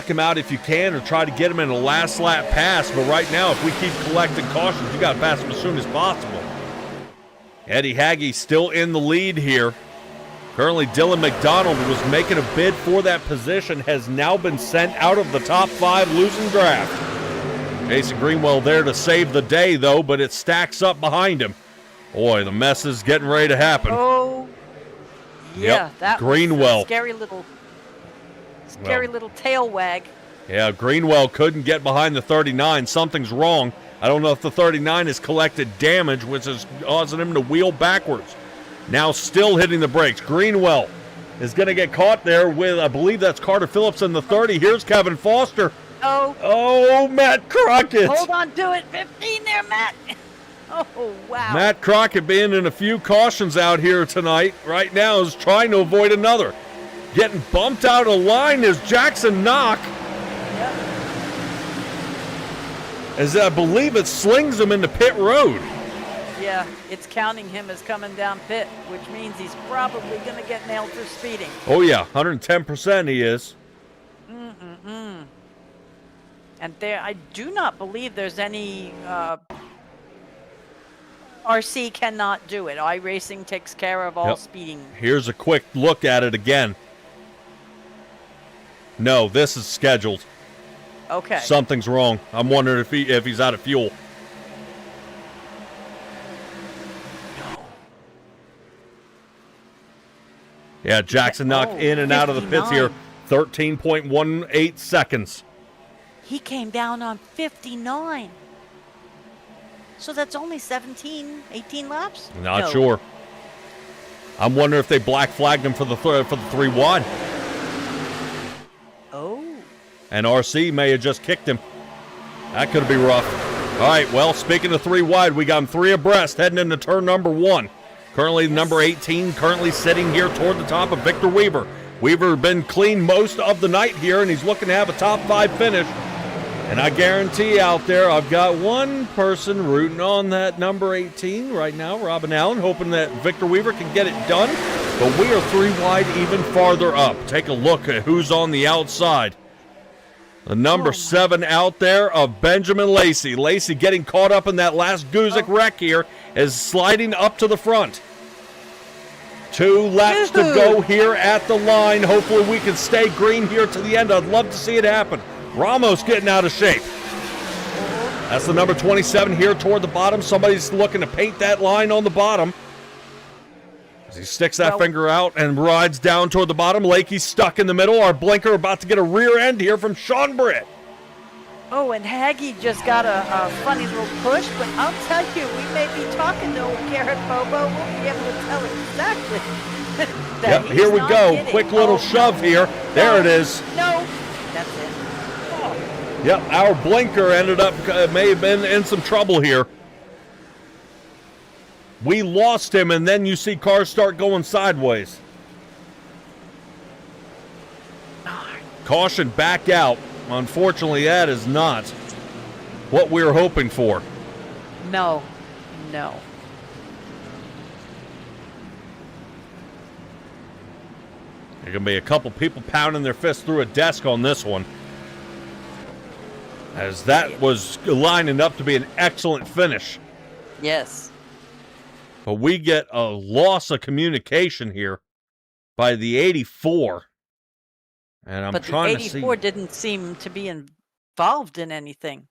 [SPEAKER 2] him out if you can, or try to get him in a last lap pass. But right now, if we keep collecting cautions, you got to pass him as soon as possible. Eddie Hagge still in the lead here. Currently, Dylan McDonald was making a bid for that position, has now been sent out of the top 5, losing draft. Jason Greenwell there to save the day, though, but it stacks up behind him. Boy, the mess is getting ready to happen.
[SPEAKER 3] Oh, yeah,
[SPEAKER 2] yep.
[SPEAKER 3] that
[SPEAKER 2] Greenwell.
[SPEAKER 3] Was a scary little tail wag.
[SPEAKER 2] Yeah, Greenwell couldn't get behind the 39. Something's wrong. I don't know if the 39 has collected damage, which is causing him to wheel backwards. Now still hitting the brakes. Greenwell is going to get caught there with, I believe that's Carter Phillips in the 30. Here's Kevin Foster. Oh, Matt Crockett.
[SPEAKER 3] Hold on to it. 15 there, Matt. Oh, wow.
[SPEAKER 2] Matt Crockett being in a few cautions out here tonight right now is trying to avoid another. Getting bumped out of line is Jackson Knock.
[SPEAKER 3] Yep.
[SPEAKER 2] As I believe it slings him into pit road.
[SPEAKER 3] Yeah, it's counting him as coming down pit, which means he's probably going to get nailed for speeding.
[SPEAKER 2] Oh, yeah, 110% he is.
[SPEAKER 3] And there, I do not believe there's any... RC cannot do it. iRacing takes care of all speeding.
[SPEAKER 2] Here's a quick look at it again. No, this is scheduled.
[SPEAKER 3] Okay.
[SPEAKER 2] Something's wrong. I'm wondering if he's out of fuel. Yeah, Jackson Knock in and out of the pits here. 13.18 seconds.
[SPEAKER 3] He came down on 59. So that's only 17, 18 laps?
[SPEAKER 2] Not sure. I'm wondering if they black flagged him for the 3 wide.
[SPEAKER 3] Oh.
[SPEAKER 2] And RC may have just kicked him. That could be rough. All right, well, speaking of 3 wide, we got him 3 abreast heading into turn number 1. Currently, number 18 currently sitting here toward the top of Victor Weaver. Weaver been clean most of the night here, and he's looking to have a top 5 finish. And I guarantee out there, I've got one person rooting on that number 18 right now, Robin Allen, hoping that Victor Weaver can get it done. But we are 3 wide even farther up. Take a look at who's on the outside. The number 7 out there of Benjamin Lacey. Lacey getting caught up in that last Guzik wreck here is sliding up to the front. 2 laps to go here at the line. Hopefully we can stay green here to the end. I'd love to see it happen. Ramos getting out of shape. That's the number 27 here toward the bottom. Somebody's looking to paint that line on the bottom. As he sticks that finger out and rides down toward the bottom. Lakey's stuck in the middle. Our blinker about to get a rear end here from Sean Britt.
[SPEAKER 3] Oh, and Hagge just got a funny little push, but I'll tell you, we may be talking to Garrett Bobo. We'll be able to tell exactly.
[SPEAKER 2] Yep, here we go. Kidding. Quick little shove here. There it is.
[SPEAKER 3] No, that's it.
[SPEAKER 2] Yep, our blinker ended up, may have been in some trouble here. We lost him, and then you see cars start going sideways. Caution back out. Unfortunately, that is not what we were hoping for.
[SPEAKER 3] No.
[SPEAKER 2] There are going to be a couple people pounding their fists through a desk on this one, as that was lining up to be an excellent finish.
[SPEAKER 3] Yes.
[SPEAKER 2] But we get a loss of communication here by the 84. And I'm trying to see.
[SPEAKER 3] But the 84 didn't seem to be involved in anything.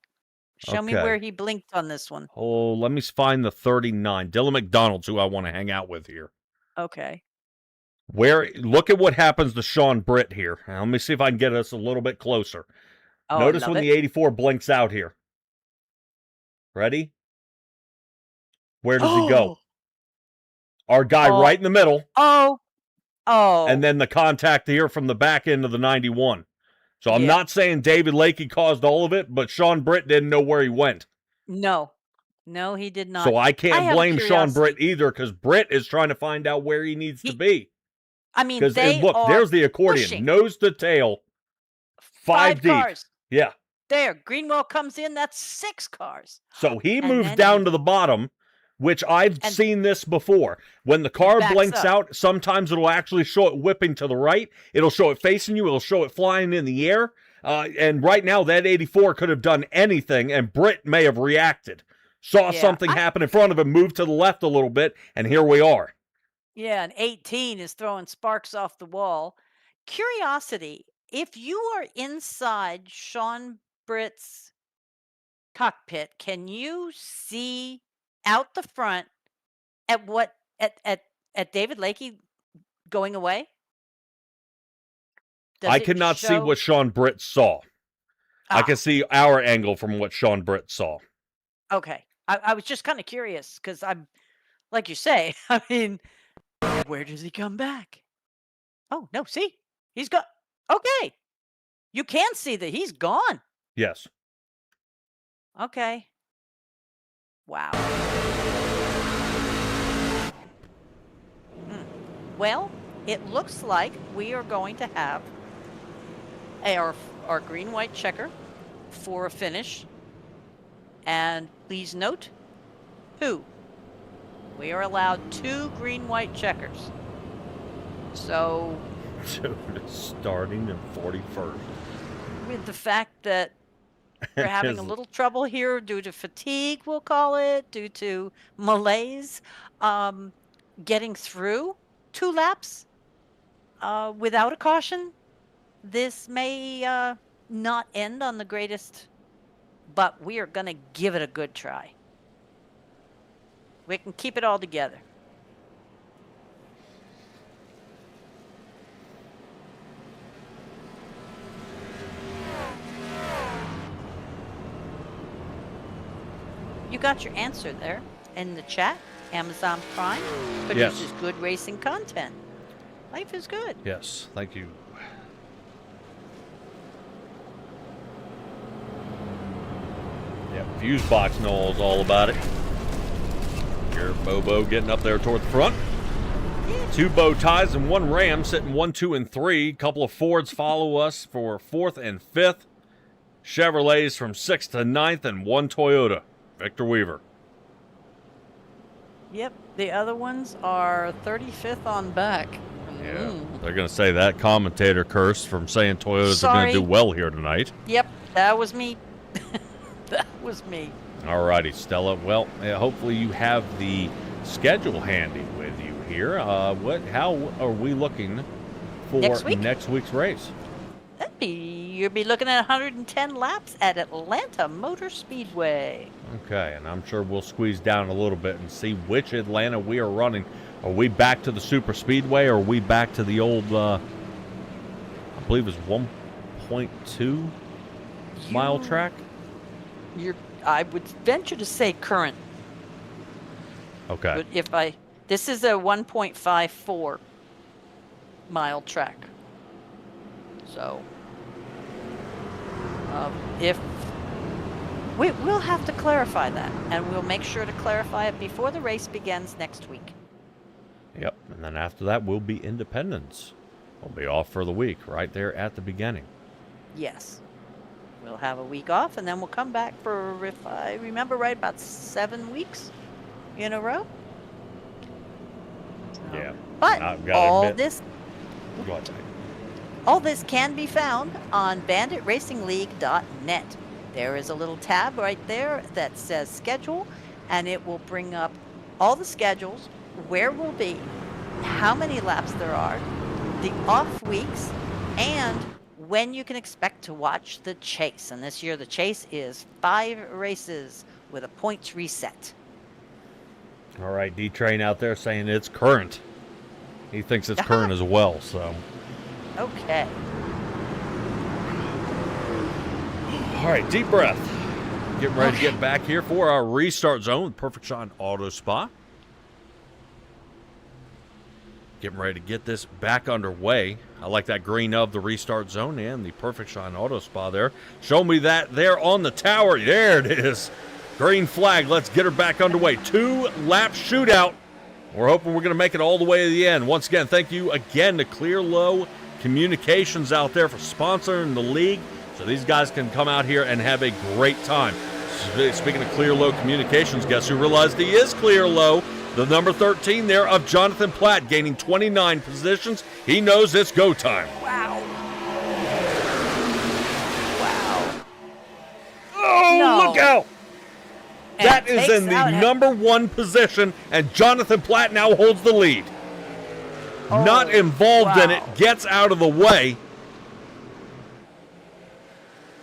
[SPEAKER 3] Show me where he blinked on this one.
[SPEAKER 2] Oh, let me find the 39. Dylan McDonald's who I want to hang out with here.
[SPEAKER 3] Okay.
[SPEAKER 2] Look at what happens to Sean Britt here. Now, let me see if I can get us a little bit closer.
[SPEAKER 3] Oh,
[SPEAKER 2] notice when the 84 blinks out here. Ready? Where does he go? Our guy right in the middle.
[SPEAKER 3] Oh.
[SPEAKER 2] And then the contact here from the back end of the 91. So I'm not saying David Lakey caused all of it, but Sean Britt didn't know where he went.
[SPEAKER 3] No. No, he did not.
[SPEAKER 2] So I can't
[SPEAKER 3] have a
[SPEAKER 2] blame Sean Britt
[SPEAKER 3] curiosity.
[SPEAKER 2] either, because Britt is trying to find out where he needs to
[SPEAKER 3] He,
[SPEAKER 2] be.
[SPEAKER 3] I mean,
[SPEAKER 2] Because
[SPEAKER 3] they
[SPEAKER 2] look,
[SPEAKER 3] are
[SPEAKER 2] there's the accordion,
[SPEAKER 3] pushing
[SPEAKER 2] nose to tail, 5
[SPEAKER 3] 5
[SPEAKER 2] deep.
[SPEAKER 3] cars.
[SPEAKER 2] Yeah.
[SPEAKER 3] There, Greenwell comes in. That's 6 cars.
[SPEAKER 2] So he
[SPEAKER 3] And
[SPEAKER 2] moves
[SPEAKER 3] then
[SPEAKER 2] down to the bottom, which I've
[SPEAKER 3] and
[SPEAKER 2] seen this before. When the
[SPEAKER 3] he
[SPEAKER 2] car
[SPEAKER 3] backs
[SPEAKER 2] blinks
[SPEAKER 3] up.
[SPEAKER 2] out, sometimes it'll actually show it whipping to the right. It'll show it facing you. It'll show it flying in the air. And right now, that 84 could have done anything, and Britt may have reacted. Saw something happen in front of him, moved to the left a little bit, and here we are.
[SPEAKER 3] Yeah, and 18 is throwing sparks off the wall. Curiosity, if you are inside Sean Britt's cockpit, can you see out the front at what at David Lakey going away? Does
[SPEAKER 2] I
[SPEAKER 3] it
[SPEAKER 2] cannot see
[SPEAKER 3] show?
[SPEAKER 2] what Sean Britt saw. I can see our angle from what Sean Britt saw.
[SPEAKER 3] Okay. I was just kind of curious because I'm, like you say, I mean, where does he come back? Oh, no, see? He's gone. Okay. You can see that he's gone.
[SPEAKER 2] Yes.
[SPEAKER 3] Okay. Wow. Well, it looks like we are going to have our green-white checker for a finish. And please note, we are allowed 2 green-white checkers. So,
[SPEAKER 2] starting in 41st.
[SPEAKER 3] with the fact that we're having a little trouble here due to fatigue, we'll call it, due to malaise, getting through 2 laps without a caution, this may not end on the greatest, but we are going to give it a good try. We can keep it all together. You got your answer there in the chat. Amazon Prime produces good racing content. Life is good.
[SPEAKER 2] Yes, thank you. Yeah, Fusebox knows all about it. Here's Bobo getting up there toward the front. 2 bow ties and 1 Ram sitting 1, 2, and 3. Couple of Fords follow us for 4th and 5th. Chevrolets from 6th to 9th, and 1 Toyota. Victor Weaver.
[SPEAKER 3] Yep, the other ones are 35th on back.
[SPEAKER 2] Yeah, they're going to say that commentator cursed from saying Toyotas are going to do well here tonight.
[SPEAKER 3] Yep, that was me. That was me.
[SPEAKER 2] All righty, Stella. Well, hopefully you have the schedule handy with you here. How are we looking for next week's race?
[SPEAKER 3] You'll be looking at 110 laps at Atlanta Motor Speedway.
[SPEAKER 2] Okay, and I'm sure we'll squeeze down a little bit and see which Atlanta we are running. Are we back to the Super Speedway, or are we back to the old, I believe it's 1.2 mile track?
[SPEAKER 3] I would venture to say current.
[SPEAKER 2] Okay.
[SPEAKER 3] But this is a 1.54 mile track. So, we'll have to clarify that, and we'll make sure to clarify it before the race begins next week.
[SPEAKER 2] Yep, and then after that we'll be Independence. We'll be off for the week right there at the beginning.
[SPEAKER 3] Yes. We'll have a week off, and then we'll come back for, if I remember right, about 7 weeks in a row.
[SPEAKER 2] Yeah.
[SPEAKER 3] But all this can be found on BanditRacingLeague.net. There is a little tab right there that says schedule, and it will bring up all the schedules, where we'll be, how many laps there are, the off weeks, and when you can expect to watch the chase. And this year the chase is 5 races with a points reset.
[SPEAKER 2] All right, D-Train out there saying it's current. He thinks it's current as well, so.
[SPEAKER 3] Okay.
[SPEAKER 2] All right, deep breath. Getting ready to get back here for our restart zone with Perfect Shine Auto Spa. Getting ready to get this back underway. I like that green of the restart zone and the Perfect Shine Auto Spa there. Show me that there on the tower. There it is. Green flag. Let's get her back underway. 2-lap shootout. We're hoping we're going to make it all the way to the end. Once again, thank you again to Clear Low Communications out there for sponsoring the league so these guys can come out here and have a great time. Speaking of Clear Low Communications, guess who realized he is Clear Low? The number 13 there of Jonathan Platt, gaining 29 positions. He knows it's go time.
[SPEAKER 3] Wow. Wow.
[SPEAKER 2] Oh,
[SPEAKER 3] No.
[SPEAKER 2] look out!
[SPEAKER 3] And
[SPEAKER 2] That is
[SPEAKER 3] takes
[SPEAKER 2] in the
[SPEAKER 3] out
[SPEAKER 2] number 1 position, and Jonathan Platt now holds the lead. Not involved in it,
[SPEAKER 3] wow.
[SPEAKER 2] gets out of the way,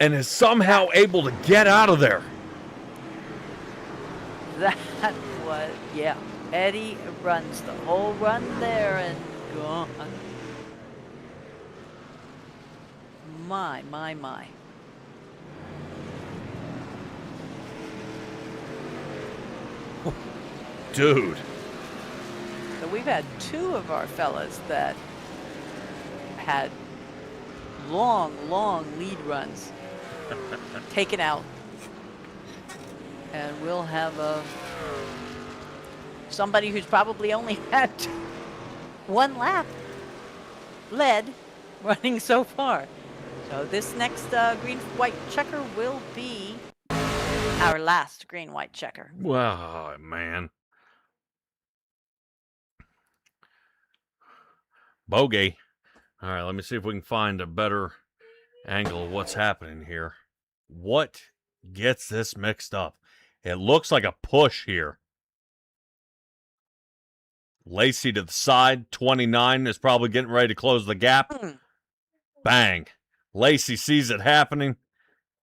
[SPEAKER 2] and is somehow able to get out of there.
[SPEAKER 3] That was, yeah. Eddie runs the whole run there and gone. My.
[SPEAKER 2] Dude.
[SPEAKER 3] So we've had 2 of our fellas that had long lead runs taken out. And we'll have somebody who's probably only had 1 lap led running so far. So this next green-white checker will be our last green-white checker.
[SPEAKER 2] Wow, man. Bogey. All right, let me see if we can find a better angle of what's happening here. What gets this mixed up? It looks like a push here. Lacey to the side. 29 is probably getting ready to close the gap. Bang. Lacey sees it happening.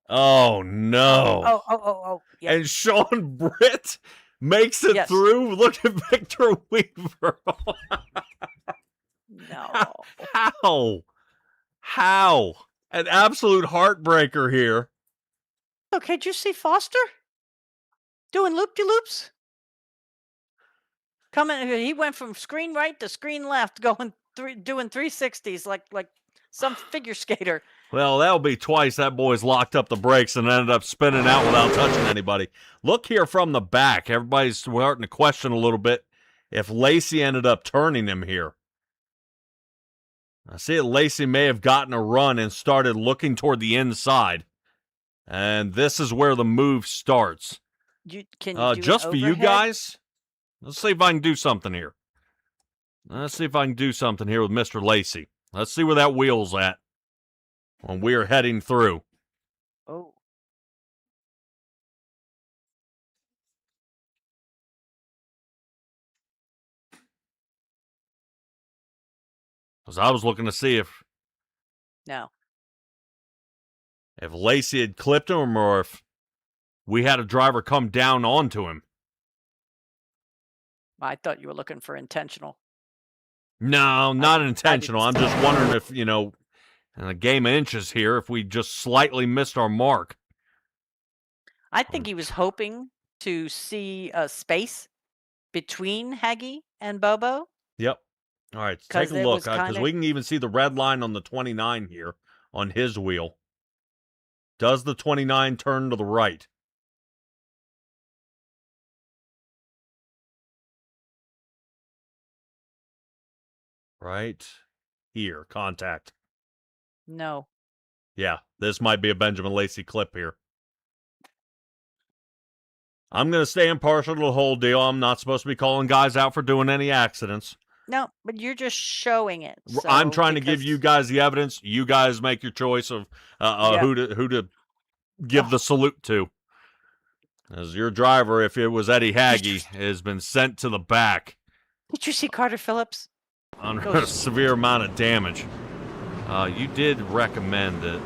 [SPEAKER 2] Oh, no.
[SPEAKER 3] Oh. Yep.
[SPEAKER 2] And Sean Britt makes it
[SPEAKER 3] Yes.
[SPEAKER 2] through. Look at Victor Weaver.
[SPEAKER 3] No.
[SPEAKER 2] How? An absolute heartbreaker here.
[SPEAKER 3] Okay, did you see Foster doing loop-de-loops? He went from screen right to screen left, doing 360s like some figure skater.
[SPEAKER 2] Well, that'll be twice that boy's locked up the brakes and ended up spinning out without touching anybody. Look here from the back. Everybody's starting to question a little bit if Lacey ended up turning him here. I see that Lacey may have gotten a run and started looking toward the inside. And this is where the move starts.
[SPEAKER 3] Can you do
[SPEAKER 2] just
[SPEAKER 3] an
[SPEAKER 2] for you
[SPEAKER 3] overhead?
[SPEAKER 2] guys, let's see if I can do something here. Let's see if I can do something here with Mr. Lacey. Let's see where that wheel's at when we are heading through.
[SPEAKER 3] Oh.
[SPEAKER 2] Because I was looking to see if
[SPEAKER 3] No.
[SPEAKER 2] Lacey had clipped him or if we had a driver come down onto him.
[SPEAKER 3] I thought you were looking for intentional.
[SPEAKER 2] No, not intentional. I'm just wondering if, in a game of inches here, if we just slightly missed our mark.
[SPEAKER 3] I think he was hoping to see a space between Haggy and Bobo.
[SPEAKER 2] Yep. All right,
[SPEAKER 3] 'Cause
[SPEAKER 2] take a
[SPEAKER 3] it
[SPEAKER 2] look,
[SPEAKER 3] was
[SPEAKER 2] because
[SPEAKER 3] kinda-
[SPEAKER 2] we can even see the red line on the 29 here on his wheel. Does the 29 turn to the right? Right here, contact.
[SPEAKER 3] No.
[SPEAKER 2] Yeah, this might be a Benjamin Lacey clip here. I'm going to stay impartial to the whole deal. I'm not supposed to be calling guys out for doing any accidents.
[SPEAKER 3] No, but you're just showing it.
[SPEAKER 2] I'm
[SPEAKER 3] so-
[SPEAKER 2] trying to give
[SPEAKER 3] because-
[SPEAKER 2] you guys the evidence. You guys make your choice of
[SPEAKER 3] Yeah.
[SPEAKER 2] who to give the salute to. As your driver, if it was Eddie Haggy, has been sent to the back
[SPEAKER 3] Did you see Carter Phillips?
[SPEAKER 2] under a severe amount of damage. You did recommend that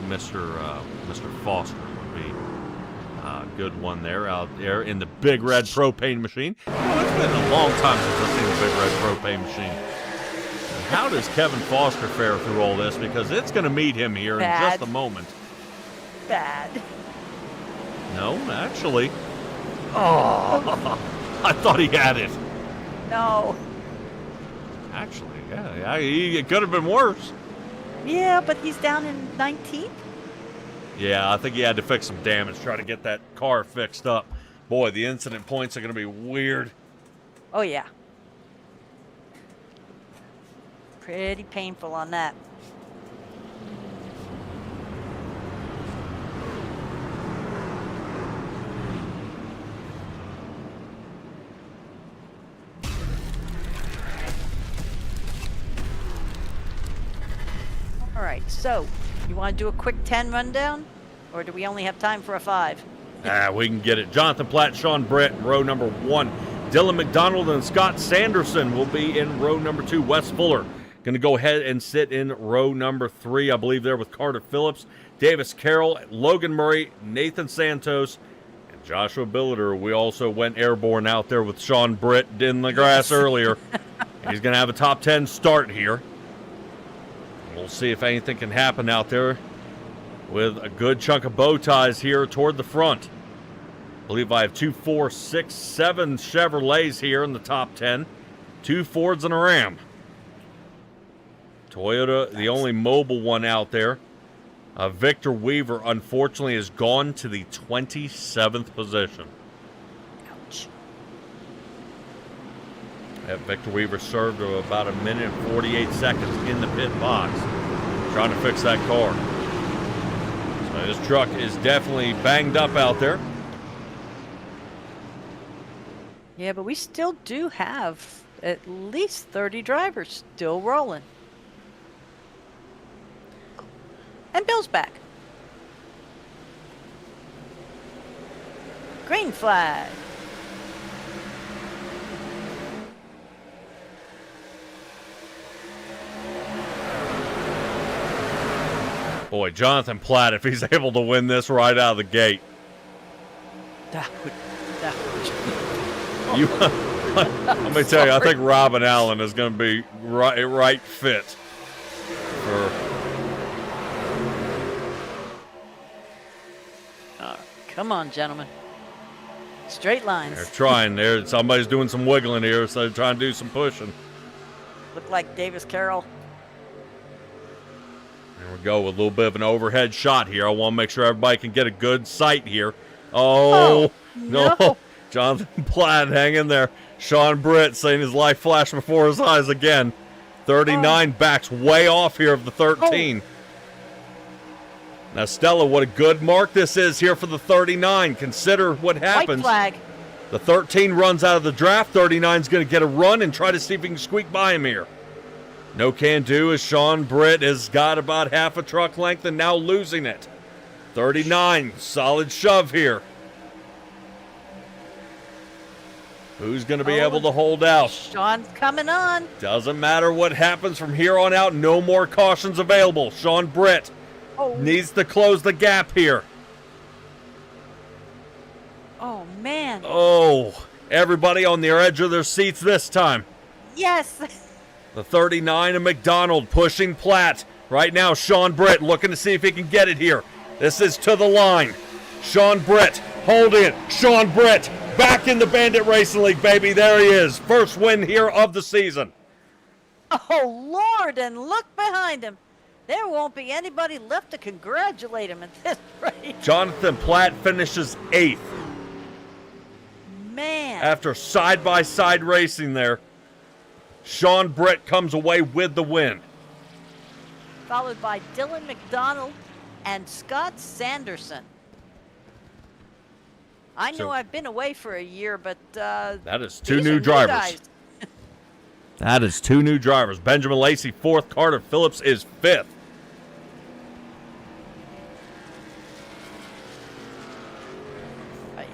[SPEAKER 2] Mr. Foster would be a good one there out there in the big red propane machine. It's been a long time since I've seen the big red propane machine. And how does Kevin Foster fare through all this? Because it's going to meet him here in
[SPEAKER 3] Bad.
[SPEAKER 2] just a moment.
[SPEAKER 3] Bad.
[SPEAKER 2] No, actually. Oh, I thought he had it.
[SPEAKER 3] No.
[SPEAKER 2] Actually, yeah, it could have been worse.
[SPEAKER 3] Yeah, but he's down in 19th.
[SPEAKER 2] Yeah, I think he had to fix some damage, try to get that car fixed up. Boy, the incident points are going to be weird.
[SPEAKER 3] Oh, yeah. Pretty painful on that. All right, so you want to do a quick 10 rundown? Or do we only have time for a 5?
[SPEAKER 2] We can get it. Jonathan Platt, Sean Britt in row number 1. Dylan McDonald and Scott Sanderson will be in row number 2. Wes Fuller going to go ahead and sit in row number 3, I believe, there with Carter Phillips, Davis Carroll, Logan Murray, Nathan Santos, and Joshua Billiter. We also went airborne out there with Sean Britt in the grass earlier. He's going to have a top 10 start here. We'll see if anything can happen out there with a good chunk of bow ties here toward the front. I believe I have 2, 4, 6, 7 Chevrolets here in the top 10. 2 Fords and a Ram. Toyota, the only mobile one out there. Victor Weaver, unfortunately, has gone to the 27th position.
[SPEAKER 3] Ouch.
[SPEAKER 2] Victor Weaver served about 1 minute and 48 seconds in the pit box trying to fix that car. So this truck is definitely banged up out there.
[SPEAKER 3] Yeah, but we still do have at least 30 drivers still rolling. And Bill's back. Green flag.
[SPEAKER 2] Boy, Jonathan Platt, if he's able to win this right out of the gate.
[SPEAKER 3] That would.
[SPEAKER 2] You, let me tell you, I think Robin Allen is going to be right fit for.
[SPEAKER 3] Come on, gentlemen. Straight lines.
[SPEAKER 2] They're trying there. Somebody's doing some wiggling here, so they're trying to do some pushing.
[SPEAKER 3] Look like Davis Carroll.
[SPEAKER 2] There we go with a little bit of an overhead shot here. I want to make sure everybody can get a good sight here. Oh, no. Jonathan Platt hanging there. Sean Britt saying his life flashed before his eyes again. 39 backs way off here of the 13. Now, Stella, what a good mark this is here for the 39. Consider what happens.
[SPEAKER 3] White flag.
[SPEAKER 2] The 13 runs out of the draft. 39 is going to get a run and try to see if he can squeak by him here. No can do as Sean Britt has got about half a truck length and now losing it. 39, solid shove here. Who's going to be able to hold out?
[SPEAKER 3] Sean's coming on.
[SPEAKER 2] Doesn't matter what happens from here on out. No more cautions available. Sean Britt needs to close the gap here.
[SPEAKER 3] Oh, man.
[SPEAKER 2] Oh, everybody on the edge of their seats this time.
[SPEAKER 3] Yes.
[SPEAKER 2] The 39 of McDonald pushing Platt. Right now, Sean Britt looking to see if he can get it here. This is to the line. Sean Britt holding it. Sean Britt back in the Bandit Racing League, baby. There he is. First win here of the season.
[SPEAKER 3] Oh, Lord, and look behind him. There won't be anybody left to congratulate him at this rate.
[SPEAKER 2] Jonathan Platt finishes 8th.
[SPEAKER 3] Man.
[SPEAKER 2] After side-by-side racing there, Sean Britt comes away with the win.
[SPEAKER 3] Followed by Dylan McDonald and Scott Sanderson. I know I've been away for a year, but
[SPEAKER 2] that is 2 new drivers. That is 2 new drivers. Benjamin Lacey 4th. Carter Phillips is 5th.
[SPEAKER 3] Right.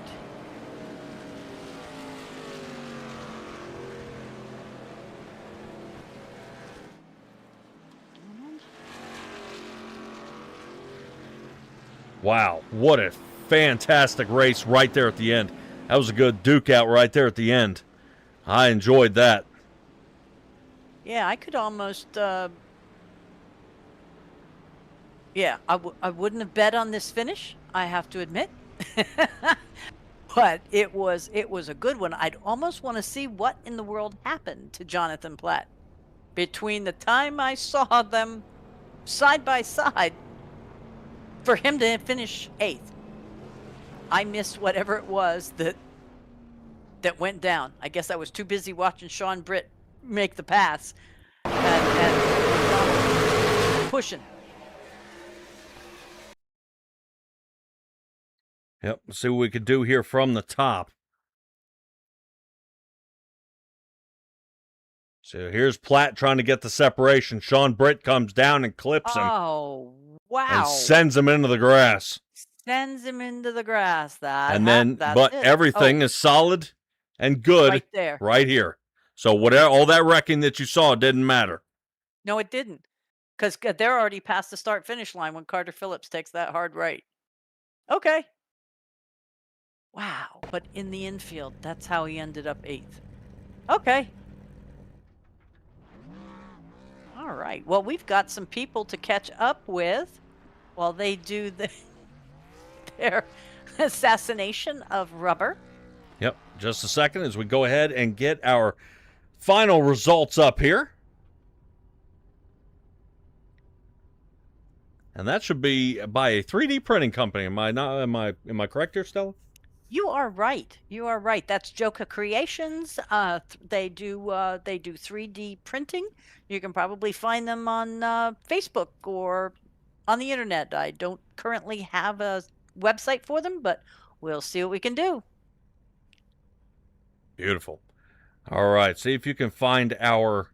[SPEAKER 2] Wow, what a fantastic race right there at the end. That was a good duke out right there at the end. I enjoyed that.
[SPEAKER 3] Yeah, I could almost, yeah, I wouldn't have bet on this finish, I have to admit. But it was a good one. I'd almost want to see what in the world happened to Jonathan Platt between the time I saw them side by side for him to finish 8th. I missed whatever it was that went down. I guess I was too busy watching Sean Britt make the pass and pushing.
[SPEAKER 2] Yep, let's see what we could do here from the top. So here's Platt trying to get the separation. Sean Britt comes down and clips him.
[SPEAKER 3] Oh, wow.
[SPEAKER 2] And sends him into the grass.
[SPEAKER 3] Sends him into the grass.
[SPEAKER 2] But everything is solid and good
[SPEAKER 3] right there.
[SPEAKER 2] Right here. So whatever, all that wrecking that you saw didn't matter.
[SPEAKER 3] No, it didn't. Because they're already past the start-finish line when Carter Phillips takes that hard right. Okay. Wow. But in the infield, that's how he ended up 8th. Okay. All right. Well, we've got some people to catch up with while they do their assassination of rubber.
[SPEAKER 2] Yep. Just a second as we go ahead and get our final results up here. And that should be by a 3D printing company. Am I correct here, Stella?
[SPEAKER 3] You are right. You are right. That's Joka Creations. They do 3D printing. You can probably find them on Facebook or on the internet. I don't currently have a website for them, but we'll see what we can do.
[SPEAKER 2] Beautiful. All right. See if you can find our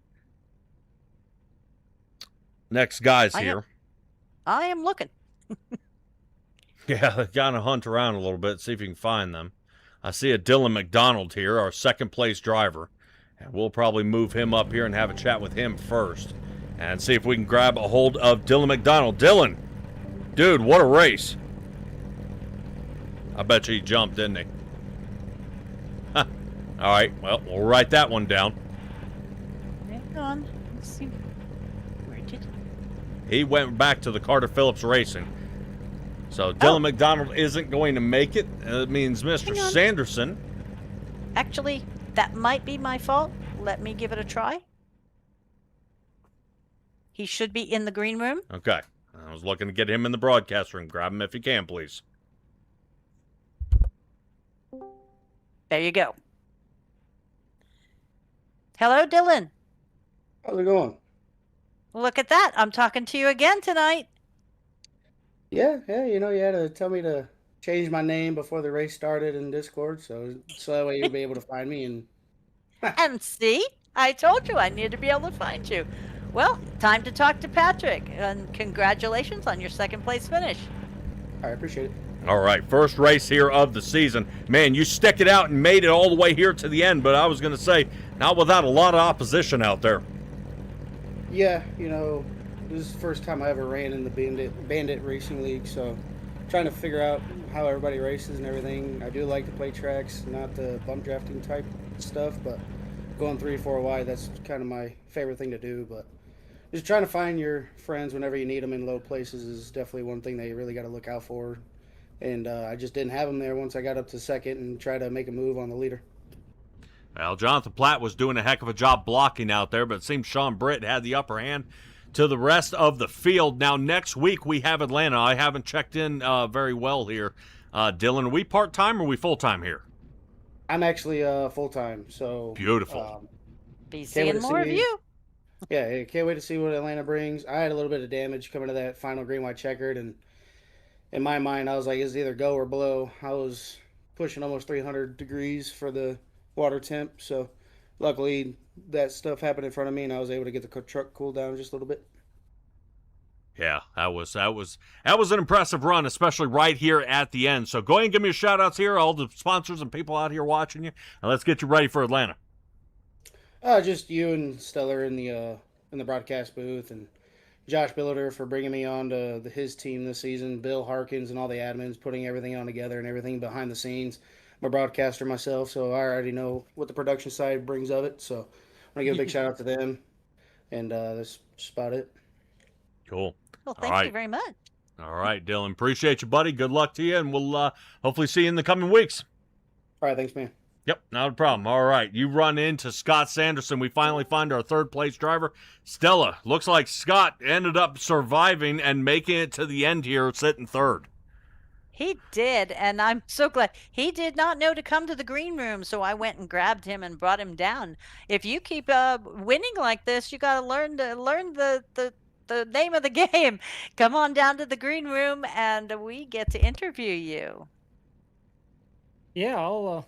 [SPEAKER 2] next guys here.
[SPEAKER 3] I am looking.
[SPEAKER 2] Yeah, gotta hunt around a little bit, see if you can find them. I see a Dylan McDonald here, our second place driver. And we'll probably move him up here and have a chat with him first. And see if we can grab a hold of Dylan McDonald. Dylan, dude, what a race. I bet you he jumped, didn't he? Huh. All right, well, we'll write that one down.
[SPEAKER 3] Hang on. Let's see. Where did
[SPEAKER 2] he went back to the Carter Phillips Racing. So Dylan McDonald isn't going to make it. It means Mr. Sanderson.
[SPEAKER 3] Actually, that might be my fault. Let me give it a try. He should be in the green room.
[SPEAKER 2] Okay. I was looking to get him in the broadcast room. Grab him if you can, please.
[SPEAKER 3] There you go. Hello, Dylan.
[SPEAKER 4] How's it going?
[SPEAKER 3] Look at that. I'm talking to you again tonight.
[SPEAKER 4] Yeah, you had to tell me to change my name before the race started in Discord, so that way you'll be able to find me.
[SPEAKER 3] And see, I told you I needed to be able to find you. Well, time to talk to Patrick, and congratulations on your second place finish.
[SPEAKER 4] I appreciate it.
[SPEAKER 2] All right, first race here of the season. Man, you stick it out and made it all the way here to the end, but I was going to say, not without a lot of opposition out there.
[SPEAKER 4] Yeah, this is the first time I ever ran in the Bandit Racing League, so trying to figure out how everybody races and everything. I do like to play tracks, not the bump drafting type stuff, but going 3-4 wide, that's kind of my favorite thing to do. But just trying to find your friends whenever you need them in low places is definitely one thing that you really got to look out for. And I just didn't have them there once I got up to second and tried to make a move on the leader.
[SPEAKER 2] Well, Jonathan Platt was doing a heck of a job blocking out there, but it seems Sean Britt had the upper hand to the rest of the field. Now, next week we have Atlanta. I haven't checked in very well here. Dylan, are we part-time or are we full-time here?
[SPEAKER 4] I'm actually full-time, so...
[SPEAKER 2] Beautiful.
[SPEAKER 3] Be seeing more of you.
[SPEAKER 4] Yeah, can't wait to see what Atlanta brings. I had a little bit of damage coming to that final green-white checkered, and in my mind, I was like, it's either go or blow. I was pushing almost 300 degrees for the water temp, so luckily that stuff happened in front of me, and I was able to get the truck cooled down just a little bit.
[SPEAKER 2] Yeah, that was an impressive run, especially right here at the end. So go ahead and give me a shout-outs here, all the sponsors and people out here watching you, and let's get you ready for Atlanta.
[SPEAKER 4] Just you and Stellar in the broadcast booth, and Josh Billiter for bringing me on to his team this season, Bill Harkins and all the admins putting everything on together and everything behind the scenes. I'm a broadcaster myself, so I already know what the production side brings of it, so I want to give a big shout out to them, and that's just about it.
[SPEAKER 2] Cool.
[SPEAKER 3] Well, thank you very much.
[SPEAKER 2] All right, Dylan. Appreciate you, buddy. Good luck to you, and we'll hopefully see you in the coming weeks.
[SPEAKER 4] All right, thanks, man.
[SPEAKER 2] Yep, not a problem. All right, you run into Scott Sanderson. We finally find our third place driver, Stella. Looks like Scott ended up surviving and making it to the end here, sitting third.
[SPEAKER 3] He did, and I'm so glad. He did not know to come to the green room, so I went and grabbed him and brought him down. If you keep winning like this, you got to learn the name of the game. Come on down to the green room, and we get to interview you.
[SPEAKER 5] Yeah, I'll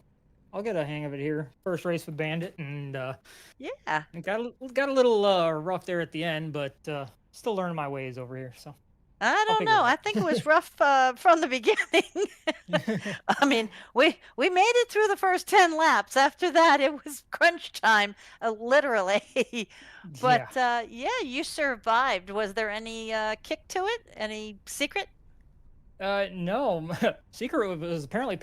[SPEAKER 5] get a hang of it here. First race with Bandit, and
[SPEAKER 3] Yeah.
[SPEAKER 5] it got a little rough there at the end, but still learning my ways over here. So
[SPEAKER 3] I don't
[SPEAKER 5] figure it
[SPEAKER 3] know.
[SPEAKER 5] out.
[SPEAKER 3] I think it was rough from the beginning. I mean, we made it through the first 10 laps. After that, it was crunch time, literally. But yeah, you survived. Was there any kick to it? Any secret?
[SPEAKER 5] No, Secret was apparently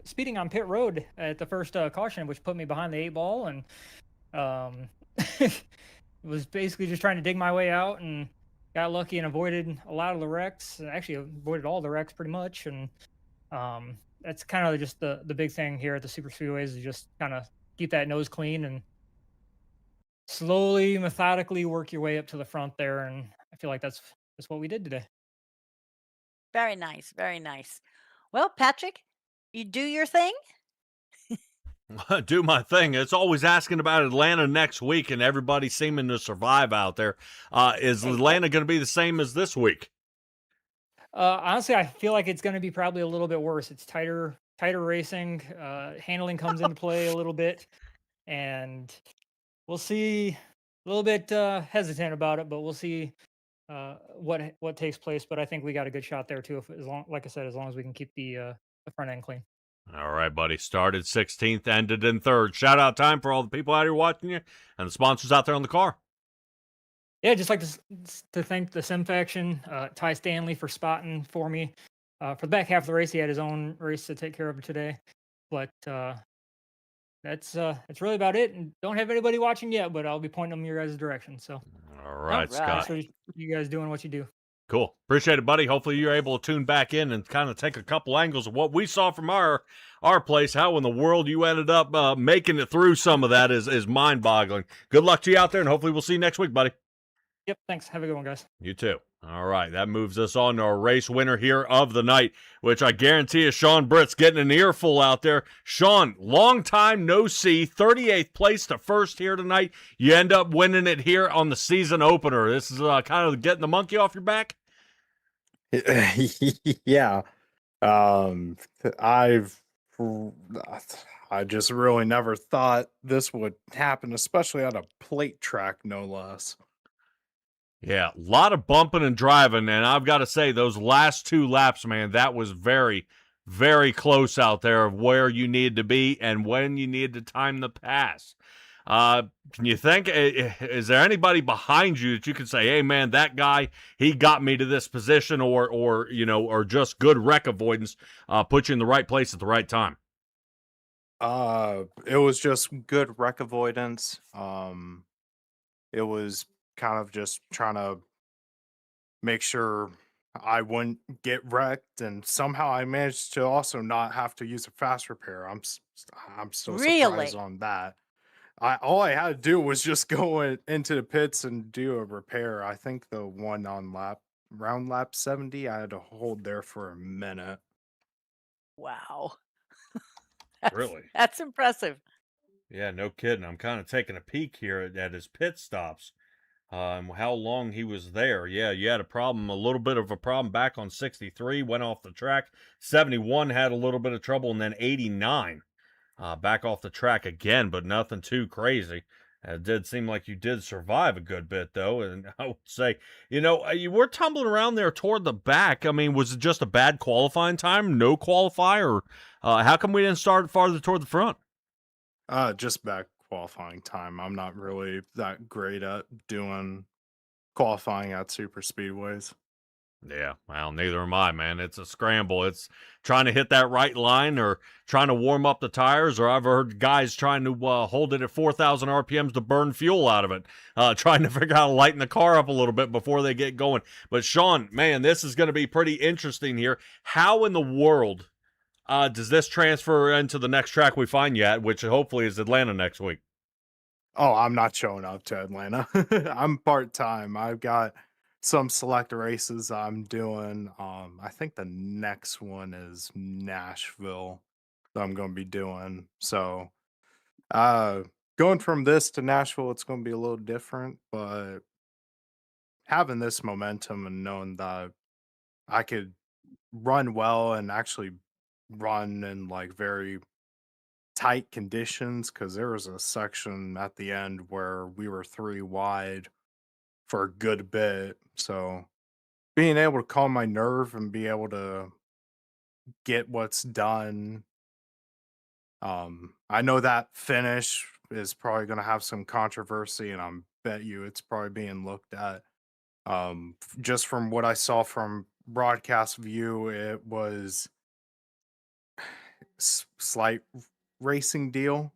[SPEAKER 5] speeding on pit road at the first caution, which put me behind the 8 ball, and was basically just trying to dig my way out, and got lucky and avoided a lot of the wrecks. Actually, avoided all the wrecks pretty much, and that's kind of just the big thing here at the super speedways is just kind of keep that nose clean and slowly, methodically work your way up to the front there. And I feel like that's what we did today.
[SPEAKER 3] Very nice. Very nice. Well, Patrick, you do your thing.
[SPEAKER 2] Do my thing. It's always asking about Atlanta next week, and everybody seeming to survive out there. Is Atlanta going to be the same as this week?
[SPEAKER 5] Honestly, I feel like it's going to be probably a little bit worse. It's tighter racing. Handling comes into play a little bit, and we'll see. A little bit hesitant about it, but we'll see what takes place. But I think we got a good shot there too. Like I said, as long as we can keep the front end clean.
[SPEAKER 2] All right, buddy. Started 16th, ended in 3rd. Shout out time for all the people out here watching you and the sponsors out there on the car.
[SPEAKER 5] Yeah, just like to thank the Sim Faction, Ty Stanley for spotting for me. For the back half of the race, he had his own race to take care of today. But that's really about it. And don't have anybody watching yet, but I'll be pointing them your guys' direction. So
[SPEAKER 2] all right, Scott.
[SPEAKER 5] So you guys doing what you do.
[SPEAKER 2] Cool. Appreciate it, buddy. Hopefully you're able to tune back in and kind of take a couple angles of what we saw from our place. How in the world you ended up making it through some of that is mind-boggling. Good luck to you out there, and hopefully we'll see you next week, buddy.
[SPEAKER 5] Yep, thanks. Have a good one, guys.
[SPEAKER 2] You too. All right, that moves us on to our race winner here of the night, which I guarantee is Sean Britt's getting an earful out there. Sean, long time no see, 38th place to first here tonight. You end up winning it here on the season opener. This is kind of getting the monkey off your back?
[SPEAKER 6] Yeah. I just really never thought this would happen, especially on a plate track, no less.
[SPEAKER 2] Yeah, a lot of bumping and driving, and I've got to say, those last 2 laps, man, that was very, very close out there of where you needed to be and when you needed to time the pass. Can you think, is there anybody behind you that you can say, hey, man, that guy, he got me to this position, or just good wreck avoidance, put you in the right place at the right time?
[SPEAKER 6] It was just good wreck avoidance. It was kind of just trying to make sure I wouldn't get wrecked, and somehow I managed to also not have to use a fast repair. I'm still surprised on that. All I had to do was just go into the pits and do a repair. I think the one on round lap 70, I had to hold there for a minute.
[SPEAKER 3] Wow.
[SPEAKER 2] Really?
[SPEAKER 3] That's impressive.
[SPEAKER 2] Yeah, no kidding. I'm kind of taking a peek here at his pit stops. How long he was there. Yeah, you had a little bit of a problem back on 63, went off the track. 71 had a little bit of trouble, and then 89 back off the track again, but nothing too crazy. It did seem like you did survive a good bit, though, and I would say, you were tumbling around there toward the back. I mean, was it just a bad qualifying time, no qualifier? How come we didn't start farther toward the front?
[SPEAKER 6] Just bad qualifying time. I'm not really that great at doing qualifying at super speedways.
[SPEAKER 2] Yeah, well, neither am I, man. It's a scramble. It's trying to hit that right line or trying to warm up the tires, or I've heard guys trying to hold it at 4,000 RPMs to burn fuel out of it, trying to figure out how to lighten the car up a little bit before they get going. But, Sean, man, this is going to be pretty interesting here. How in the world does this transfer into the next track we find you at, which hopefully is Atlanta next week?
[SPEAKER 6] Oh, I'm not showing up to Atlanta. I'm part-time. I've got some select races I'm doing. I think the next one is Nashville that I'm going to be doing. So, going from this to Nashville, it's going to be a little different, but having this momentum and knowing that I could run well and actually run in like very tight conditions, because there was a section at the end where we were 3 wide for a good bit. So being able to calm my nerve and be able to get what's done. I know that finish is probably going to have some controversy, and I bet you it's probably being looked at. Just from what I saw from broadcast view, it was slight racing deal.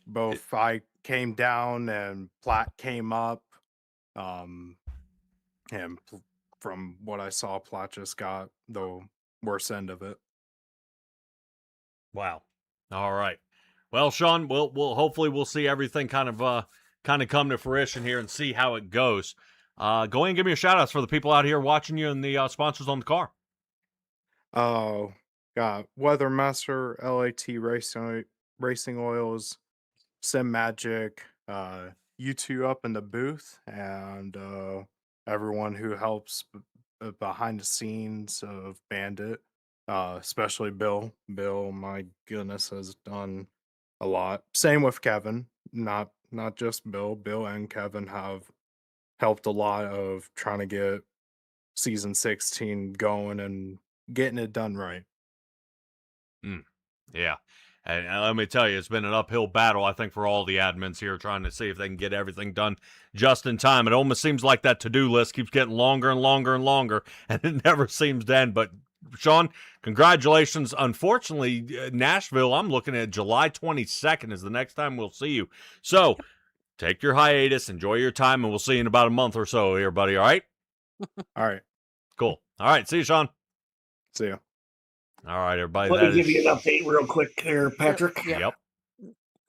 [SPEAKER 6] Both I came down and Platt came up. And from what I saw, Platt just got the worst end of it.
[SPEAKER 2] Wow. All right. Well, Sean, we'll hopefully we'll see everything kind of come to fruition here and see how it goes. Go ahead and give me a shout outs for the people out here watching you and the sponsors on the car.
[SPEAKER 6] Oh, got Weathermaster, LAT Racing Oils, Sim Magic, you two up in the booth, and everyone who helps behind the scenes of Bandit, especially Bill. Bill, my goodness, has done a lot. Same with Kevin. Not just Bill. Bill and Kevin have helped a lot of trying to get season 16 going and getting it done right.
[SPEAKER 2] Yeah. And let me tell you, it's been an uphill battle, I think, for all the admins here trying to see if they can get everything done just in time. It almost seems like that to-do list keeps getting longer and longer and longer, and it never seems to end. But, Sean, congratulations. Unfortunately, Nashville, I'm looking at July 22nd is the next time we'll see you. So, take your hiatus, enjoy your time, and we'll see you in about a month or so here, buddy, all right?
[SPEAKER 6] All right.
[SPEAKER 2] Cool. All right, see you, Sean.
[SPEAKER 6] See ya.
[SPEAKER 2] All right, everybody.
[SPEAKER 7] Let me give you an update real quick here, Patrick.
[SPEAKER 2] Yep.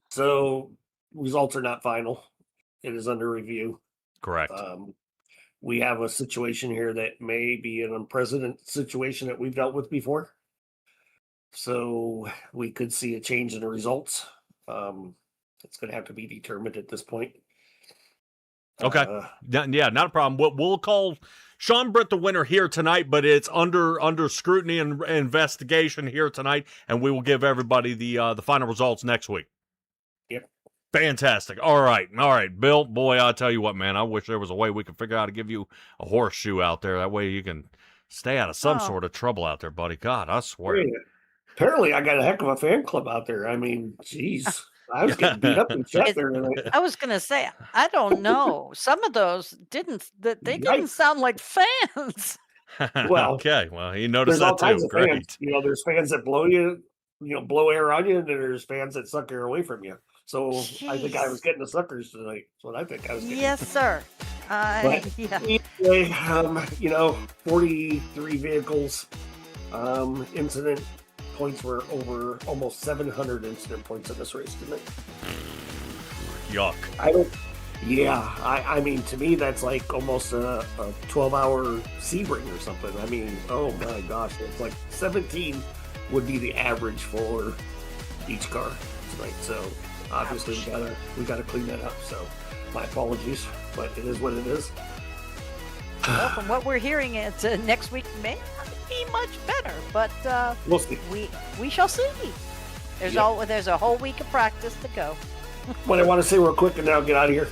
[SPEAKER 7] So results are not final. It is under review.
[SPEAKER 2] Correct.
[SPEAKER 7] We have a situation here that may be an unprecedented situation that we've dealt with before. So we could see a change in the results. It's going to have to be determined at this point.
[SPEAKER 2] Okay. Yeah, not a problem. We'll call Sean Britt the winner here tonight, but it's under scrutiny and investigation here tonight, and we will give everybody the final results next week.
[SPEAKER 7] Yep.
[SPEAKER 2] Fantastic. All right, Bill. Boy, I'll tell you what, man. I wish there was a way we could figure out how to give you a horseshoe out there. That way you can stay out of some sort of trouble out there, buddy. God, I swear.
[SPEAKER 7] Yeah. Apparently, I got a heck of a fan club out there. I mean, geez. I was getting beat up in chat there tonight.
[SPEAKER 3] I was going to say, I don't know. Some of those didn't sound like fans.
[SPEAKER 7] Well,
[SPEAKER 2] okay. Well, he noticed
[SPEAKER 7] there's all
[SPEAKER 2] that
[SPEAKER 7] kinds
[SPEAKER 2] too.
[SPEAKER 7] of
[SPEAKER 2] Great.
[SPEAKER 7] fans. You know, there's fans that blow you, blow air on you, and there's fans that suck air away from you. So I think I was getting the suckers tonight. That's what I think I was getting.
[SPEAKER 3] Yes, sir.
[SPEAKER 7] But anyway, 43 vehicles. Incident points were over almost 700 incident points in this race tonight.
[SPEAKER 2] Yuck.
[SPEAKER 7] I mean, to me, that's like almost a 12-hour Sebring or something. I mean, oh my gosh, it's like 17 would be the average for each car tonight. So obviously we gotta clean that up. So my apologies, but it is what it is.
[SPEAKER 3] Well, from what we're hearing, it's next week may not be much better, but
[SPEAKER 7] we'll see.
[SPEAKER 3] We shall see. There's a whole week of practice to go.
[SPEAKER 7] What I want to say real quick, and then I'll get out of here.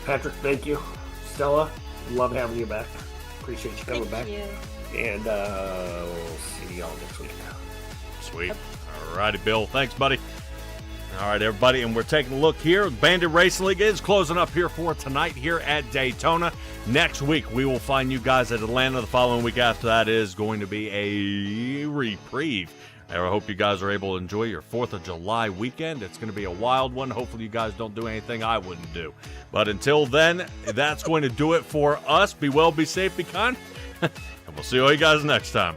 [SPEAKER 7] Patrick, thank you. Stella, love having you back. Appreciate you coming back.
[SPEAKER 3] You.
[SPEAKER 7] And we'll see y'all next week.
[SPEAKER 2] Sweet. All righty, Bill. Thanks, buddy. All right, everybody, and we're taking a look here. Bandit Racing League is closing up here for tonight here at Daytona. Next week, we will find you guys at Atlanta. The following week after that is going to be a reprieve. I hope you guys are able to enjoy your 4th of July weekend. It's going to be a wild one. Hopefully you guys don't do anything I wouldn't do. But until then, that's going to do it for us. Be well, be safe, be kind, and we'll see all you guys next time.